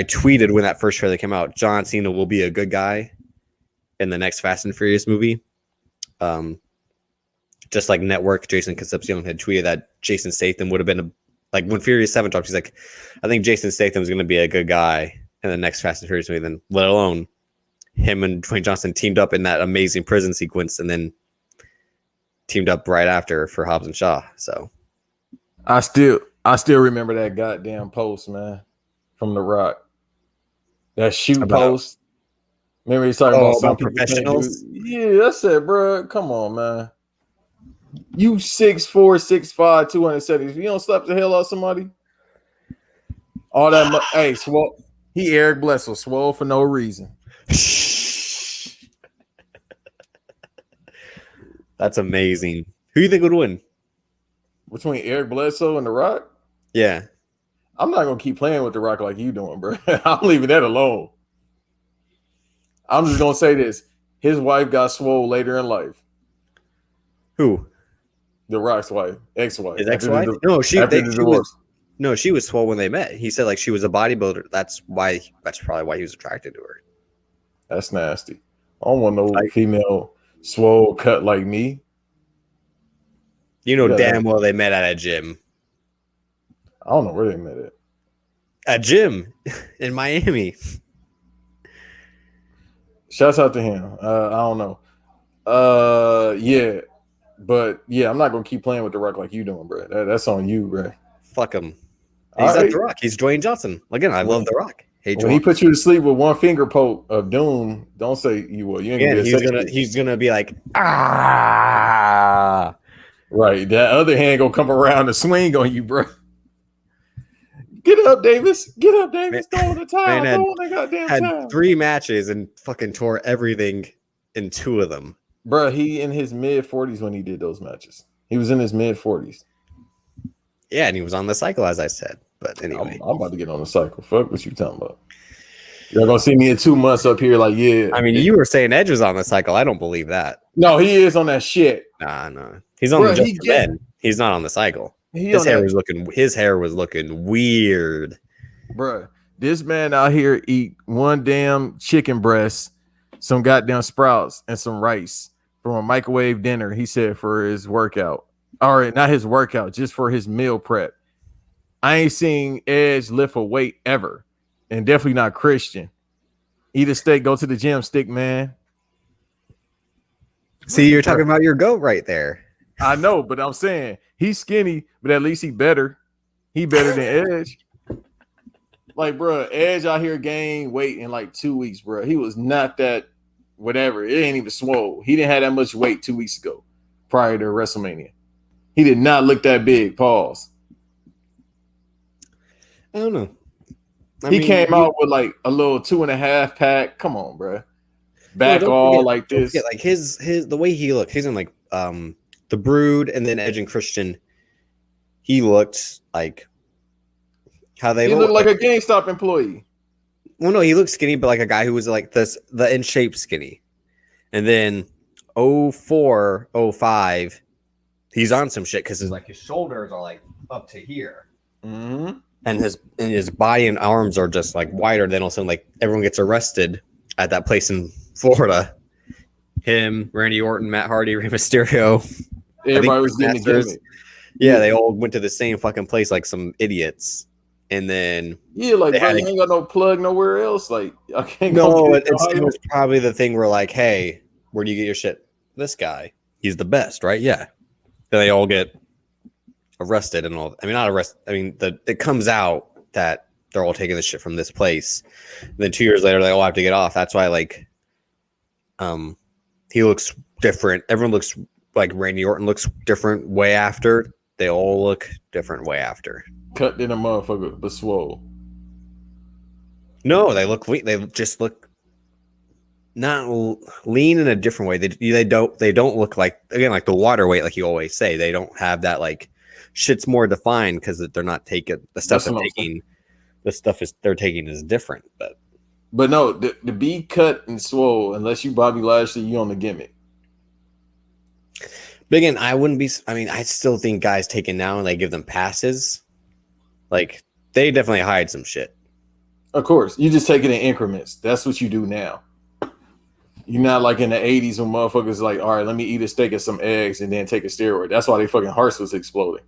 tweeted when that first trailer came out, John Cena will be a good guy in the next Fast and Furious movie. Just like Network, Jason Concepcion had tweeted that Jason Statham would have been like when Furious 7 dropped, he's like, I think Jason Statham is going to be a good guy in the next Fast and Furious movie, then let alone him and Dwayne Johnson teamed up in that amazing prison sequence and then teamed up right after for Hobbs and Shaw. So I still remember that goddamn post, man, from The Rock. That shoot post. Remember he's talking about some professionals? Yeah, that's it, bro. Come on, man. You 6'4", 6'5", 270. If you don't slap the hell out of somebody, all that. Hey, swole. He Eric Bledsoe, swole for no reason. That's amazing. Who do you think would win? Between Eric Bledsoe and The Rock? Yeah. I'm not going to keep playing with The Rock like you doing, bro. I'm leaving that alone. I'm just going to say this. His wife got swole later in life. Who? The Rock's wife. Ex-wife. His ex-wife? No, she was swole when they met. He said like she was a bodybuilder. That's probably why he was attracted to her. That's nasty. I don't want no female swole cut like me. You know damn well they met at a gym. I don't know where they met at. A gym in Miami. Shouts out to him. I don't know. Yeah. But yeah, I'm not gonna keep playing with The Rock like you doing, bro. That's on you, bro. Fuck him. He's not The Rock. He's Dwayne Johnson. Again, I love The Rock. Hey, when he put you to sleep with one finger poke of doom, don't say you will. You ain't he's gonna be like, ah. Right. That other hand gonna come around and swing on you, bro. Get up, Davis. Get up, Davis. Throw the towel. Throw the goddamn towel. Had 3 matches and fucking tore everything in 2 of them. Bro, he in his mid-40s when he did those matches. He was in his mid-40s. Yeah, and he was on the cycle, as I said. But anyway. I'm about to get on the cycle. Fuck what you talking about. Y'all gonna see me in 2 months up here like, yeah. I mean, you were saying Edge was on the cycle. I don't believe that. No, he is on that shit. Nah. He's on the Just for Men. He's not on the cycle. His hair was looking weird. Bro, this man out here eat one damn chicken breast, some goddamn sprouts, and some rice from a microwave dinner, he said, for his workout. All right, not his workout, just for his meal prep. I ain't seen Edge lift a weight ever, and definitely not Christian. Eat a steak, go to the gym, stick man. See, you're talking about your goat right there. I know, but I'm saying he's skinny, but at least he better. He better than Edge. Like, bro, Edge out here gained weight in like 2 weeks, bro. He was not that whatever. It ain't even swole. He didn't have that much weight 2 weeks ago prior to WrestleMania. He did not look that big. Pause. I don't know. He came out with like a little 2.5 pack. Come on, bro. back don't all forget- like don't this. forget, like his the way he looked. He's in like the Brood and then Edge and Christian. He looked like how they He looked like a GameStop employee. Well, no, he looked skinny, but like a guy who was like the in shape skinny. And then 04, 05, he's on some shit because his shoulders are like up to here. Mm-hmm. And his body and arms are just like wider. Then all of a sudden, like everyone gets arrested at that place in Florida. Him, Randy Orton, Matt Hardy, Rey Mysterio. Everybody was getting the gimmick. Yeah, they all went to the same fucking place like some idiots. And then Like, they bro, had you ain't got no plug nowhere else. Like, I can't no, go it was probably the thing where like, hey, where do you get your shit? This guy, he's the best, right? Yeah. Then they all get arrested and all. I mean, not arrested. I mean, it comes out that they're all taking the shit from this place. And then 2 years later, they all have to get off. That's why, like, he looks different. Everyone looks like Randy Orton looks different way after. They all look different way after. Cut in a motherfucker, but swole. No, they just look not lean in a different way. They don't look like, again, like the water weight, like you always say. They don't have that, like, shit's more defined because they're not taking the stuff they're taking. The stuff they're taking is different, but no, the be cut and swole, unless you Bobby Lashley, you on the gimmick. But again, I wouldn't be. I mean, I still think guys taken now and they give them passes. Like, they definitely hide some shit. Of course, you just take it in increments. That's what you do now. You're not like in the 80s when motherfuckers like, all right, let me eat a steak and some eggs and then take a steroid. That's why they fucking hearts was exploding.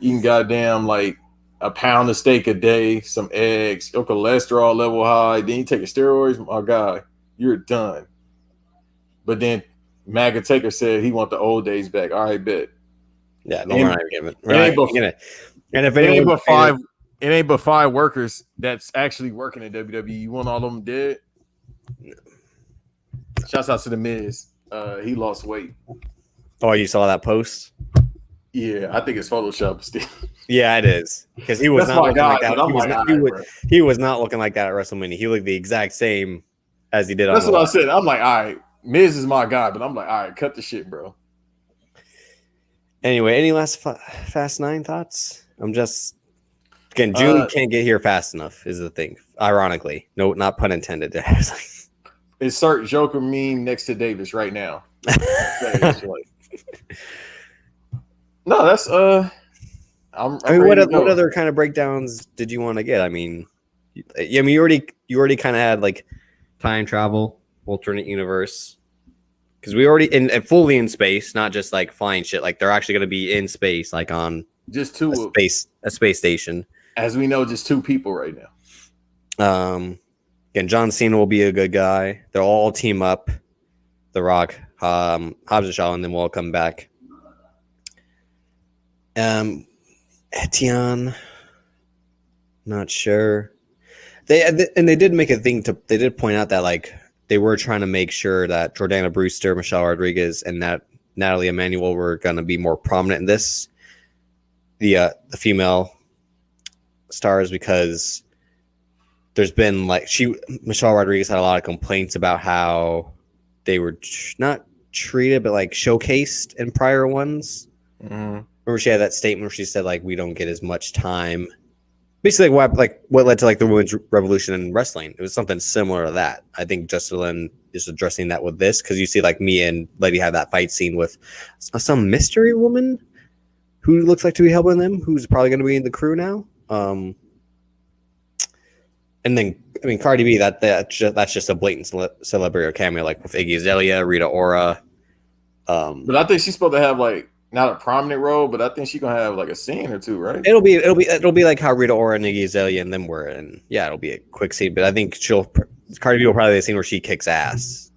Eating goddamn like a pound of steak a day, some eggs, your cholesterol level high, then you take a steroids, my guy, you're done. But then MAGA Taker said he want the old days back. All right, bet. Yeah, no, we're not even giving it. And if It ain't anyone, but five workers that's actually working at WWE. You want all of them dead? No. Shouts out to the Miz. He lost weight. Oh, you saw that post? Yeah, I think it's Photoshop still. Yeah, it is, because he was That's not my looking guy, like that. but He was not looking like that at WrestleMania. He looked the exact same as he did. That's what I said. I'm like, all right, Miz is my guy, but I'm like, all right, cut the shit, bro. Anyway, any last Fast 9 thoughts? I'm just again, June can't get here fast enough is the thing. Ironically, no, not pun intended. Insert Joker meme next to Davis right now. No, that's I'm I mean, what other kind of breakdowns did you want to get? I mean, you already kind of had like time travel, alternate universe, because we already in fully in space, not just like flying shit. Like they're actually going to be in space, like on just a space station. As we know, just two people right now. Again, John Cena will be a good guy. They'll all team up. The Rock, Hobbs Shaw, and then we'll come back. Etienne, not sure. They did make a thing to. They did point out that like they were trying to make sure that Jordana Brewster, Michelle Rodriguez, and that Natalie Emanuel were going to be more prominent in this. The female stars, because there's been like Michelle Rodriguez had a lot of complaints about how they were not treated, but like showcased in prior ones. Mm-hmm. Remember she had that statement where she said like we don't get as much time. Basically, what led to like the women's revolution in wrestling. It was something similar to that. I think Justin is addressing that with this, because you see like Mia and Lady have that fight scene with some mystery woman who looks like to be helping them, who's probably going to be in the crew now. And then, I mean, Cardi B, that's just a blatant celebrity cameo, like with Iggy Azalea, Rita Ora. But I think she's supposed to have like not a prominent role, but I think she's gonna have like a scene or two, right? It'll be like how Rita Ora and Iggy Azalea and them were, and yeah, it'll be a quick scene. But I think Cardi B will probably be a scene where she kicks ass.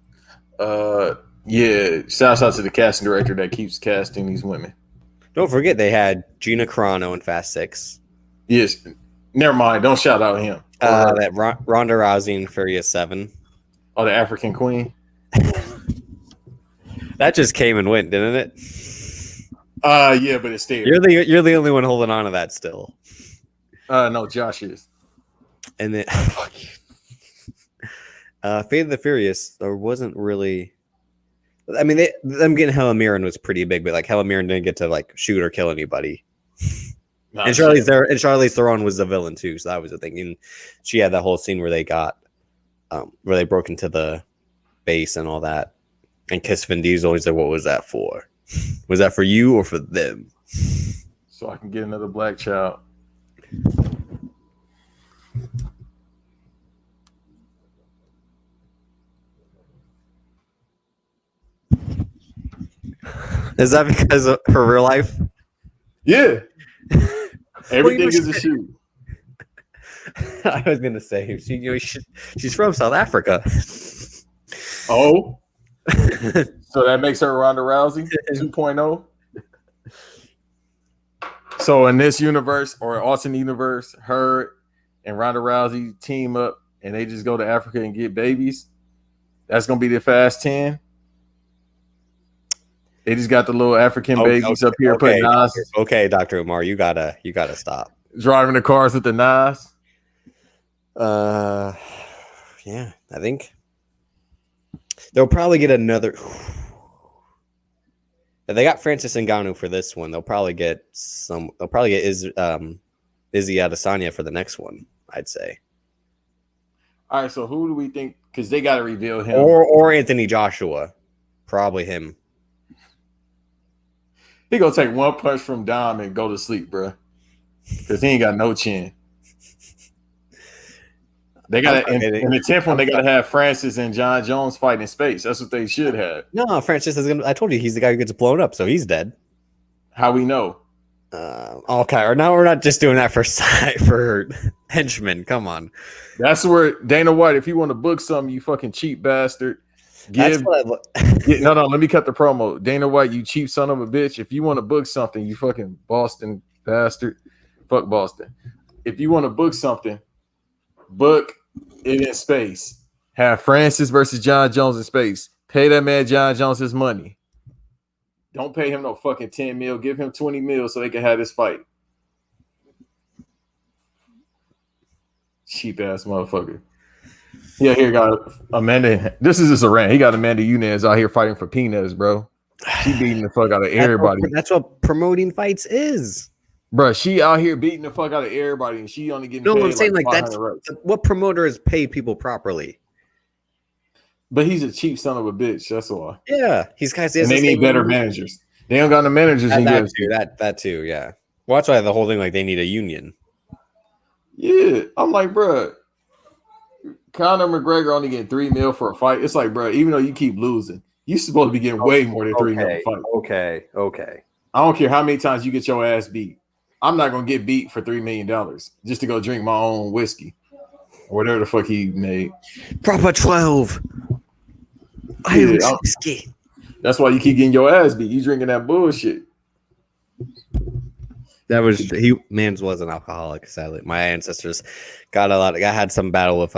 Yeah. Shouts out to the casting director that keeps casting these women. Don't forget they had Gina Carano in Fast 6. Yes. Never mind. Don't shout out him. That Ronda Rousey in Furious 7. Oh, the African Queen. That just came and went, didn't it? Yeah, but it's there. You're the only one holding on to that still. No, Josh is. And then Fate of the Furious, there wasn't really. I mean, them getting Helen Mirren was pretty big, but like Helen Mirren didn't get to like shoot or kill anybody. And Charlize Theron was the villain too, so that was the thing. And she had that whole scene where they broke into the base and all that, and kissed Vin Diesel. He said, "What was that for? Was that for you or for them?" So I can get another black child. Is that because of her real life? Yeah. Everything is a shoot. I was gonna say she's from South Africa. Oh, so that makes her Ronda Rousey 2.0. So in this universe or alternate universe, her and Ronda Rousey team up and they just go to Africa and get babies. That's gonna be the Fast 10. They just got the little African babies up here putting knives. Okay, Dr. Umar, you gotta stop. Driving the cars with the knives. Yeah, I think they'll probably get another. If they got Francis Ngannou for this one, they'll probably get Izzy Adesanya for the next one, I'd say. All right, so who do we think? Because they got to reveal him. Or Anthony Joshua. Probably him. He gonna take one punch from Dom and go to sleep, bro. Because he ain't got no chin. They got in the 10th one. They got to have Francis and John Jones fight in space. That's what they should have. No, Francis is gonna. I told you he's the guy who gets blown up, so he's dead. How we know? Okay, or now we're not just doing that for henchmen. Come on, that's where Dana White. If you want to book something, you fucking cheap bastard. No. Let me cut the promo. Dana White, you cheap son of a bitch. If you want to book something, you fucking Boston bastard. Fuck Boston. If you want to book something, book it in space. Have Francis versus John Jones in space. Pay that man John Jones his money. Don't pay him no fucking 10 mil. Give him 20 mil so they can have this fight. Cheap ass motherfucker. Yeah, here got Amanda. This is just a rant. He got Amanda Nunes out here fighting for peanuts, bro. She beating the fuck out of everybody. That's what promoting fights is. Bro, she out here beating the fuck out of everybody, and she only getting paid. No, I'm saying like that's reps. What promoters pay people properly. But he's a cheap son of a bitch. That's why. Yeah, he's guys. And they need better managers. They don't got the managers in that too. Yeah, well, that's why the whole thing like they need a union. Yeah, I'm like, bro. Conor McGregor only getting $3 million for a fight. It's like, bro, even though you keep losing, you supposed to be getting way more than $3 million for a fight. Okay. I don't care how many times you get your ass beat. I'm not gonna get beat for $3 million just to go drink my own whiskey or whatever the fuck he made. Proper 12. Whiskey. That's why you keep getting your ass beat. You drinking that bullshit. That was Mans was an alcoholic. Sadly, my ancestors got a lot. I had some battle with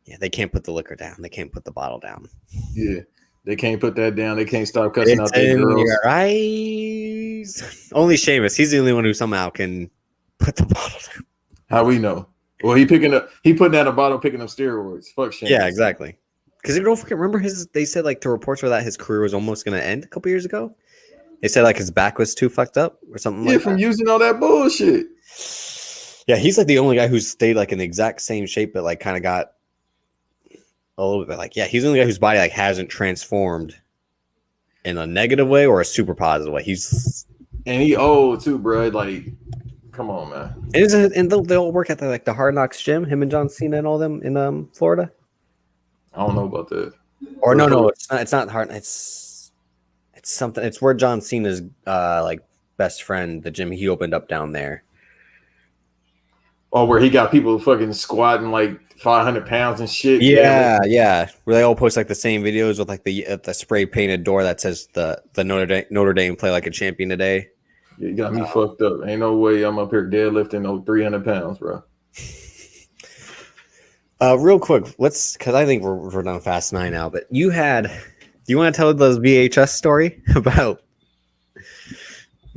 Yeah, they can't put the liquor down. They can't put the bottle down. Yeah, they can't put that down. They can't stop cussing out their girls. Your eyes. Only Sheamus. He's the only one who somehow can put the bottle down. How we know? Well, he putting down a bottle, picking up steroids. Fuck Sheamus. Yeah, exactly. Because don't forget, remember they said like the reports were that his career was almost going to end a couple years ago. They said like his back was too fucked up or something like that. Yeah, from using all that bullshit. Yeah, he's like the only guy who stayed like in the exact same shape, but like kind of got a little bit like, yeah, he's the only guy whose body like hasn't transformed in a negative way or a super positive way. And he old too, bro. Like, come on, man. And they all work at the Hard Knocks gym. Him and John Cena and all them in Florida. I don't know about that. Or no, it's not. It's not hard. It's something. It's where John Cena's like best friend, the gym he opened up down there. Oh, where he got people fucking squatting like 500 pounds and shit. Yeah. Where they all post like the same videos with like the spray painted door that says the Notre Dame play like a champion today. Yeah, you got me fucked up. Ain't no way I'm up here deadlifting no 300 pounds, bro. Real quick, because I think we're done Fast 9 now. But do you want to tell those VHS story about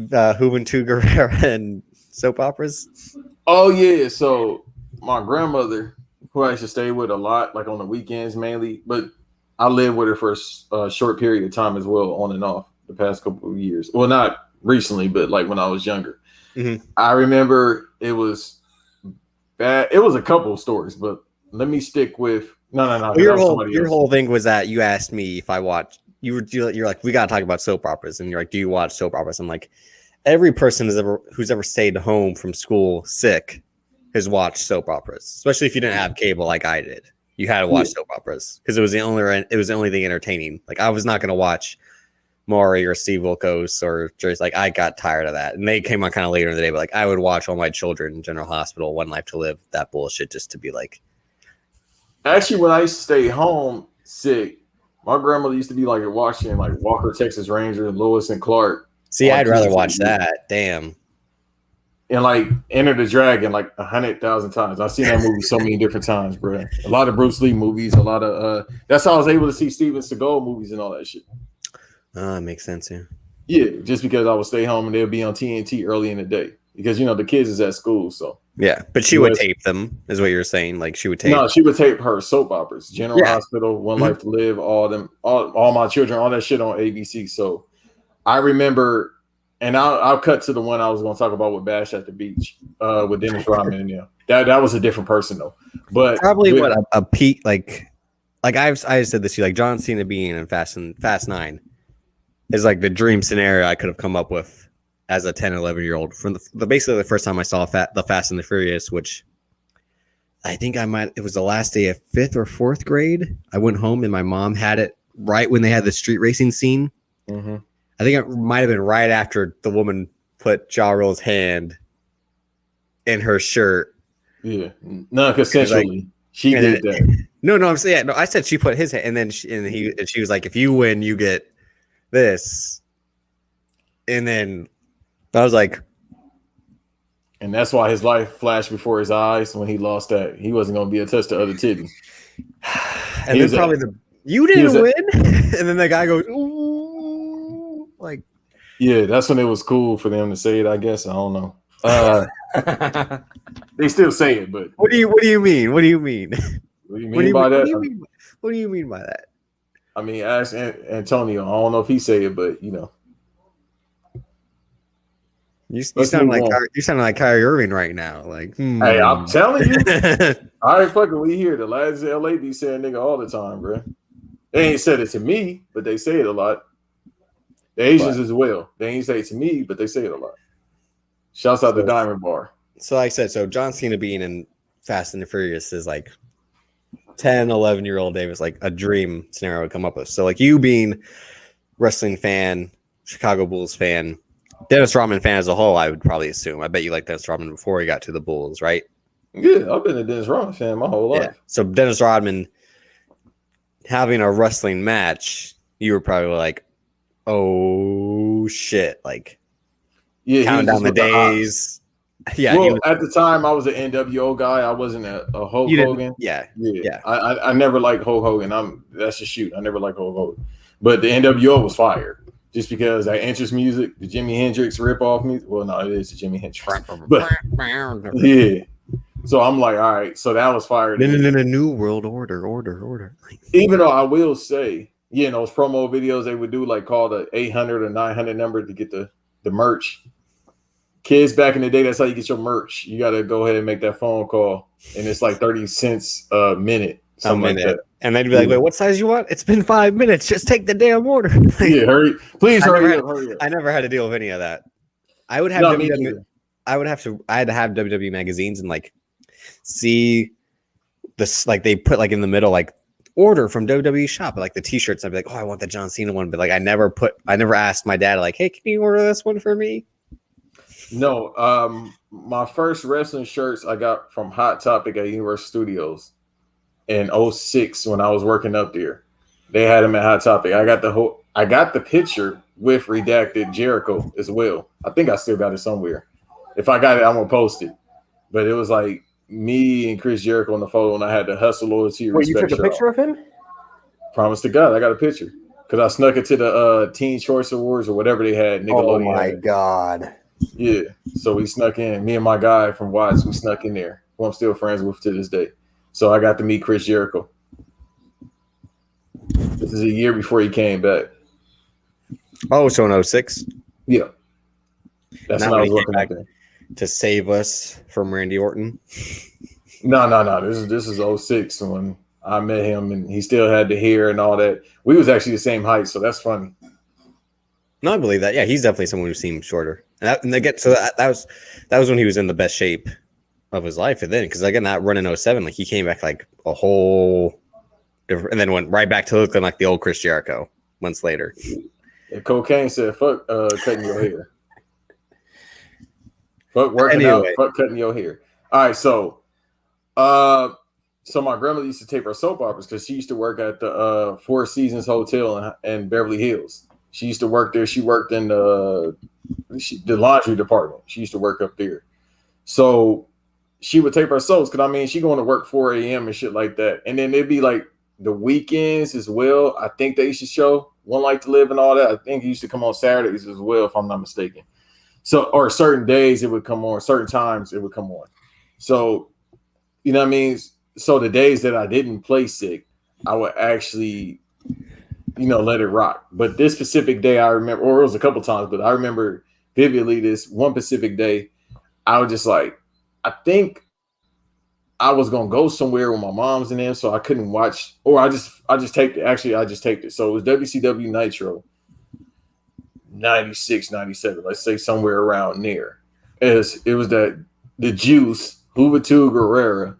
Juventud Guerrera and soap operas? Oh yeah, so my grandmother who I used to stay with a lot, like on the weekends mainly. But I lived with her for a short period of time as well, on and off the past couple of years. Well, not recently, but like when I was younger. Mm-hmm. I remember it was bad. It was a couple of stories, but let me stick with no. Well, your whole thing was that you asked me if I watched. You're like, we gotta talk about soap operas, and you're like, do you watch soap operas? I'm like, every person who's ever stayed home from school sick has watched soap operas, especially if you didn't have cable like I did. You had to watch soap operas because it was the only thing entertaining. Like I was not gonna watch Maury or Steve Wilkos or just like I got tired of that, and they came on kind of later in the day. But like I would watch All My Children, General Hospital, One Life to Live, that bullshit, just to be like. Actually, when I used to stay home sick, my grandmother used to be like watching like Walker, Texas Ranger, Lewis and Clark. See, I'd rather watch that. Damn. And like Enter the Dragon like 100,000 times. I've seen that movie so many different times, bro. A lot of Bruce Lee movies, a lot of that's how I was able to see Steven Seagal movies and all that shit. Makes sense, yeah. Yeah, just because I would stay home and they'll be on TNT early in the day because the kids is at school, so yeah. But she would tape them, is what you're saying. Like she would tape. No, she would tape her soap operas, General Hospital, One Life to Live, all My Children, all that shit on ABC. So I remember, and I'll cut to the one I was going to talk about with Bash at the Beach, with Dennis Rodman and them. That was a different person though, but probably a peak like I said this to you, like John Cena being in Fast 9 is like the dream scenario I could have come up with as a 10, 11-year-old from basically the first time I saw the Fast and the Furious, which I think it was the last day of 5th or 4th grade. I went home and my mom had it right when they had the street racing scene. Mm-hmm. I think it might have been right after the woman put Ja Rule's hand in her shirt. Yeah, no, consensually. She did that. No, I'm saying no. I said she put his hand, and then she was like, "If you win, you get this." And then I was like, and that's why his life flashed before his eyes when he lost that. He wasn't going to be attached to other titties. And then probably you didn't win, and then the guy goes, "Ooh," like, yeah, that's when it was cool for them to say it. I guess I don't know. They still say it, but what do you mean? What do you mean? What do you mean by that? What do you mean by that? I mean, ask Antonio. I don't know if he say it, but you sound like Kyrie Irving right now. Like, hey, I'm telling you, I ain't fucking with you here. The lads in LA be saying nigga all the time, bro. They ain't said it to me, but they say it a lot. The Asians as well. They ain't say it to me, but they say it a lot. Shouts out to Diamond Bar. So like I said, so John Cena being in Fast and the Furious is like 10, 11-year-old Davis, like a dream scenario to come up with. So like you being wrestling fan, Chicago Bulls fan, Dennis Rodman fan as a whole, I would probably assume. I bet you like Dennis Rodman before he got to the Bulls, right? Yeah, I've been a Dennis Rodman fan my whole life. Yeah. So Dennis Rodman having a wrestling match, you were probably like, oh shit, like counting down the days. Yeah. Well, at the time, I was an NWO guy. I wasn't a Hulk Hogan. Yeah. I never liked Hulk Hogan. That's a shoot. I never liked Hulk Hogan, but the NWO was fire just because that entrance music, the Jimi Hendrix ripoff music. Well, no, it is the Jimi Hendrix, but yeah. So I'm like, all right. So that was fire. In a new world order. Even though I will say, those promo videos they would do, like call the 800 or 900 number to get the merch. Kids back in the day, that's how you get your merch. You got to go ahead and make that phone call, and it's like 30 cents a minute, something like that. And they'd be like, "Wait, what size you want? It's been 5 minutes. Just take the damn order." Yeah, hurry! Please hurry up! I never had to deal with any of that. I would have I had to have WWE magazines and like see this, like they put like in the middle like order from WWE shop, like the t-shirts. I'd be like, "Oh, I want the John Cena one," but like I never asked my dad like, "Hey, can you order this one for me?" No, my first wrestling shirts I got from Hot Topic at Universal Studios in 06 when I was working up there. They had them at Hot Topic. I got the picture with redacted Jericho as well. I think I still got it somewhere. If I got it, I'm gonna post it. But it was like me and Chris Jericho on the photo, and I had the hustle, loyalty, respect. Wait, you took a picture of him? Promise to God, I got a picture because I snuck it to the Teen Choice Awards or whatever they had. Nickelodeon. Oh my God. Yeah, so we snuck in. Me and my guy from Watts, we snuck in there, who I'm still friends with to this day. So I got to meet Chris Jericho. This is a year before he came back. Oh, so in 06? Yeah. That's Not when I when was he came working up back there. to save us from Randy Orton. No. This is 06 when I met him, and he still had the hair and all that. We was actually the same height, so that's funny. No, I believe that. Yeah, he's definitely someone who seems shorter. And that was when he was in the best shape of his life. And then, because again, that run in 07, like he came back like a whole different, and then went right back to looking like the old Chris Jericho months later. And Cocaine said, "Fuck cutting your hair. Fuck working out. Fuck cutting your hair." All right, so my grandmother used to tape her soap operas because she used to work at the Four Seasons Hotel in Beverly Hills. She used to work there. She worked in the laundry department. She used to work up there. So she would tape her soaps because, I mean, she going to work 4 a.m. and shit like that. And then it'd be like the weekends as well. I think they used to show One Life to Live and all that. I think it used to come on Saturdays as well, if I'm not mistaken. So, or certain days it would come on, certain times it would come on. So, you know what I mean? So the days that I didn't play sick, I would actually, let it rock. But this specific day, I remember, or it was a couple times, but I remember vividly this one specific day, I was just like, I think I was gonna go somewhere with my mom's in there, so I couldn't watch, or I just taped it. Actually, I just taped it. So it was WCW Nitro 96, 97, let's say somewhere around there. It was the Juice, Juventud Guerrera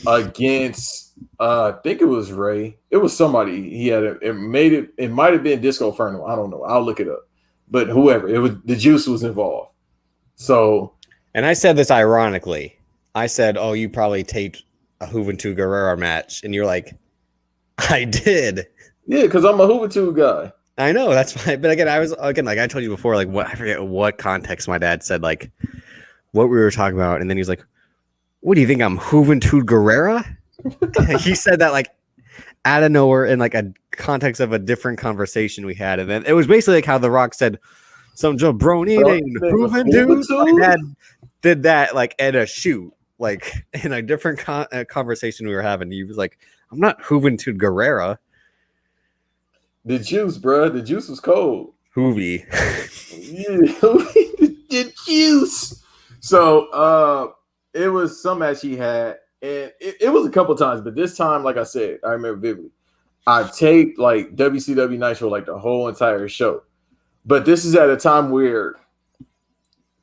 against I think it was Ray. It was somebody. He had it might have been Disco Inferno. I don't know. I'll look it up. But whoever, it was, the Juice was involved. So, and I said this ironically. I said, "Oh, you probably taped a Juventud Guerrera match," and you're like, "I did." Yeah, because I'm a Juventud guy. I know, that's why. But again, like I told you before, like I forget what context my dad said, like what we were talking about, and then he's like, "What do you think? I'm Juventud Guerrera?" He said that like out of nowhere in like a context of a different conversation we had, and then it was basically like how The Rock said, "Some jabroni named Juventud." My dad did that like at a shoot, like in a different conversation we were having. He was like, "I'm not Juventud Guerrera." The Juice, bro. The Juice was cold. Hoovy. Yeah, the Juice. So it was some match he had, and it was a couple times, but this time, like I said, I remember vividly. I taped like WCW Nitro like the whole entire show. But this is at a time where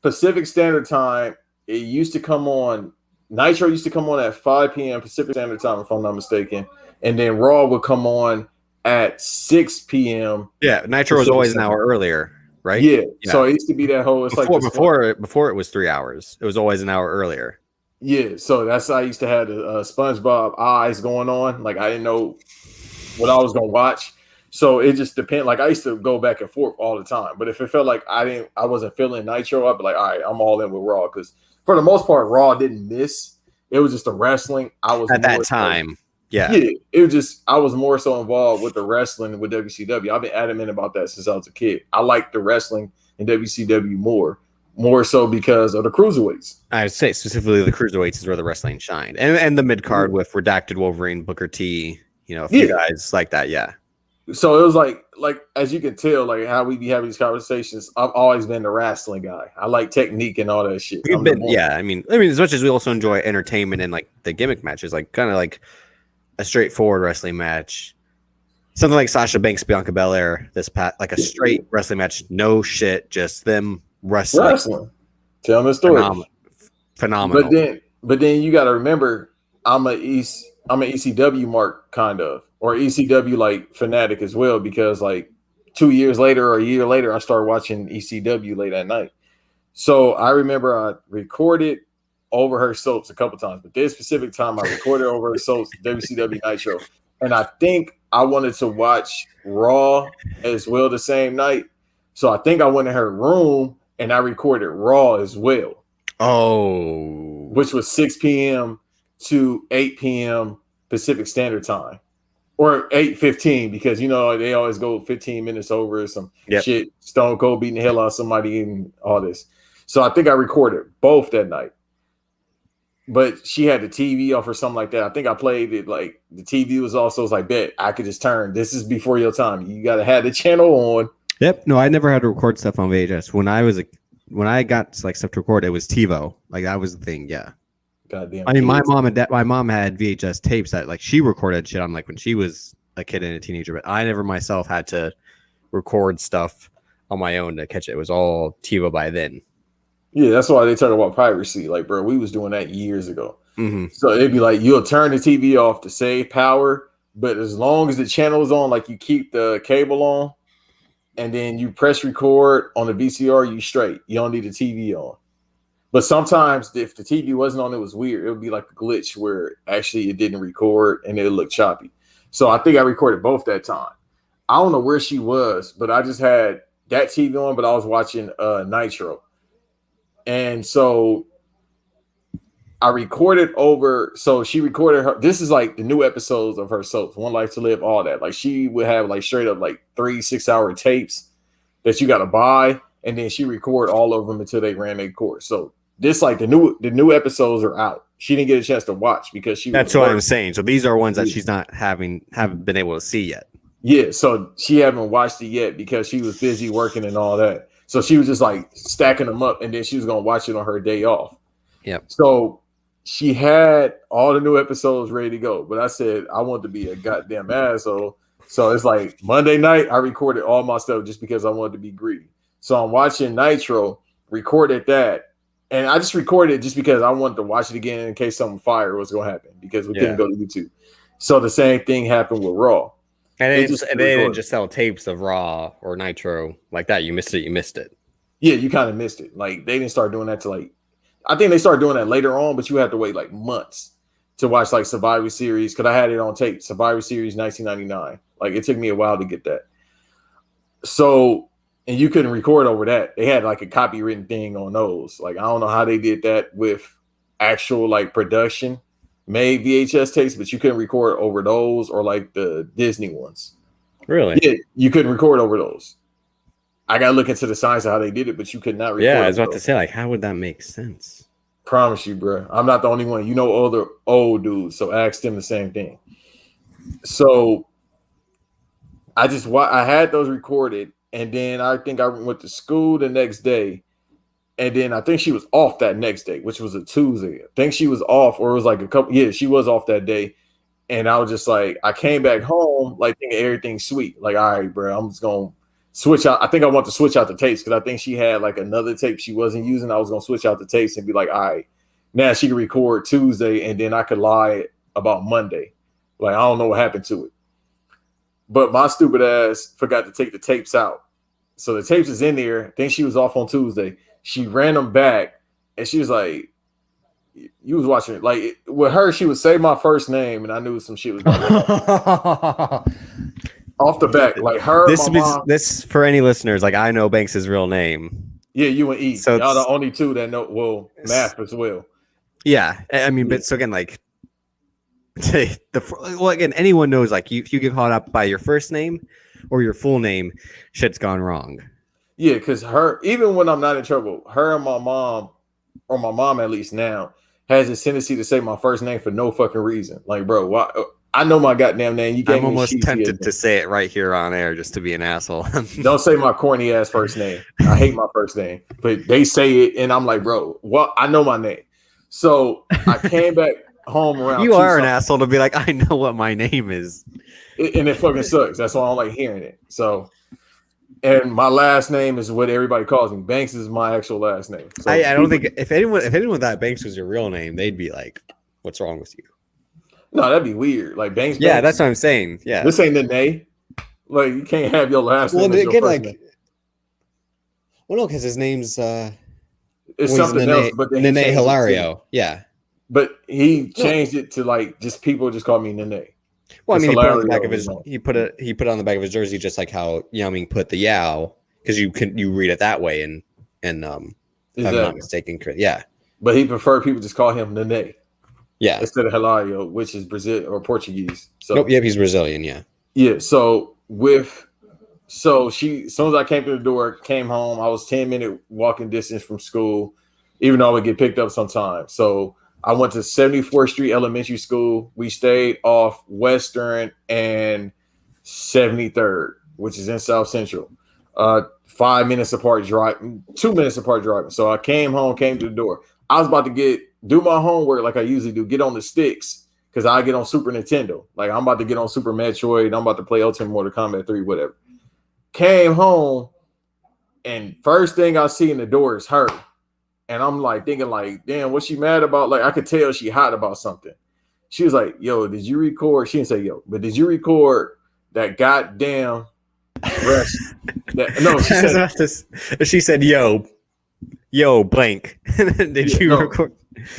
Pacific Standard Time, it used to come on, Nitro used to come on at 5 p.m. Pacific Standard Time, if I'm not mistaken. And then Raw would come on at 6 p.m. Yeah, Nitro was always an hour earlier, right? Yeah. So it used to be that whole, it's before it was 3 hours. It was always an hour earlier. Yeah, so that's how I used to have the SpongeBob eyes going on. Like I didn't know what I was gonna watch. So it just depended. Like I used to go back and forth all the time. But if it felt like I wasn't feeling Nitro, I'd be like, all right, I'm all in with Raw. Because for the most part, Raw didn't miss. It was just the wrestling. I was at that time. Yeah. It was just I was more so involved with the wrestling with WCW. I've been adamant about that since I was a kid. I like the wrestling in WCW more so because of the cruiserweights. I would say specifically the cruiserweights is where the wrestling shined, and the mid card with Redacted Wolverine, Booker T, a few guys like that. Yeah. So it was like as you can tell, like how we be having these conversations. I've always been the wrestling guy. I like technique and all that shit. I mean, as much as we also enjoy entertainment and like the gimmick matches, like kind of like a straightforward wrestling match, something like Sasha Banks, Bianca Belair, like a straight wrestling match, no shit, just them wrestling. Tell me a story. Phenomenal. But then you got to remember, I'm an ECW mark kind of, or ECW like fanatic as well, because like 2 years later or a year later, I started watching ECW late at night. So I remember I recorded over her soaps a couple times, but this specific time I recorded over her soaps WCW Nitro, and I think I wanted to watch Raw as well the same night. So I think I went in her room and I recorded Raw as well. Oh, which was 6 p.m. to 8 p.m. Pacific Standard Time, or 8:15, because they always go 15 minutes over some shit. Stone Cold beating the hell out of somebody and all this. So I think I recorded both that night. but she had the TV off or something like that. I think I played it like the TV was also was like, bet I could just turn. This is before your time. You got to have the channel on. Yep. No, I never had to record stuff on VHS. When I got like stuff to record, it was TiVo. Like that was the thing. Yeah. Goddamn. I mean, my mom had VHS tapes that like she recorded shit on like when she was a kid and a teenager, but I never myself had to record stuff on my own to catch it. It was all TiVo by then. Yeah, that's why they talk about piracy. Like, bro, we was doing that years ago. Mm-hmm. So it'd be like you'll turn the TV off to save power, but as long as the channel is on, like you keep the cable on, and then you press record on the VCR, you straight. You don't need the TV on. But sometimes if the TV wasn't on, it was weird. It would be like a glitch where actually it didn't record and it would look choppy. So I think I recorded both that time. I don't know where she was, but I just had that TV on, but I was watching Nitro. And so I recorded over. So she recorded her. This is like the new episodes of her soaps, One Life to Live, all that. Like she would have like straight up like 3 6-hour tapes that you got to buy. And then she record all of them until they ran their course. So this like the new episodes are out. She didn't get a chance to watch because she. That's what I'm saying. So these are ones that she's not haven't been able to see yet. Yeah, so she haven't watched it yet because she was busy working and all that. So she was just like stacking them up, and then she was gonna watch it on her day off. Yep. So she had all the new episodes ready to go, but I said I want to be a goddamn asshole. So it's like Monday night, I recorded all my stuff just because I wanted to be greedy. So I'm watching Nitro, recorded that, and I just recorded it just because I wanted to watch it again in case something fire was going to happen because we couldn't go to YouTube. So the same thing happened with Raw. And they didn't just sell tapes of Raw or Nitro like that. You missed it. Yeah, you kind of missed it. Like they didn't start doing that till like, I think they started doing that later on, but you had to wait like months to watch like Survivor Series because I had it on tape. Survivor Series 1999. Like it took me a while to get that. So. And you couldn't record over that. They had like a copywritten thing on those. Like, I don't know how they did that with actual like production made VHS tapes, but you couldn't record over those or like the Disney ones. Really? Yeah, you couldn't record over those. I got to look into the science of how they did it, but you could not record. Yeah, I was about to say, like, how would that make sense? Promise you, bro. I'm not the only one. You know other old dudes, so ask them the same thing. So I had those recorded. And then I think I went to school the next day. And then I think she was off that next day, which was a Tuesday. I think she was off, or it was like a couple. Yeah, she was off that day. And I was just like, I came back home, like thinking everything's sweet. Like, all right, bro, I'm just going to switch out. I think I want to switch out the tapes because I think she had like another tape she wasn't using. I was going to switch out the tapes and be like, all right, now she can record Tuesday and then I could lie about Monday. Like, I don't know what happened to it. But my stupid ass forgot to take the tapes out. So the tapes is in there. I think she was off on Tuesday. She ran them back, and she was like, "You was watching it." Like with her, she would say my first name, and I knew some shit was going on. Off the back, like her. This for any listeners, like I know Banks' real name. Yeah, you and E. So y'all the only two that know. Well, math as well. Yeah, I mean, but so again, like. Again, anyone knows like if you get caught up by your first name or your full name, shit's gone wrong. Yeah, because her, even when I'm not in trouble, her and my mom, or my mom at least now, has a tendency to say my first name for no fucking reason. Like, bro, why? I know my goddamn name. I'm almost tempted to say it right here on air just to be an asshole. Don't say my corny ass first name. I hate my first name, but they say it, and I'm like, bro, well, I know my name. So I came back home around. You are an asshole to be like, I know what my name is, and it fucking sucks. That's why I don't like hearing it. So, and my last name is what everybody calls me. Banks is my actual last name. So I don't think if anyone thought Banks was your real name, they'd be like, "What's wrong with you?" No, that'd be weird. Like Banks. Yeah, Banks, that's what I'm saying. Yeah, this ain't the name. Like you can't have your last name. Well, as your first name. Well, no, because his name's it's something else. But Nene Hilario. Yeah. But he changed it to like just people just call me Nene. Well, I mean, he put it on the back of his he put it on the back of his jersey just like how Yao Ming put the Yao because you read it that way and if I'm not mistaken, yeah. But he preferred people just call him Nene. Yeah. Instead of Hilario, which is Brazil or Portuguese. So nope, yeah, he's Brazilian, yeah. Yeah. So she, as soon as I came through the door, came home, I was 10-minute walking distance from school, even though I would get picked up sometimes. So I went to 74th Street Elementary School. We stayed off Western and 73rd, which is in South Central. 5 minutes apart driving, 2 minutes apart driving. So I came home, came to the door. I was about to do my homework like I usually do, get on the sticks, because I get on Super Nintendo. Like I'm about to get on Super Metroid. I'm about to play Ultimate Mortal Kombat 3, whatever. Came home, and first thing I see in the door is her. And I'm like thinking like, damn, what's she mad about? Like I could tell she hot about something. She was like, yo, did you record? She didn't say yo, but did you record that goddamn rest? No, she said, yo, blank. Did you record?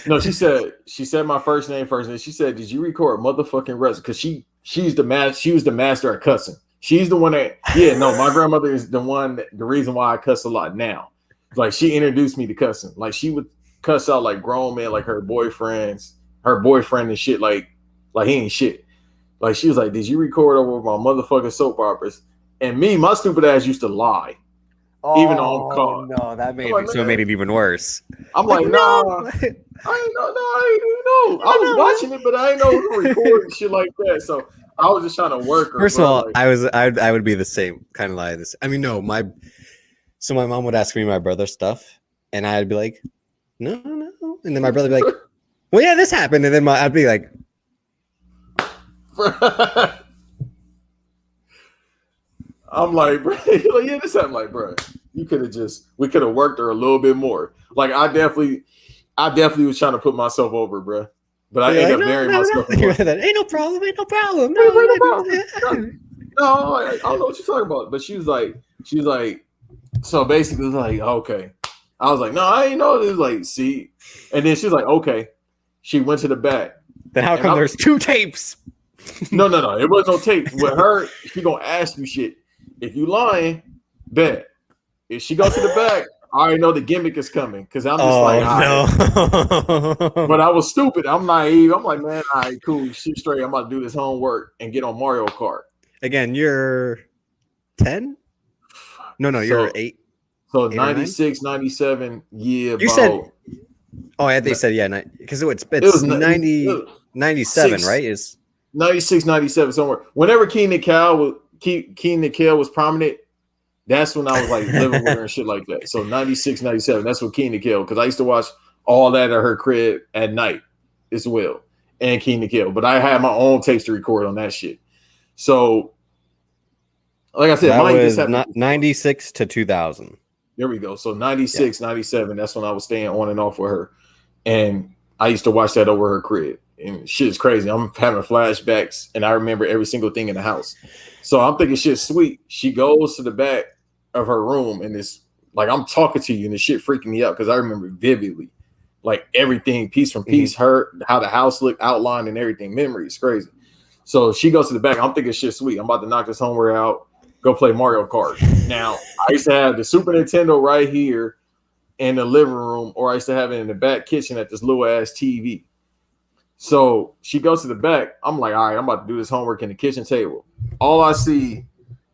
No, she said my first name first, and she said, did you record motherfucking rest? Because she was the master at cussing. She's the one that, my grandmother is the reason why I cuss a lot now. Like she introduced me to cussing. Like she would cuss out like grown men, like her boyfriend and shit, like he ain't shit. Like she was like, did you record over my motherfucking soap operas? And me, my stupid ass used to lie. Even on call. No, that made it even worse. I'm like, no. I ain't know. I was watching it, but I ain't know who to record and shit like that. So I was just trying to work her. First of all, I would be the same kind of lie. So my mom would ask me my brother's stuff, and I'd be like, no. And then my brother would be like, well, yeah, this happened. And then I'd be like, I'm like, bro, yeah, this happened. Like, bro, we could have worked her a little bit more. Like, I definitely was trying to put myself over, bro. But I ended up burying myself. Ain't no problem. No, I don't know what you're talking about. But she was like, so basically, it was like, okay. I was like, no, I ain't know. It was like, see. And then she's like, okay. She went to the back. Then how come there's 2 tapes? No. It was no tape. With her, she gonna ask you shit. If you lying, bet. If she goes to the back, I already know the gimmick is coming. Because I'm just no. But I was stupid. I'm naive. I'm like, man, all right, cool. Shit straight. I'm about to do this homework and get on Mario Kart. Again, you're 10? No, you're 8. So 96, 97, yeah. You said, I think you said, yeah, because it's 90, 97, right? Is 96, 97, somewhere. Whenever Keenan Kel was prominent, that's when I was like living with her and shit like that. So 96, 97, that's what Keenan Kel, because I used to watch all that at her crib at night as well, and Keenan Kel. But I had my own tapes to record on that shit. So, like I said, that was 96 to 2000. There we go. So 96, 97, that's when I was staying on and off with her. And I used to watch that over her crib. And shit is crazy. I'm having flashbacks, and I remember every single thing in the house. So I'm thinking shit's sweet. She goes to the back of her room, and it's like I'm talking to you, and the shit freaking me out because I remember vividly, like everything, piece from piece, her, how the house looked, outlined, and everything. Memory is crazy. So she goes to the back. I'm thinking shit sweet. I'm about to knock this homework out, go play Mario Kart. Now, I used to have the Super Nintendo right here in the living room, or I used to have it in the back kitchen at this little ass TV. So she goes to the back. I'm like, all right, I'm about to do this homework in the kitchen table. All I see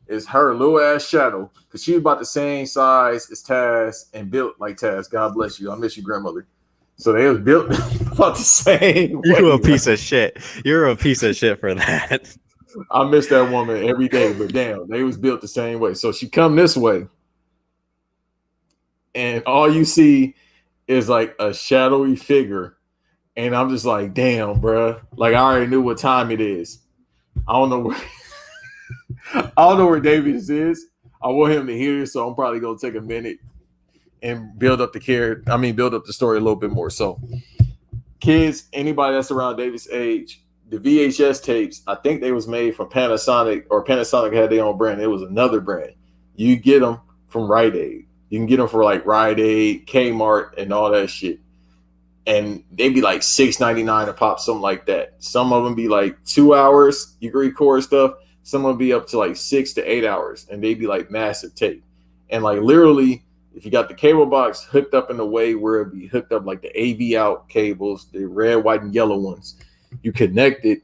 is her little ass shadow, because she was about the same size as Taz and built like Taz. God bless you. I miss you, grandmother. So they was built about the same. You're a piece of shit. You're a piece of shit for that. I miss that woman every day, but damn, they was built the same way. So she come this way, and all you see is like a shadowy figure. And I'm just like, damn, bro. Like I already knew what time it is. I don't know where Davies is. I want him to hear this, so I'm probably gonna take a minute and build up the story a little bit more. So, kids, anybody that's around Davis' age, the VHS tapes, I think they was made from Panasonic, or Panasonic had their own brand. It was another brand. You get them from Rite Aid. You can get them for like Rite Aid, Kmart, and all that shit. And they be like $6.99 a pop, something like that. Some of them be like 2 hours. You can record stuff. Some of them be up to like 6 to 8 hours, and they be like massive tape. And like literally, if you got the cable box hooked up in a way where it be hooked up like the AV out cables, the red, white, and yellow ones, you connect it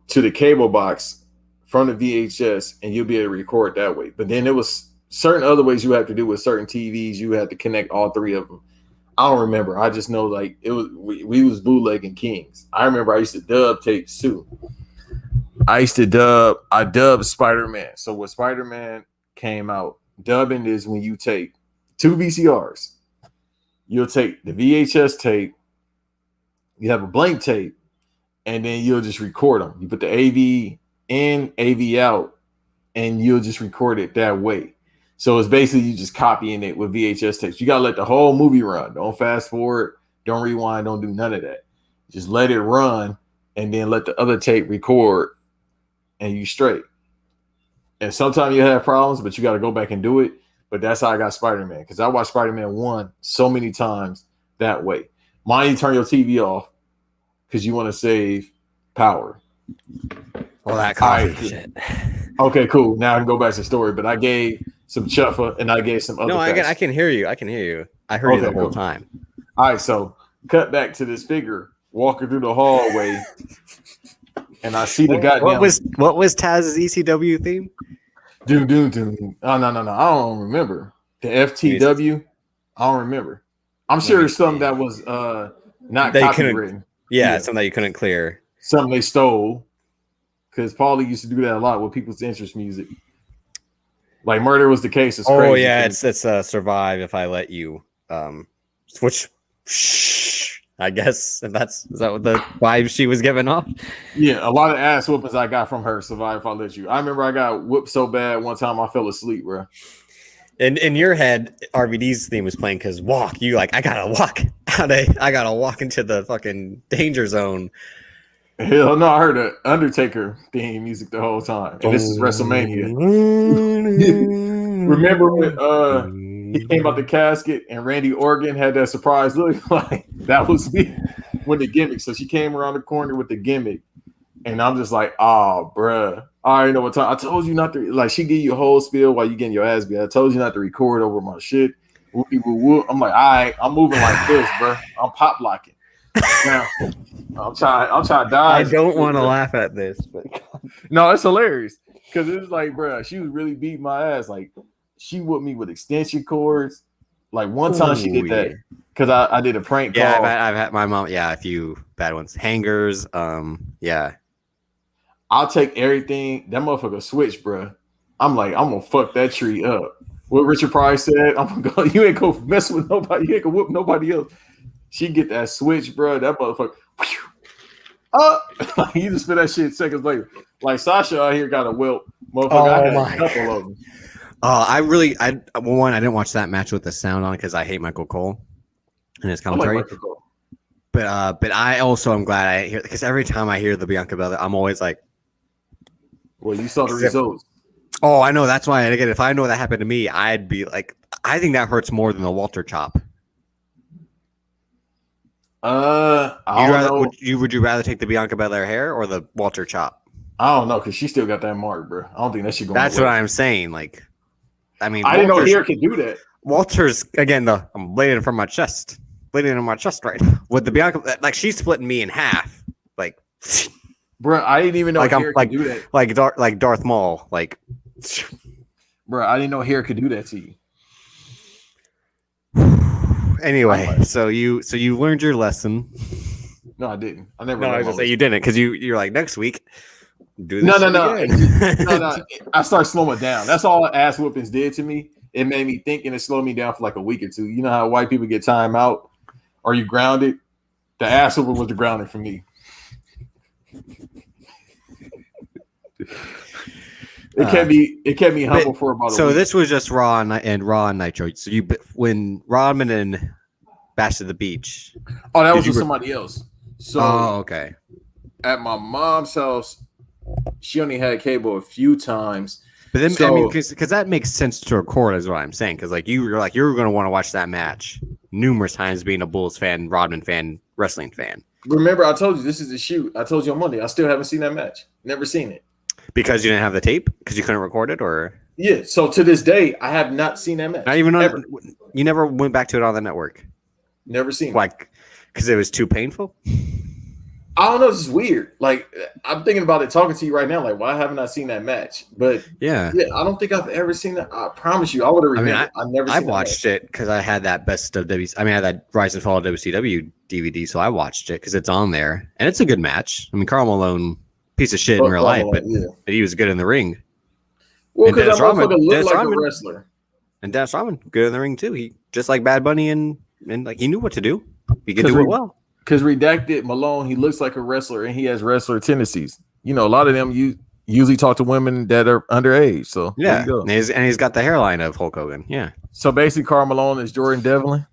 to the cable box from the VHS, and you'll be able to record that way. But then there was certain other ways you have to do with certain TVs. You had to connect all 3 of them. I don't remember. I just know like it was we was bootlegging Kings. I remember I used to dub tapes too. I dubbed Spider-Man. So when Spider-Man came out, dubbing is when you take 2 VCRs. You'll take the VHS tape, you have a blank tape, and then you'll just record them. You put the AV in, AV out, and you'll just record it that way. So it's basically you just copying it with VHS tapes. You gotta let the whole movie run. Don't fast forward, don't rewind, don't do none of that. Just let it run and then let the other tape record and you straight. And sometimes you have problems, but you got to go back and do it. But that's how I got Spider-Man, because I watched Spider-Man 1 so many times that way. Mind you turn your TV off because you want to save power. Well, that coffee shit. Okay, cool. Now I can go back to the story, but I gave some chuffa and I gave some other. No, I can hear you. I can hear you. I heard you the whole time. All right, so cut back to this figure walking through the hallway, and I see the goddamn. What was Taz's ECW theme? Doom. Oh no. I don't remember the FTW. I don't remember. I'm sure it's something that was not copywritten. Yeah, something that you couldn't clear. Something they stole. Because Paulie used to do that a lot with people's interest music. Like Murder Was the Case. It's crazy. Oh yeah, it's Survive If I Let You. Which I guess is that what the vibe she was giving off? Yeah, a lot of ass whoopings I got from her. Survive If I Let You. I remember I got whooped so bad one time I fell asleep, bro. In your head, RVD's theme was playing because walk. You like I gotta walk into the fucking danger zone. Hell no, I heard the Undertaker theme music the whole time. And this is WrestleMania. Remember when he came out the casket and Randy Orton had that surprise look? Like that was me with the gimmick. So she came around the corner with the gimmick. And I'm just like, oh, bruh. I already know what time. I told you not to, like, she give you a whole spiel while you getting your ass beat. I told you not to record over my shit. Whoopie whoop whoop. I'm like, all right, I'm moving like this, bruh. I'm pop locking. Now, I'm trying to dodge. I don't want to laugh at this, but no, it's hilarious because it's like, bro, she was really beating my ass. Like, she whooped me with extension cords. Like one time she did that because I did a prank call. Yeah, I've had my mom. Yeah, a few bad ones. Hangers. Yeah. I'll take everything. That motherfucker switch, bro. I'm like, I'm gonna fuck that tree up. What Richard Pryor said, I'm gonna go. You ain't gonna mess with nobody. You ain't gonna whoop nobody else. She get that switch, bro. That motherfucker. You just spit that shit seconds later. Like Sasha out here got a whelp. Motherfucker, I had a couple of them. I didn't watch that match with the sound on because I hate Michael Cole and his commentary. Like but I also am glad I hear because every time I hear the Bianca Belair, I'm always like, well, you saw the results. Oh, I know. That's why. And again, if I know that happened to me, I'd be like, I think that hurts more than the Walter chop. Would you rather take the Bianca Belair hair or the Walter chop? I don't know because she still got that mark, bro. I don't think that shit going. That's what I'm saying. Like, I mean, I didn't know hair could do that. Walter's again. I'm bleeding from my chest, bleeding in my chest right now. With the Bianca, like she's splitting me in half. Like, bro, I didn't even know like hair could do that. Like Darth Maul. Like, bro, I didn't know hair could do that to you. Anyway, so you learned your lesson. No, I didn't. I never. No, I was gonna say you didn't because you're like next week. Do this no. No. I start slowing it down. That's all ass whoopings did to me. It made me think and it slowed me down for like a week or two. You know how white people get time out? Are you grounded? The ass whooping was the grounding for me. It kept me humble for about a week. So this was just Raw and Nitro. So when Rodman and Bash to the Beach. Oh, that was with somebody else. So okay. At my mom's house, she only had cable a few times. But then I mean, because that makes sense to record, is what I'm saying. Because like you're going to want to watch that match numerous times, being a Bulls fan, Rodman fan, wrestling fan. Remember, I told you this is a shoot. I told you on Monday. I still haven't seen that match. Never seen it. Because you didn't have the tape? Because you couldn't record it, or yeah. So to this day, I have not seen that match. Not even on, you never went back to it on the network. Never seen like because it was too painful. I don't know. It's just weird. Like I'm thinking about it, talking to you right now. Like, why haven't I seen that match? But Yeah. I don't think I've ever seen that. I promise you, I would have remembered. I've never. I seen watched it because I had that best of W. I mean, I had that Rise and Fall of WCW DVD, so I watched it because it's on there, and it's a good match. I mean, Karl Malone, piece of shit in real life, but he was good in the ring. Well, because that motherfucker looked like a wrestler. And Dennis Rodman, good in the ring too. He just like Bad Bunny and like he knew what to do. He could do it well. Because Redacted Malone, he looks like a wrestler and he has wrestler tendencies. You know, a lot of them you usually talk to women that are underage. So yeah, and he's got the hairline of Hulk Hogan. Yeah. So basically, Karl Malone is Jordan Devlin.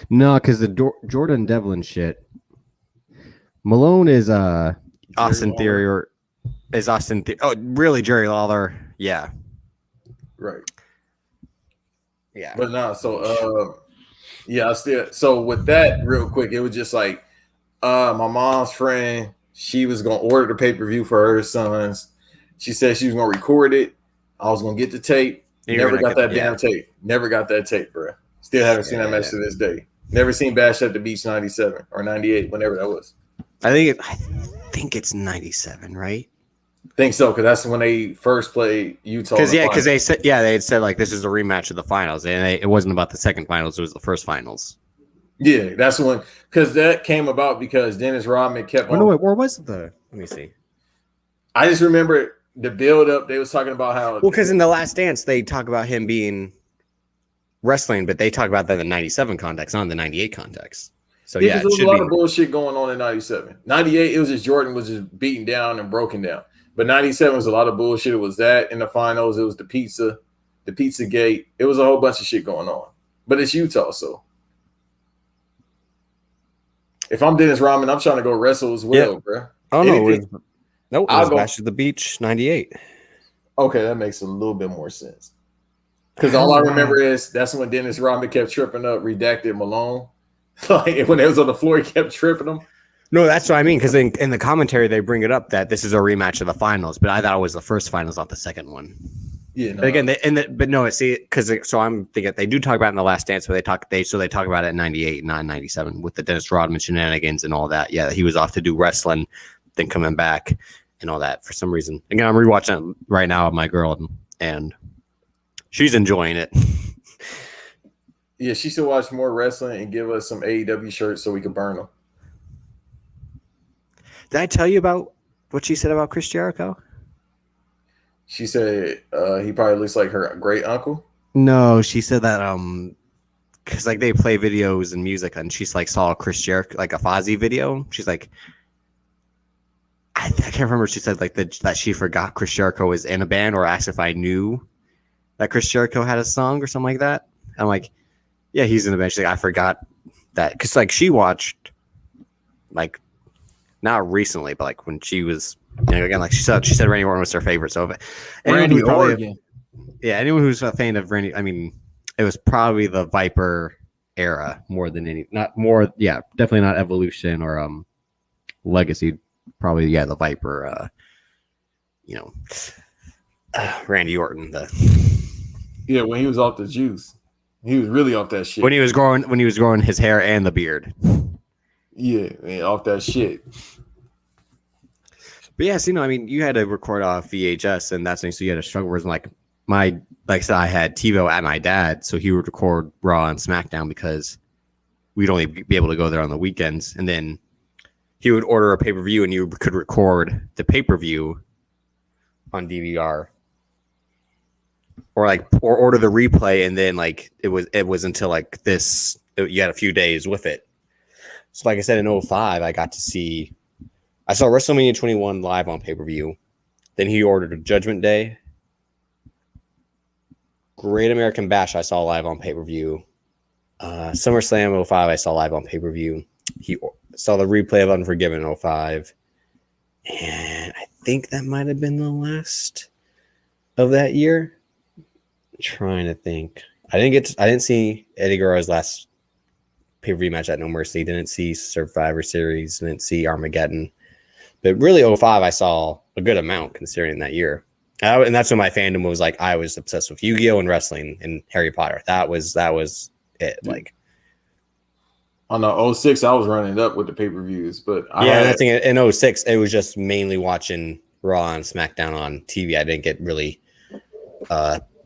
No, because the Jordan Devlin shit. Malone is Austin Theory or is Austin Theory? Oh, really, Jerry Lawler? Yeah. Right. Yeah. But no, so so with that real quick, it was just like my mom's friend, she was gonna order the pay-per-view for her sons. She said she was gonna record it. I was gonna get the tape. Never got that damn tape. Never got that tape, bro. Still haven't seen that match to this day. Never seen Bash at the Beach 97 or 98, whenever that was. I think it's 97, right? Think so, because that's when they first played Utah. Because they said they had said like this is a rematch of the finals, and it wasn't about the second finals; it was the first finals. Yeah, that's when because that came about because Dennis Rodman kept on. No, where was the? Let me see. I just remember the build up. They was talking about how because in the Last Dance they talk about him being wrestling, but they talk about that in the 97 context, not in the 98 context. So there was a lot of bullshit going on in 97. 98, it was just Jordan was just beaten down and broken down. But 97 was a lot of bullshit. It was that in the finals. It was the pizza gate. It was a whole bunch of shit going on. But it's Utah, so if I'm Dennis Rodman, I'm trying to go wrestle as well, bro. Oh no, it was Bash at the Beach 98. Okay, that makes a little bit more sense. Because all I remember is that's when Dennis Rodman kept tripping up Redacted Malone. Like when it was on the floor, he kept tripping him. No, that's what I mean. Because in the commentary, they bring it up that this is a rematch of the finals, but I thought it was the first finals, not the second one. Yeah. No, but again, so I'm thinking they do talk about it in the Last Dance, but they talk about it in 98, not 97, with the Dennis Rodman shenanigans and all that. Yeah, he was off to do wrestling, then coming back and all that for some reason. Again, I'm rewatching it right now with my girl, and she's enjoying it. Yeah, she should watch more wrestling and give us some AEW shirts so we can burn them. Did I tell you about what she said about Chris Jericho? She said he probably looks like her great uncle. No, she said that because like they play videos and music, and she's like saw Chris Jericho like a Fozzy video. She's like, I can't remember. She said like that she forgot Chris Jericho was in a band, or asked if I knew that Chris Jericho had a song or something like that. I'm like, yeah, he's in the band. She's like, I forgot that because like she watched like. Not recently, but like when she was, again, like she said Randy Orton was her favorite. So Randy Orton, anyone who's a fan of Randy, I mean, it was probably the Viper era more than definitely not Evolution or Legacy. Probably the Viper. Randy Orton. When he was off the juice, he was really off that shit. When he was growing his hair and the beard. Yeah, man, off that shit. But yes, I mean, you had to record off VHS, and that's so you had to struggle. Whereas like I said, I had TiVo at my dad, so he would record Raw and SmackDown because we'd only be able to go there on the weekends, and then he would order a pay-per-view, and you could record the pay-per-view on DVR, or order the replay, and then like it was until like this. You had a few days with it. So like I said, in 2005, I saw WrestleMania 21 live on pay-per-view. Then he ordered a Judgment Day. Great American Bash I saw live on pay-per-view. SummerSlam 2005 I saw live on pay-per-view. He saw the replay of Unforgiven 2005. And I think that might have been the last of that year. I'm trying to think. I didn't see Eddie Guerrero's last pay-per-view match at No Mercy. Didn't see Survivor Series. Didn't see Armageddon. But really, 2005, I saw a good amount considering that year. And that's when my fandom was like, I was obsessed with Yu-Gi-Oh! And wrestling and Harry Potter. That was it. Like, On the '06, I was running it up with the pay-per-views, but I think in '06, it was just mainly watching Raw and SmackDown on TV. I didn't get really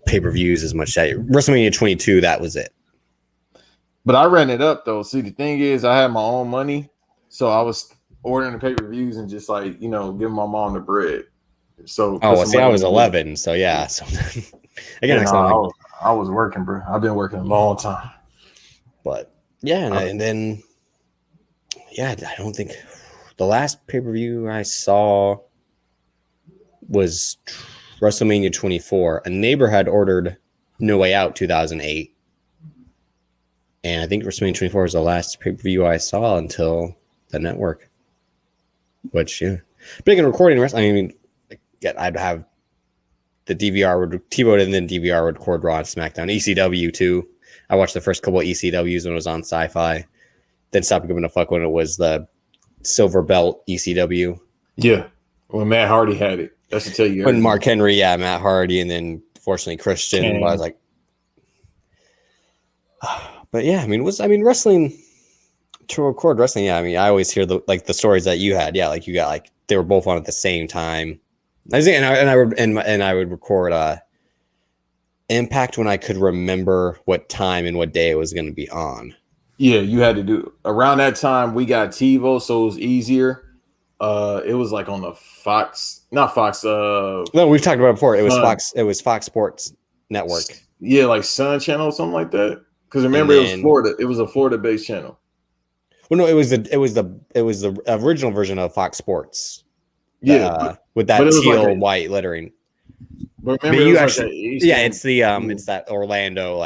pay-per-views as much. WrestleMania 22, that was it. But I ran it up though. See, the thing is, I had my own money, so I was ordering the pay-per-views and just like giving my mom the bread. So I was 11, so yeah. So again, I was working, bro. I've been working a long time. But yeah, and then I don't think the last pay-per-view I saw was WrestleMania 24. A neighbor had ordered No Way Out 2008. And I think WrestleMania 24 was the last pay-per-view I saw until the network. Which, yeah. Big in recording wrestling, I mean, I'd have the DVR would TiVo and then DVR would record Raw and SmackDown. ECW too. I watched the first couple of ECWs when it was on Sci-Fi. Then stopped giving a fuck when it was the silver belt ECW. Yeah. When Matt Hardy had it. That's to tell you. When Mark Henry, Matt Hardy, and then fortunately Christian. I was like, but yeah, I mean, wrestling to record wrestling. Yeah, I mean, I always hear the stories that you had. Yeah, like you got they were both on at the same time. I would record Impact when I could remember what time and what day it was going to be on. Yeah, you had to do around that time. We got TiVo, so it was easier. It was like on the Fox, not Fox. No, we've talked about it before. It was Fox. It was Fox Sports Network. Yeah, like Sun Channel or something like that. Because remember, it was Florida. It was a Florida-based channel. Well, no, it was the original version of Fox Sports. Yeah, with that teal white lettering. But remember, it's that Orlando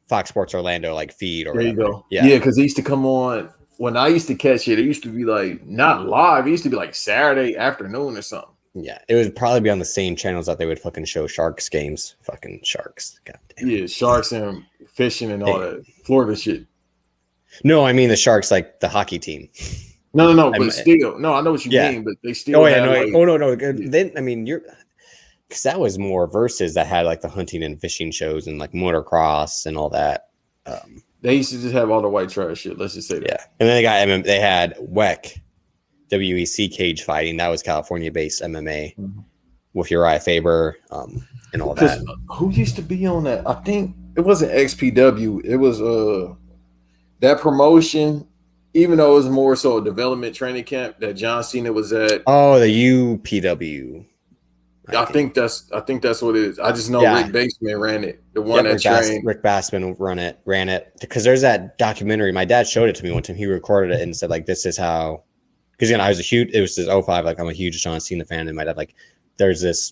Fox Sports Orlando feed. Or there you go. Yeah, because it used to come on when I used to catch it. It used to be not live. It used to be Saturday afternoon or something. Yeah, it would probably be on the same channels that they would fucking show Sharks games. Fucking Sharks. God damn. Yeah, Sharks and fishing and all that Florida shit. No, I mean the Sharks, the hockey team. No, but still, no, I know what you mean, but they still. No. Then I mean because that was more Versus that had the hunting and fishing shows and motocross and all that. They used to just have all the white trash shit. Let's just say that. Yeah, and then they had WEC, WEC cage fighting. That was California-based MMA with Uriah Faber and all that. Who used to be on that? I think it wasn't XPW. It was that promotion. Even though it was more so a development training camp that John Cena was at. Oh, the UPW. I think that's what it is. I just know Rick Baseman ran it. The one that trained. Rick Bassman ran it because there's that documentary. My dad showed it to me one time. He recorded it and said this is how. Because I was it was this 05. I'm a huge John Cena fan, and my dad there's this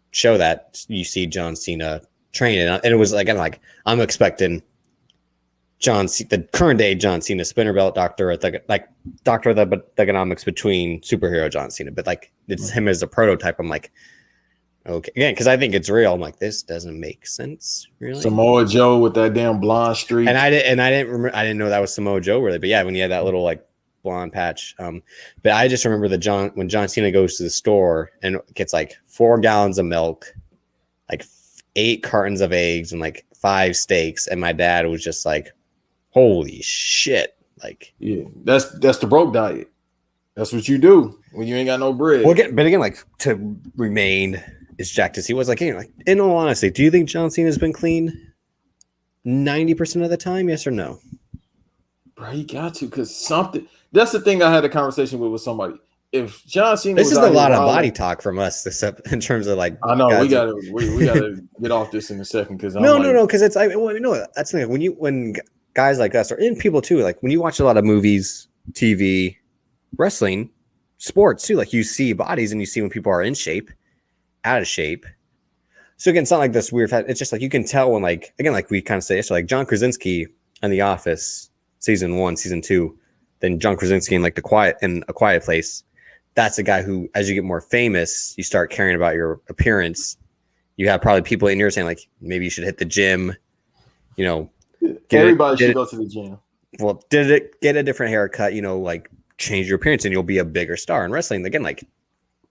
show that you see John Cena training, and it was I'm expecting. The current day John Cena spinner belt doctor of the economics between superhero John Cena, but it's him as a prototype. I'm okay, again, because I think it's real. I'm this doesn't make sense, really. Samoa Joe with that damn blonde streak, and I didn't know that was Samoa Joe really, but yeah, when he had that little blonde patch. But I just remember when John Cena goes to the store and gets 4 gallons of milk, 8 cartons of eggs, and 5 steaks, and my dad was just holy shit. Yeah, that's the broke diet. That's what you do when you ain't got no bread. Well, but again, to remain as jacked as he was, in all honesty, do you think John Cena's been clean 90% of the time? Yes or no? Bro, he got to, because something. That's the thing I had a conversation with somebody. If John Cena, this is a lot of body talk from us. This in terms of I know we gotta get off this in a second because no, because it's that's the thing when guys like us, or in people too, when you watch a lot of movies, TV, wrestling, sports too, you see bodies and you see when people are in shape, out of shape. So again, it's not this weird fact. It's just you can tell when again, we kind of say, so John Krasinski in The Office, season 1, season 2, then John Krasinski in A Quiet Place. That's a guy who, as you get more famous, you start caring about your appearance. You have probably people in here saying maybe you should hit the gym, Everybody should go to the gym. Well, get a different haircut, change your appearance and you'll be a bigger star in wrestling. Again,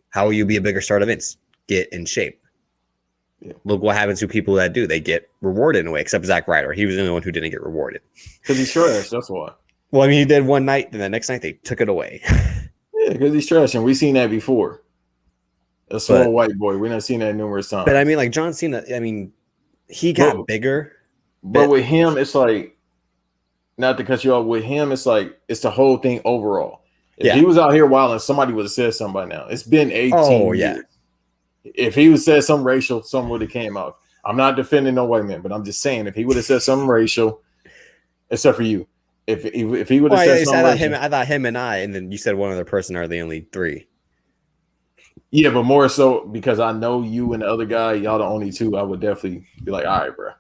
how will you be a bigger star to Vince? Get in shape. Look what happens to people that do. They get rewarded in a way, except Zack Ryder. He was the only one who didn't get rewarded. Because he's trash. That's why. Well, I mean, he did one night, and the next night they took it away. Yeah, because he's trash, and we've seen that before. A small white boy. We've not seen that numerous times. But I mean, like John Cena, I mean, he got bigger. But with him, it's like, not to cut you off, with him, it's like, it's the whole thing overall. If he was out here wilding, somebody would have said something by now. It's been 18 years. If he would have said something racial, something would have came out. I'm not defending no white man, but I'm just saying, if he would have said something racial, except for you, if he would have said something racial. I thought him and I, and then you said one other person are the only three. Yeah, but more so because I know you and the other guy, y'all the only two. I would definitely be like, all right, bro.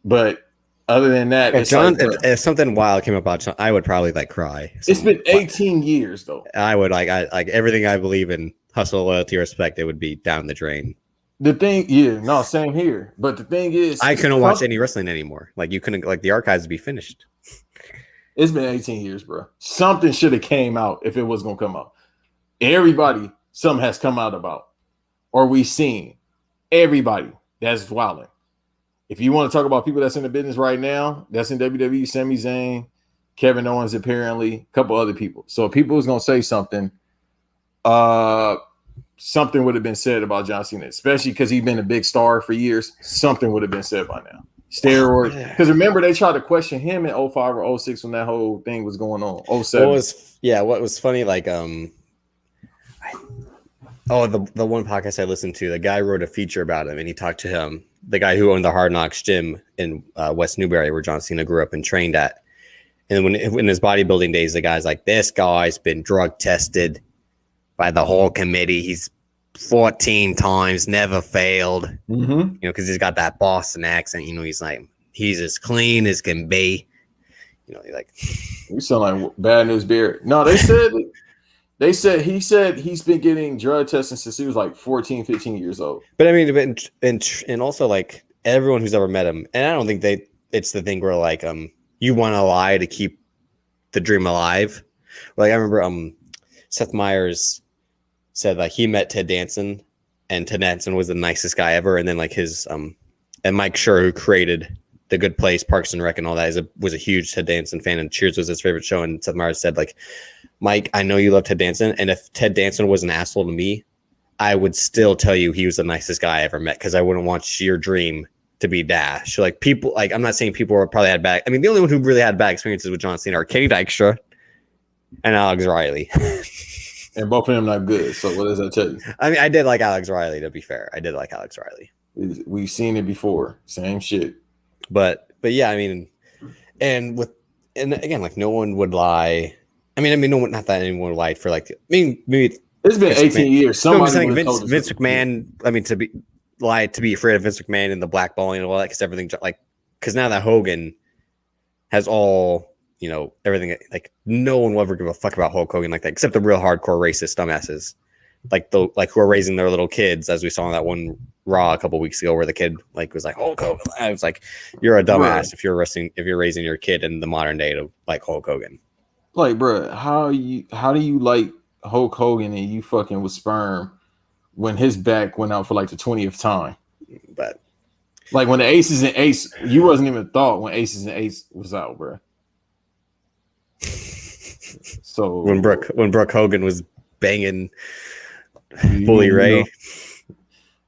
But other than that, if something wild came about John, I would probably like cry. It's been 18 years though. I would like everything I believe in, hustle, loyalty, respect. It would be down the drain. The thing, same here. But the thing is, I couldn't watch any wrestling anymore. Like you couldn't, like the archives would be finished. It's been 18 years, bro. Something should have came out if it was gonna come out. Everybody. Something has come out about, or we've seen everybody that's wilding. If you want to talk about people that's in the business right now, that's in WWE, Sami Zayn, Kevin Owens, apparently, a couple other people. So if people was going to say something, something would have been said about John Cena, especially because he's been a big star for years. Something would have been said by now. Steroids. Because remember, they tried to question him in 05 or 06 when that whole thing was going on. 07. What was funny, like, the one podcast I listened to, the guy wrote a feature about him, and he talked to him, the guy who owned the Hard Knocks gym in West Newbury, where John Cena grew up and trained at. And when in his bodybuilding days, the guy's like, this guy's been drug tested by the whole committee. He's 14 times, never failed. Mm-hmm. Because he's got that Boston accent. He's like, he's as clean as can be. Like, you sound like Bad News Bear. No, he said he's been getting drug testing since he was like 14, 15 years old. But I mean, and also like everyone who's ever met him, and I don't think it's the thing where like you want to lie to keep the dream alive. Like I remember Seth Meyers said like he met Ted Danson, and Ted Danson was the nicest guy ever, and then like his and Mike Schur, who created The Good Place, Parks and Rec, and all that, was a huge Ted Danson fan, and Cheers was his favorite show. And Seth Meyers said like, Mike, I know you love Ted Danson, and if Ted Danson was an asshole to me, I would still tell you he was the nicest guy I ever met, because I wouldn't want your dream to be dashed. Like people, like I'm not saying people probably had bad. I mean, the only one who really had bad experiences with John Cena are Kenny Dykstra and Alex Riley. And both of them not good. So what does that tell you? I mean, I did like Alex Riley, to be fair. I did like Alex Riley. We've seen it before. Same shit. But yeah, I mean, and again, like no one would lie. I mean, no one, not that anyone would lie for like. I mean, maybe it's been 18 years. Somebody Vince McMahon. I mean, to be afraid of Vince McMahon and the blackballing and all that, because everything because now that Hogan has all everything, like no one will ever give a fuck about Hulk Hogan like that, except the real hardcore racist dumbasses, like who are raising their little kids, as we saw in that one Raw a couple weeks ago, where the kid was like Hulk Hogan. I was like, you're a dumbass if you're raising your kid in the modern day to like Hulk Hogan. Like, bro, how do you like Hulk Hogan and you fucking with sperm when his back went out for like the 20th time? But like when the Aces and Ace, you wasn't even thought when Aces and Ace was out, bro. So when Brooke Hogan was banging Bully Ray,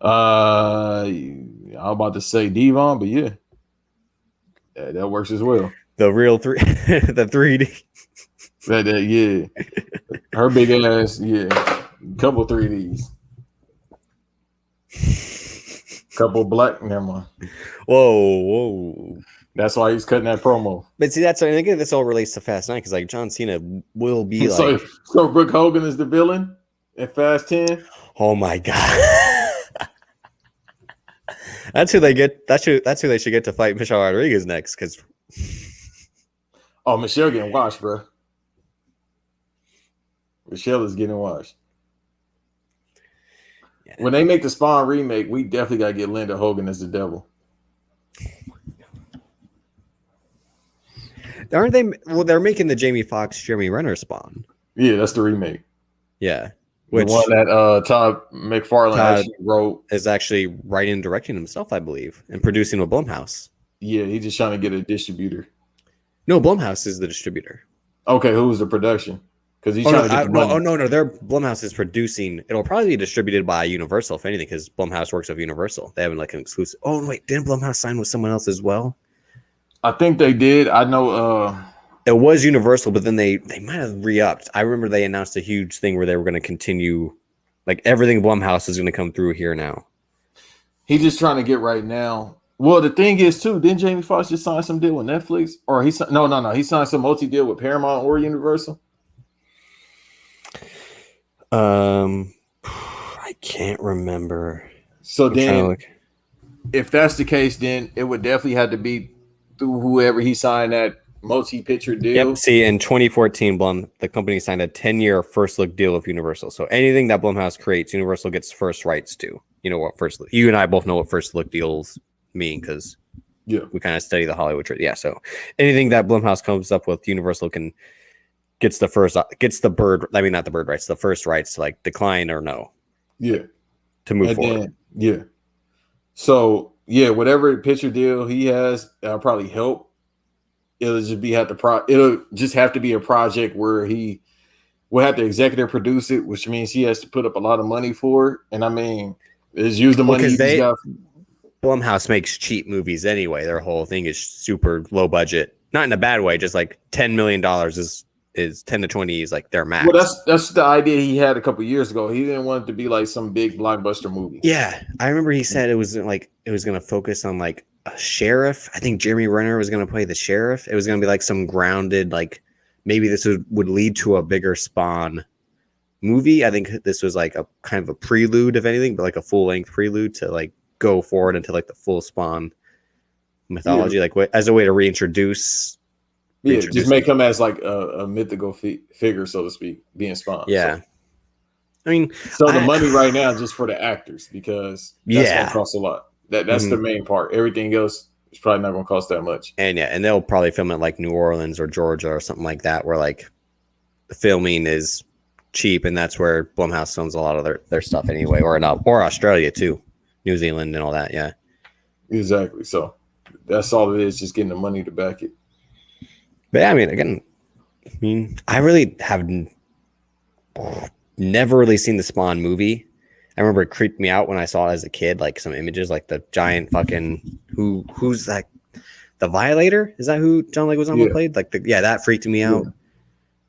I'm about to say Devon, but yeah, that works as well. The real the 3D. Yeah, her big ass, couple 3Ds, couple black. Never mind. Whoa. That's why he's cutting that promo. But see, I think this all relates to Fast 9, because like John Cena will be like. So Brooke Hogan is the villain in Fast 10. Oh my god. That's who they get. That's who they should get to fight Michelle Rodriguez next. Because Michelle getting washed, bro. Michelle is getting washed. Yeah. When they make the Spawn remake, we definitely gotta get Linda Hogan as the devil. Aren't they? Well, they're making the Jamie Foxx, Jeremy Renner Spawn. Yeah, that's the remake. Yeah, The which one that Todd McFarlane Todd actually wrote. is actually writing and directing himself, I believe, and producing with Blumhouse. Yeah, he's just trying to get a distributor. No, Blumhouse is the distributor. Okay, who's the production? Because he's Oh trying no, to get the money. no, their Blumhouse is producing. It'll probably be distributed by Universal, if anything, because Blumhouse works with Universal. They have like an exclusive. Oh wait, didn't Blumhouse sign with someone else as well? I think they did. I know. It was Universal, but then they might have re-upped. I remember they announced a huge thing where they were going to continue, like everything Blumhouse is going to come through here now. He's just trying to get right now. Well, the thing is too, didn't Jamie Foxx just sign some deal with Netflix? Or he no, he signed some multi-deal with Paramount or Universal. I can't remember. So then, if that's the case, then it would definitely have to be through whoever he signed that multi-picture deal. Yep. See, in 2014, the company signed a 10-year first look deal with Universal. So anything that Blumhouse creates, Universal gets first rights to. You know what first look? You and I both know what first look deals mean because we kind of study the Hollywood trade. Yeah. So anything that Blumhouse comes up with, Universal gets the first rights, the first rights to like decline or no. Yeah. To move forward. So whatever picture deal he has, that'll probably help. It'll just have to be a project where he will have to executive produce it, which means he has to put up a lot of money for it. And I mean, just use the money Blumhouse makes cheap movies anyway. Their whole thing is super low budget, not in a bad way. Just like $10 million is 10 to 20 is like their max. Well, that's the idea he had a couple years ago. He didn't want it to be like some big blockbuster movie. Yeah, I remember he said it was going to focus on like a sheriff. I think Jeremy Renner was going to play the sheriff. It was going to be like some grounded, like maybe this would lead to a bigger Spawn movie. I think this was like a kind of a prelude, if anything, but like a full length prelude to like go forward into like the full Spawn mythology, like as a way to reintroduce. Just make him as like a mythical figure, so to speak, being Spawn. Yeah. So. I mean, the money right now is just for the actors because that's going to cost a lot. That's the main part. Everything else is probably not going to cost that much. And they'll probably film it like New Orleans or Georgia or something like that, where like the filming is cheap, and that's where Blumhouse films a lot of their stuff anyway, or Australia too, New Zealand and all that. Yeah, exactly. So that's all it is, just getting the money to back it. But yeah, I really have never really seen the Spawn movie. I remember it creeped me out when I saw it as a kid, like some images, like the giant fucking who's that? The Violator? Is that who John Leguizamo played? Like that freaked me out.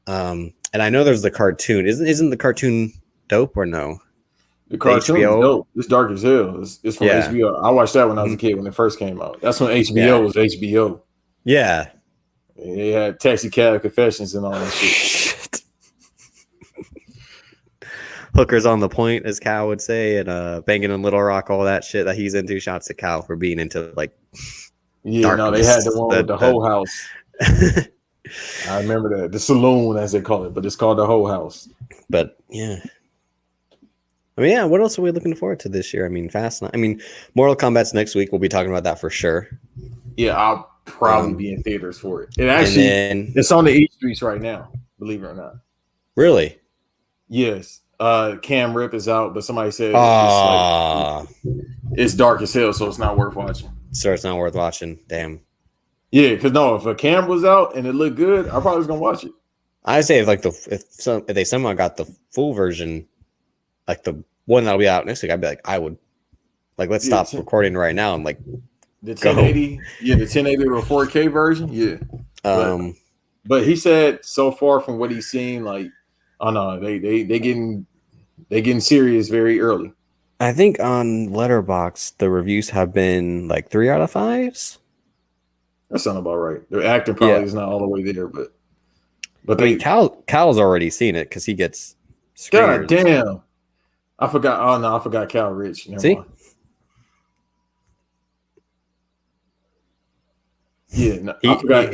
And I know there's the cartoon. Isn't the cartoon dope or no? The cartoon is dope. It's dark as hell. It's from HBO. I watched that when I was a kid when it first came out. That's when HBO was HBO. Yeah. They had Taxi Cab Confessions and all that shit. Hookers on the Point, as Cal would say, and Banging in Little Rock, all that shit that he's into. Shouts to Cal for being into like. Yeah, no, they had the one with the whole house. I remember that, the saloon as they call it, but it's called the whole house. But yeah, what else are we looking forward to this year? Fast 9. Mortal Kombat's next week. We'll be talking about that for sure. Yeah, I'll probably be in theaters for it. It's on the East Streets right now, believe it or not. Really? Yes. Cam Rip is out, but somebody said it's dark as hell, so it's not worth watching. So it's not worth watching. Damn. Yeah, because if a Cam was out and it looked good, I probably was gonna watch it. I say if they somehow got the full version, like the one that'll be out next week, I'd be like, I would let's stop recording right now and like the 1080, the 1080 or 4K version, yeah. But he said so far from what he's seen, like, oh no, they getting serious very early. I think on Letterboxd the reviews have been like 3 out of 5s. That sounds about right. Their acting probably is not all the way there, but Cal's already seen it because he gets screeners. God damn. I forgot. Oh no, I forgot Cal Rich. Never mind. Yeah, no, I forgot.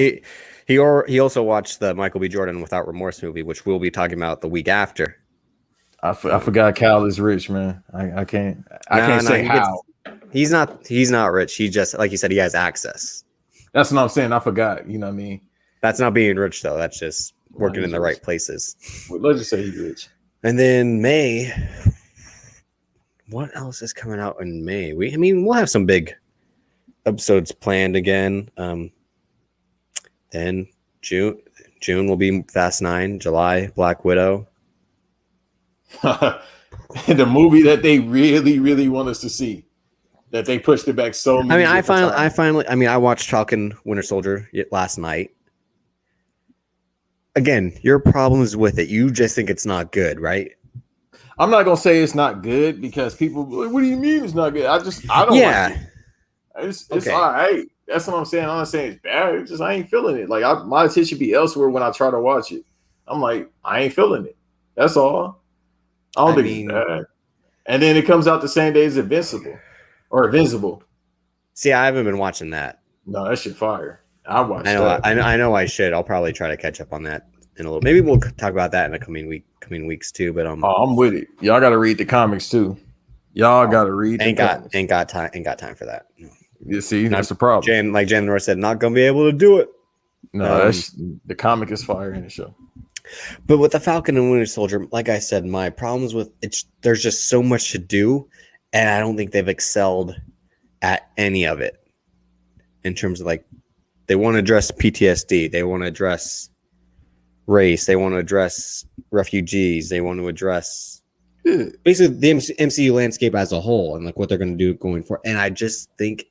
He also watched the Michael B. Jordan Without Remorse movie, which we'll be talking about the week after. I forgot Cal is rich, man. I can't say how. He's not rich. He just, like you said, he has access. That's what I'm saying. I forgot. You know what I mean? That's not being rich though. That's just working in the right places. Well, let's just say he's rich. And then May, what else is coming out in May? We'll have some big episodes planned again. Then June will be Fast 9, July, Black Widow. The movie that they really, really want us to see. That they pushed it back so many I times. I watched Falcon Winter Soldier last night. Again, your problems with it. You just think it's not good, right? I'm not gonna say it's not good because people. What do you mean it's not good? I don't. Yeah, like it. It's Okay. all right. That's what I'm saying. I'm not saying it's bad. It's just I ain't feeling it. Like my attention be elsewhere when I try to watch it. I'm like I ain't feeling it. That's all. I don't think it's bad. And then it comes out the same day as Invincible. See, I haven't been watching that. No, that shit fire. I watched that. that. I know I should. I'll probably try to catch up on that in a little. Maybe we'll talk about that in the coming weeks too. But I'm with it. Y'all got to read the comics too. Y'all got to read. Ain't got time for that. You see, that's the problem. Jen Norris said, not gonna be able to do it. No, the comic is fire in the show. But with the Falcon and Winter Soldier, like I said, my problems with there's just so much to do, and I don't think they've excelled at any of it. In terms of they want to address PTSD, they want to address race, they want to address refugees, they want to address basically the MCU landscape as a whole and what they're going to do going forward. And I just think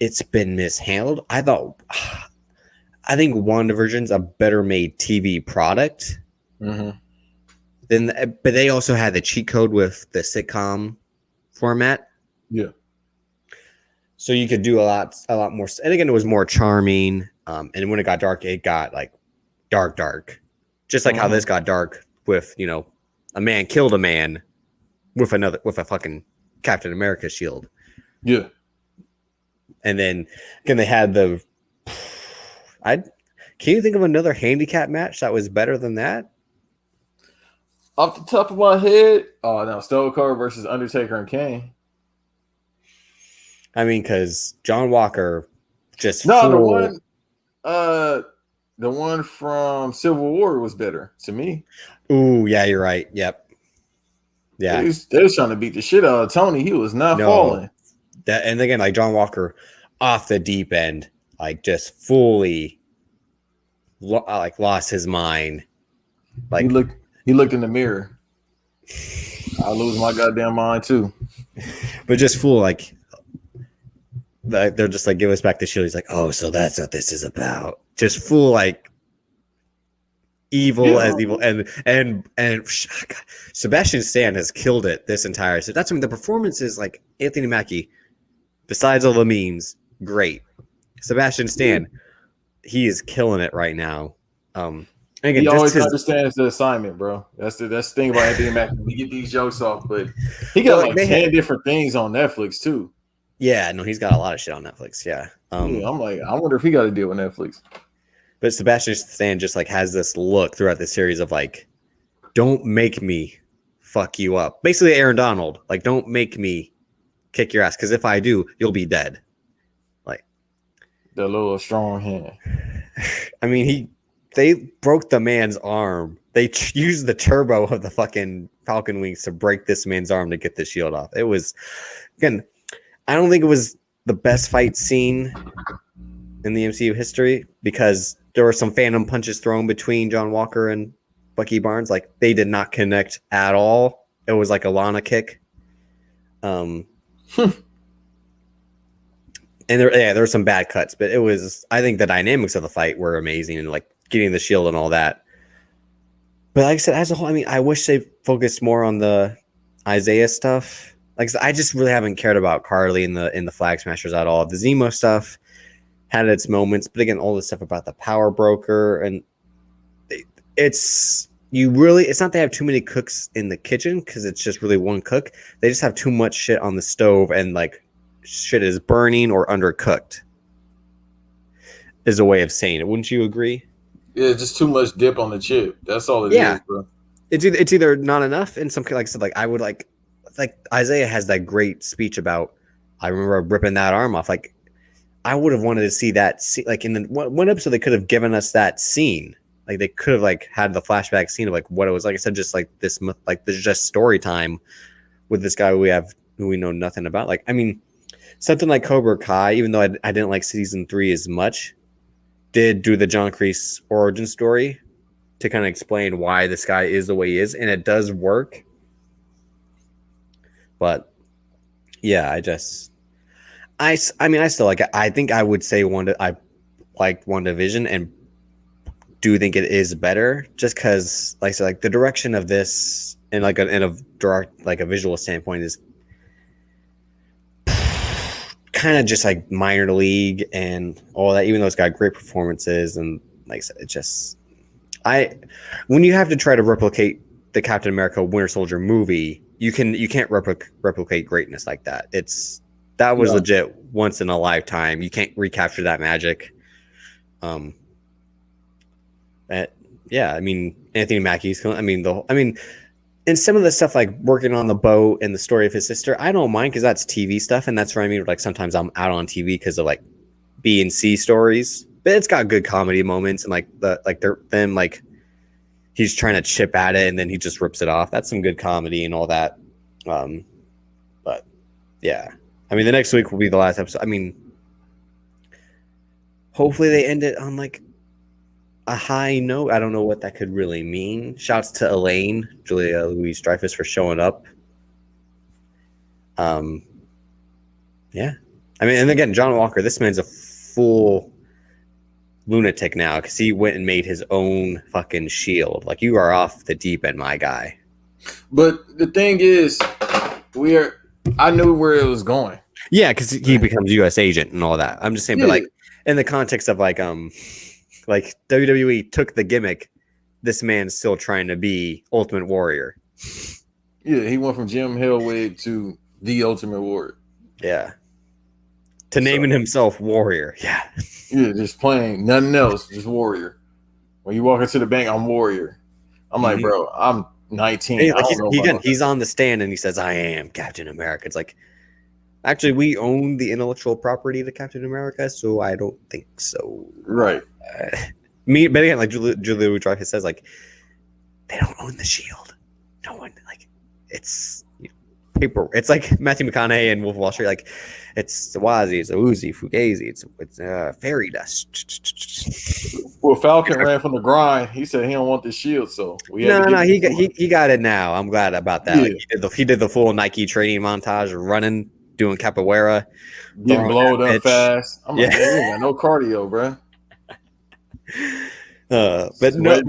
it's been mishandled. I think WandaVision's a better made TV product. Mm-hmm. But they also had the cheat code with the sitcom format. Yeah. So you could do a lot more. And again, it was more charming. And when it got dark, it got dark. Just like how this got dark with, a man killed a man with a fucking Captain America shield. Yeah. And then again, they had can you think of another handicap match that was better than that? Off the top of my head, now Stone Cold versus Undertaker and Kane. Because John Walker just the one from Civil War was better to me. Ooh, yeah, you're right. Yep. Yeah, they was trying to beat the shit out of Tony. He was not falling. And again, John Walker off the deep end, just fully lost his mind. He looked in the mirror. I lose my goddamn mind too. But just full they're just give us back the shield. He's like, oh, so that's what this is about. Just full evil as evil, and God, Sebastian Stan has killed it this entire. So that's the performance is Anthony Mackie. Besides all the memes, great. Sebastian Stan, he is killing it right now. Again, he always understands the assignment, bro. That's the thing about Anthony Mackie. We get these jokes off, but he got 10 different things on Netflix too. Yeah, no, he's got a lot of shit on Netflix. Yeah. I'm I wonder if he got to deal with Netflix. But Sebastian Stan just has this look throughout the series of don't make me fuck you up. Basically, Aaron Donald, don't make me kick your ass, because if I do, you'll be dead. The little strong hand. They broke the man's arm. They used the turbo of the fucking Falcon wings to break this man's arm to get the shield off. It was, again, I don't think it was the best fight scene in the MCU history, because there were some phantom punches thrown between John Walker and Bucky Barnes. They did not connect at all. It was like a Lana kick. And there were some bad cuts, but I think the dynamics of the fight were amazing, and getting the shield and all that. But like I said, as a whole, I wish they focused more on the Isaiah stuff. I just really haven't cared about Carly in the Flag Smashers at all. The Zemo stuff had its moments, but again, all the stuff about the power broker, and it's not they have too many cooks in the kitchen, because it's just really one cook. They just have too much shit on the stove, and shit is burning or undercooked is a way of saying it. Wouldn't you agree? Yeah, just too much dip on the chip. That's all it is, bro. It's either not enough, and some I said, I would Isaiah has that great speech about, I remember ripping that arm off. I would have wanted to see that in the one episode they could have given us that scene. Like they could have like had the flashback scene of like what it was like. I said, just like this, like there's just story time with this guy who we know nothing about. Like, I mean, something like Cobra Kai, even though I didn't like season 3 as much, did do the John Kreese origin story to kind of explain why this guy is the way he is, and it does work. But yeah, I mean, I still like it. I think I would say I liked WandaVision and do think it is better just because, like I said, like the direction of this and like in a direct, like a visual standpoint is kind of just like minor league and all that, even though it's got great performances. And like I said, it just, when you have to try to replicate the Captain America Winter Soldier movie, you can't replicate greatness like that. That was legit once in a lifetime. You can't recapture that magic. Yeah, I mean, Anthony Mackie's, and some of the stuff like working on the boat and the story of his sister, I don't mind because that's TV stuff, and that's what I mean. Like sometimes I'm out on TV because of like B and C stories, but it's got good comedy moments and like he's trying to chip at it and then he just rips it off. That's some good comedy and all that. But yeah, I mean, the next week will be the last episode. I mean, hopefully they end it on like a high note. I don't know what that could really mean. Shouts to Elaine, Julia Louis-Dreyfus, for showing up. Yeah. I mean, and again, John Walker, this man's a full lunatic now because he went and made his own fucking shield. Like, you are off the deep end, my guy. But the thing is, I knew where it was going. Yeah, because he becomes U.S. agent and all that. I'm just saying, but like in the context of like WWE took the gimmick, this man's still trying to be Ultimate Warrior. Yeah, he went from Jim Hellwig to the Ultimate Warrior. Yeah. To naming himself Warrior. Yeah. Yeah, just playing nothing else, just Warrior. When you walk into the bank, I'm Warrior. I'm like, bro, I'm 19. Hey, like he's on the stand and he says, I am Captain America. It's like, actually, we own the intellectual property to Captain America, so I don't think so. Right. But again, like Julia Louis-Dreyfus says, like, they don't own the shield. No one, like, it's paper. It's like Matthew McConaughey and Wolf of Wall Street. Like, it's the Wazi, it's a Uzi, Fugazi, it's fairy dust. Well, Falcon ran from the grind. He said he don't want the shield, so he got it now. I'm glad about that. Yeah. Like, he did the full Nike training montage, running, doing capoeira, getting blown up fast. I'm like, man, you ain't got no cardio, bro. But no,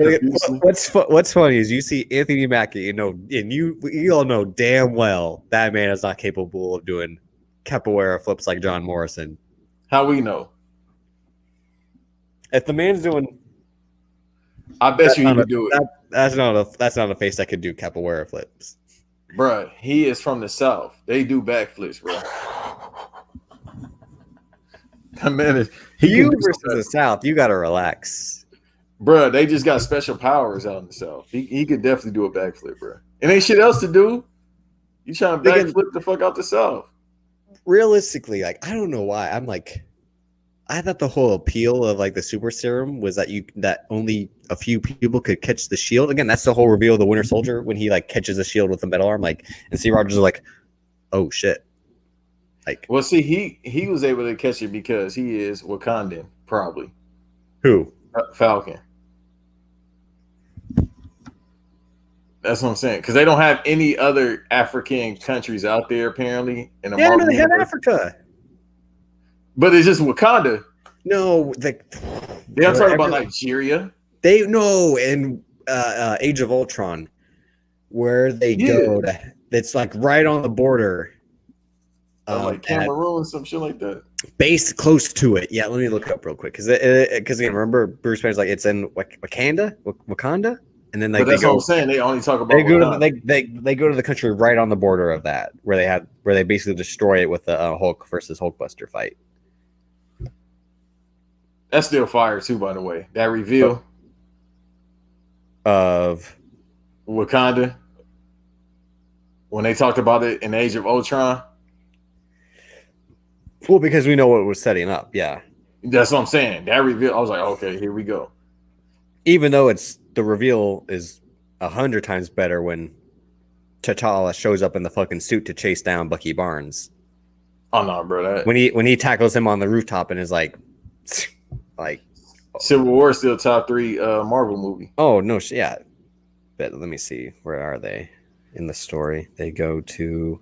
what's funny is you see Anthony Mackie, and you all know damn well that man is not capable of doing capoeira flips like John Morrison. How we know? If the man's doing, I bet you he could do it. That's not a face that could do capoeira flips, bro. He is from the South. They do backflips, bro. You versus the South, you gotta relax, bro. They just got special powers out in the South. He could definitely do a backflip, bro. And ain't shit else to do. You trying to backflip the fuck out the South? Realistically, like, I don't know why. I'm like, I thought the whole appeal of like the super serum was that only a few people could catch the shield. Again, that's the whole reveal of the Winter Soldier when he like catches a shield with a metal arm. Like, and Steve Rogers is like, oh shit. Like, well, see, he was able to catch it because he is Wakandan, probably. Who? Falcon. That's what I'm saying. Because they don't have any other African countries out there, apparently. In the no, they have Africa. But it's just Wakanda. No, I'm talking about Nigeria. They know in Age of Ultron, where they go to, it's like right on the border. Like Cameroon, some shit like that. Based close to it. Yeah, let me look it up real quick. Because again, remember Bruce Banner's like, it's in Wakanda? And then like, that's what I'm saying. They only talk about they go to the country right on the border of that, where they basically destroy it with the Hulk versus Hulkbuster fight. That's still fire too, by the way. That reveal of Wakanda when they talked about it in Age of Ultron. Well, because we know what it was setting up. Yeah, that's what I'm saying. That reveal, I was like, okay, here we go. Even though the reveal is 100 times better when T'Challa shows up in the fucking suit to chase down Bucky Barnes. Oh no, bro. When he tackles him on the rooftop and is like Civil War is still top 3 Marvel movie. oh no, yeah. But let me see, where are they in the story? They go to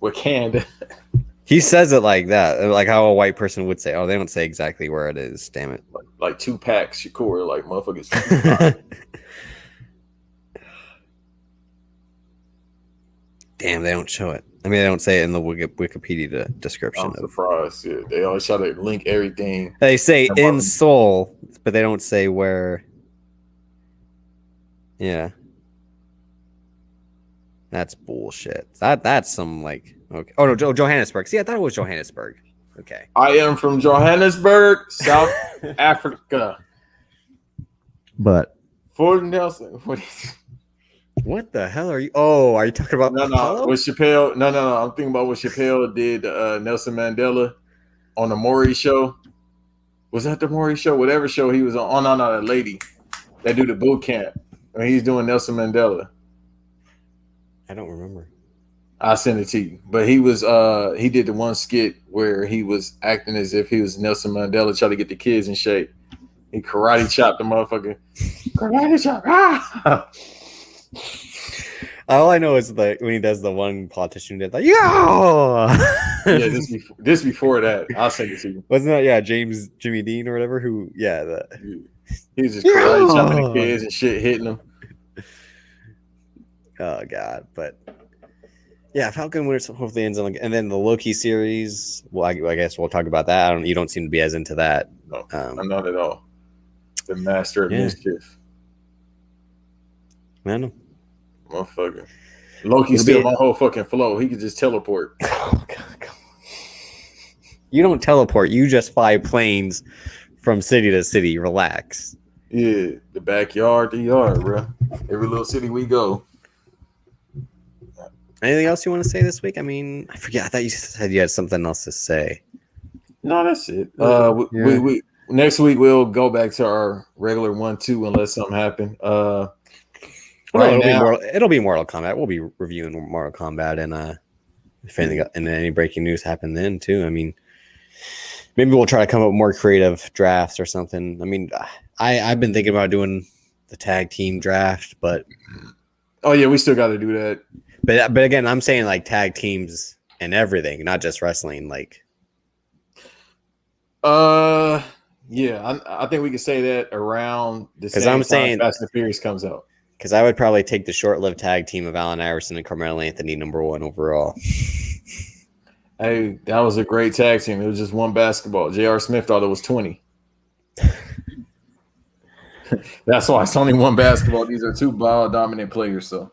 Wakanda. He says it like that, like how a white person would say. Oh, they don't say exactly where it is. Damn it. Like Tupac Shakur, like motherfuckers. Damn, they don't show it. I mean, they don't say it in the Wikipedia description. I'm surprised. Yeah, they always try to link everything. They say in Seoul, but they don't say where. Yeah. That's bullshit. That's some like okay. Oh no, Johannesburg. See, I thought it was Johannesburg. Okay. I am from Johannesburg, South Africa. But Fort Nelson. What the hell are you? Oh, are you talking about No. With Chappelle? No. I'm thinking about what Chappelle did Nelson Mandela on the Maury show. Was that the Maury show? Whatever show he was on. Oh, no, that lady that do the boot camp. I mean, he's doing Nelson Mandela. I don't remember. I'll send it to you. But he was he did the one skit where he was acting as if he was Nelson Mandela, trying to get the kids in shape. He karate chopped the motherfucker. Karate chop. Ah! All I know is like when he does the one politician did like yeah. This before that. I'll send it to you. Wasn't that Jimmy Dean or whatever? Who he was just karate chopping the kids and shit, hitting them. Oh god, but yeah, Falcon Winter hopefully ends on, and then the Loki series. Well, I guess we'll talk about that. You don't seem to be as into that. No, I'm not at all. The master of mischief. I know. Motherfucker. Loki steal my whole fucking flow. He could just teleport. Oh, God. You don't teleport. You just fly planes from city to city. Relax. Yeah, the backyard, the yard, bro. Every little city we go. Anything else you want to say this week? I mean, I forget. I thought you said you had something else to say. No, that's it. We next week we'll go back to our regular 1-2 unless something happen. It'll be Mortal Kombat. We'll be reviewing Mortal Kombat, and if anything, and any breaking news happen then too. I mean, maybe we'll try to come up with more creative drafts or something. I mean, I've been thinking about doing the tag team draft, but oh yeah, we still got to do that. But again, I'm saying like tag teams and everything, not just wrestling. Like, yeah, I think we can say that around the same I'm time saying Fast and Furious comes out. Because I would probably take the short-lived tag team of Allen Iverson and Carmelo Anthony #1 overall. Hey, that was a great tag team. It was just one basketball. J.R. Smith thought it was 20. That's why it's only one basketball. These are two ball-dominant players, so.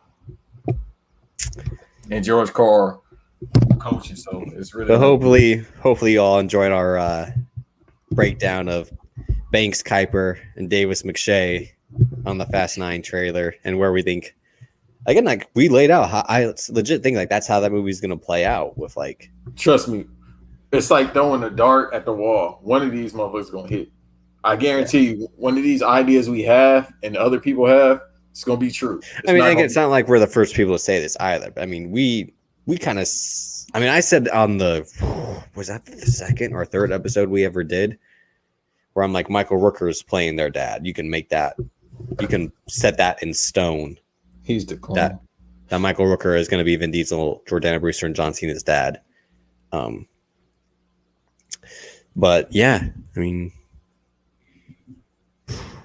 And George Carr coaching, so it's really. But hopefully you all enjoyed our breakdown of Banks, Kuiper, and Davis McShay on the Fast 9 trailer, and where we think, again, like we laid out how I legit think like that's how that movie's gonna play out with like. Trust me, it's like throwing a dart at the wall. One of these motherfuckers gonna hit. I guarantee you, one of these ideas we have and other people have, it's gonna be true. It's not like we're the first people to say this either. But I mean, we kind of. I mean, I said on was that the second or third episode we ever did, where I'm like, Michael Rooker is playing their dad. You can make that. You can set that in stone. He's the clone. That Michael Rooker is going to be Vin Diesel, Jordana Brewster, and John Cena's dad. But yeah, I mean,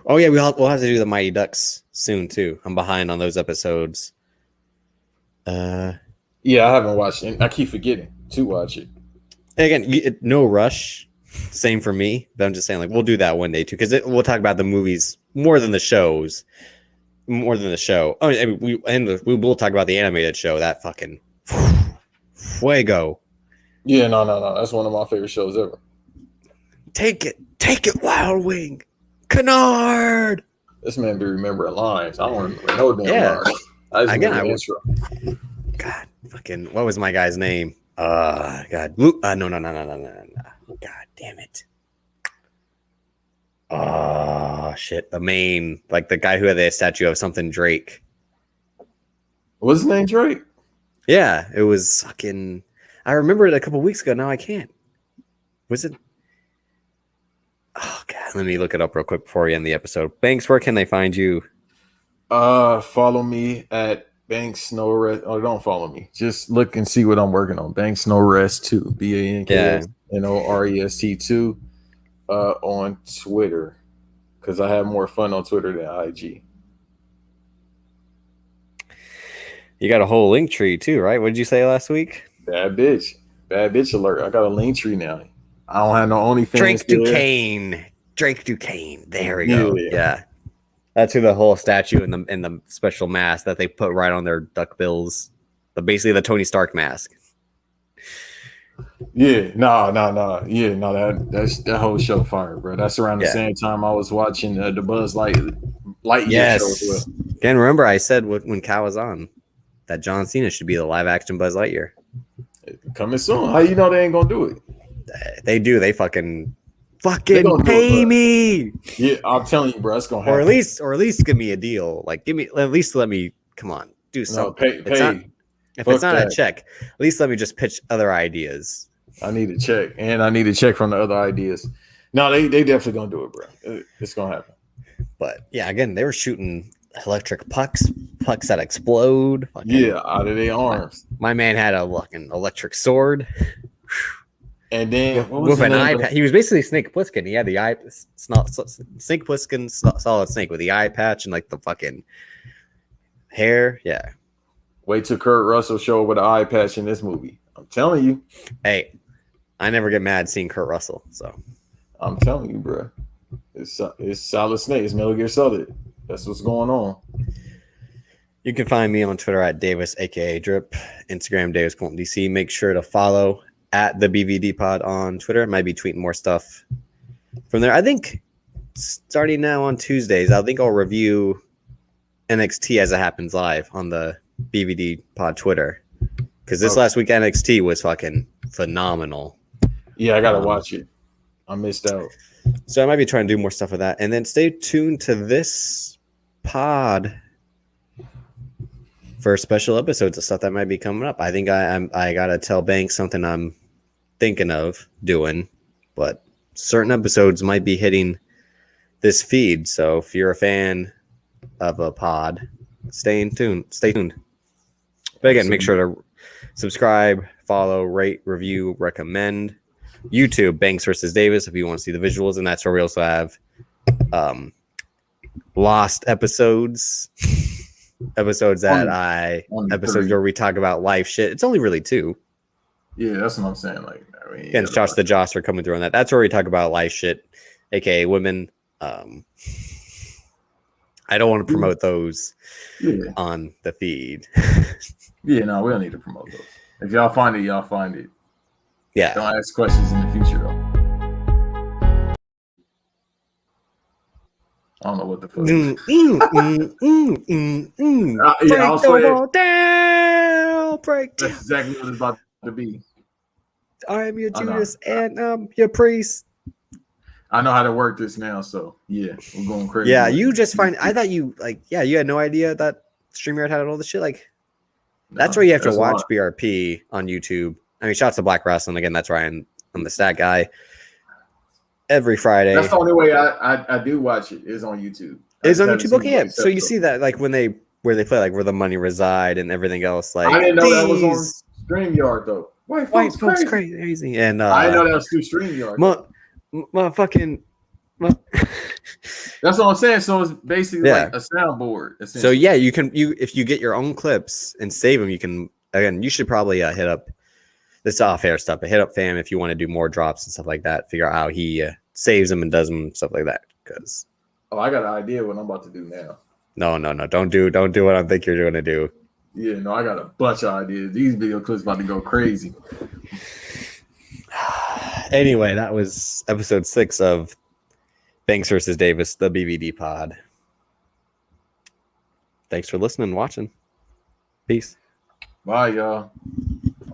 oh yeah, we'll have to do the Mighty Ducks soon too. I'm behind on those episodes. Yeah, I haven't watched it. I keep forgetting to watch it. Again, no rush. Same for me, but I'm just saying, like, we'll do that one day too, because we'll talk about the movies more than the shows, more than the show. Oh, I mean, we will talk about the animated show. That fucking fuego. Yeah, no. That's one of my favorite shows ever. Take it, Wild Wing, Canard. This man be remembering lines. I don't remember no damn lines. God, fucking, what was my guy's name? God, no. God damn it. Oh shit! The main, like the guy who had the statue of something Drake. What's his name, Drake? Yeah, it was fucking. I remember it a couple weeks ago. Now I can't. Was it? Oh god, let me look it up real quick before we end the episode. Banks, where can they find you? Follow me at Banks No Rest. Oh, don't follow me. Just look and see what I'm working on. Banks No Rest 2. BANKSNOREST 2 on Twitter. Because I have more fun on Twitter than IG. You got a whole link tree too, right? What did you say last week? Bad bitch. Bad bitch alert. I got a link tree now. I don't have no OnlyFans. Drake Duquesne. Drake Duquesne. There we go. Yeah. Yeah. That's who the whole statue and the special mask that they put right on their duck bills. Basically the Tony Stark mask. Yeah, no. Yeah, no, that whole show fire, bro. That's around the same time I was watching the Buzz Lightyear show as well. Again, remember I said when Cal was on that John Cena should be the live action Buzz Lightyear. Coming soon. How you know they ain't gonna do it? They do. They fucking pay me. Yeah, I'm telling you, bro, it's gonna happen. Or at least give me a deal. Like at least let me come on, do something. Pay. If it's not a check, at least let me just pitch other ideas. I need a check, and I need a check from the other ideas. No, they definitely gonna do it, bro. It's gonna happen. But yeah, again, they were shooting electric pucks that explode. Out of their arms. My man had a fucking electric sword. And then with an eye patch. He was basically Snake Plissken. He had the eye. It's not Snake Plissken, Solid Snake with the eye patch and like the fucking hair. Yeah. Wait till Kurt Russell show up with an eye patch in this movie. I'm telling you. Hey, I never get mad seeing Kurt Russell. So I'm telling you, bro. It's Solid Snake. It's Metal Gear Solid. That's what's going on. You can find me on Twitter at Davis, aka Drip, Instagram Davis Colton DC. Make sure to follow at the BVD Pod on Twitter. I might be tweeting more stuff from there. I think starting now on Tuesdays, I think I'll review NXT as it happens live on the BVD Pod Twitter. Because this last week NXT was fucking phenomenal. Yeah, I gotta watch it. I missed out. So I might be trying to do more stuff with that. And then stay tuned to this pod for special episodes of stuff that might be coming up. I think I gotta tell Banks something I'm thinking of doing, but certain episodes might be hitting this feed. So if you're a fan of a pod, stay tuned. But again, make sure to subscribe, follow, rate, review, recommend. YouTube, Banks versus Davis, if you want to see the visuals, and that's where we also have lost episodes. Episodes where we talk about life shit. It's only really 2. Yeah, that's what I'm saying. Like, I mean, again, shouts to Josh for coming through on that. That's where we talk about life shit, aka women. I don't want to promote those on the feed. Yeah, no, we don't need to promote those. If y'all find it, y'all find it. Yeah. Don't ask questions in the future, though. I don't know what the fuck. Break down. That's exactly what it's about to be. I am your Judas and your priest. I know how to work this now, so yeah, we're going crazy. Yeah, you just find. I thought you you had no idea that StreamYard had all this shit. Like, that's where you have to watch BRP on YouTube. I mean, shouts to Black Wrestling again. That's where I'm the stat guy. Every Friday. That's the only way I do watch it is on YouTube. It's on YouTube. Okay, yeah. So you see that like where they play like where the money reside and everything else. Like I didn't know that was on StreamYard though. White folks crazy. And I didn't know that was through StreamYard. Motherfucking. That's what I'm saying. So it's basically like a soundboard. So yeah, you if you get your own clips and save them, you can. Again, you should probably hit up this off-air stuff, but hit up Fam if you want to do more drops and stuff like that. Figure out how he saves them and does them, stuff like that. Because I got an idea what I'm about to do now. No, don't do what I think you're going to do. Yeah, no, I got a bunch of ideas. These video clips about to go crazy. Anyway, that was episode 6 of Banks versus Davis, the BVD pod. Thanks for listening and watching. Peace. Bye, y'all.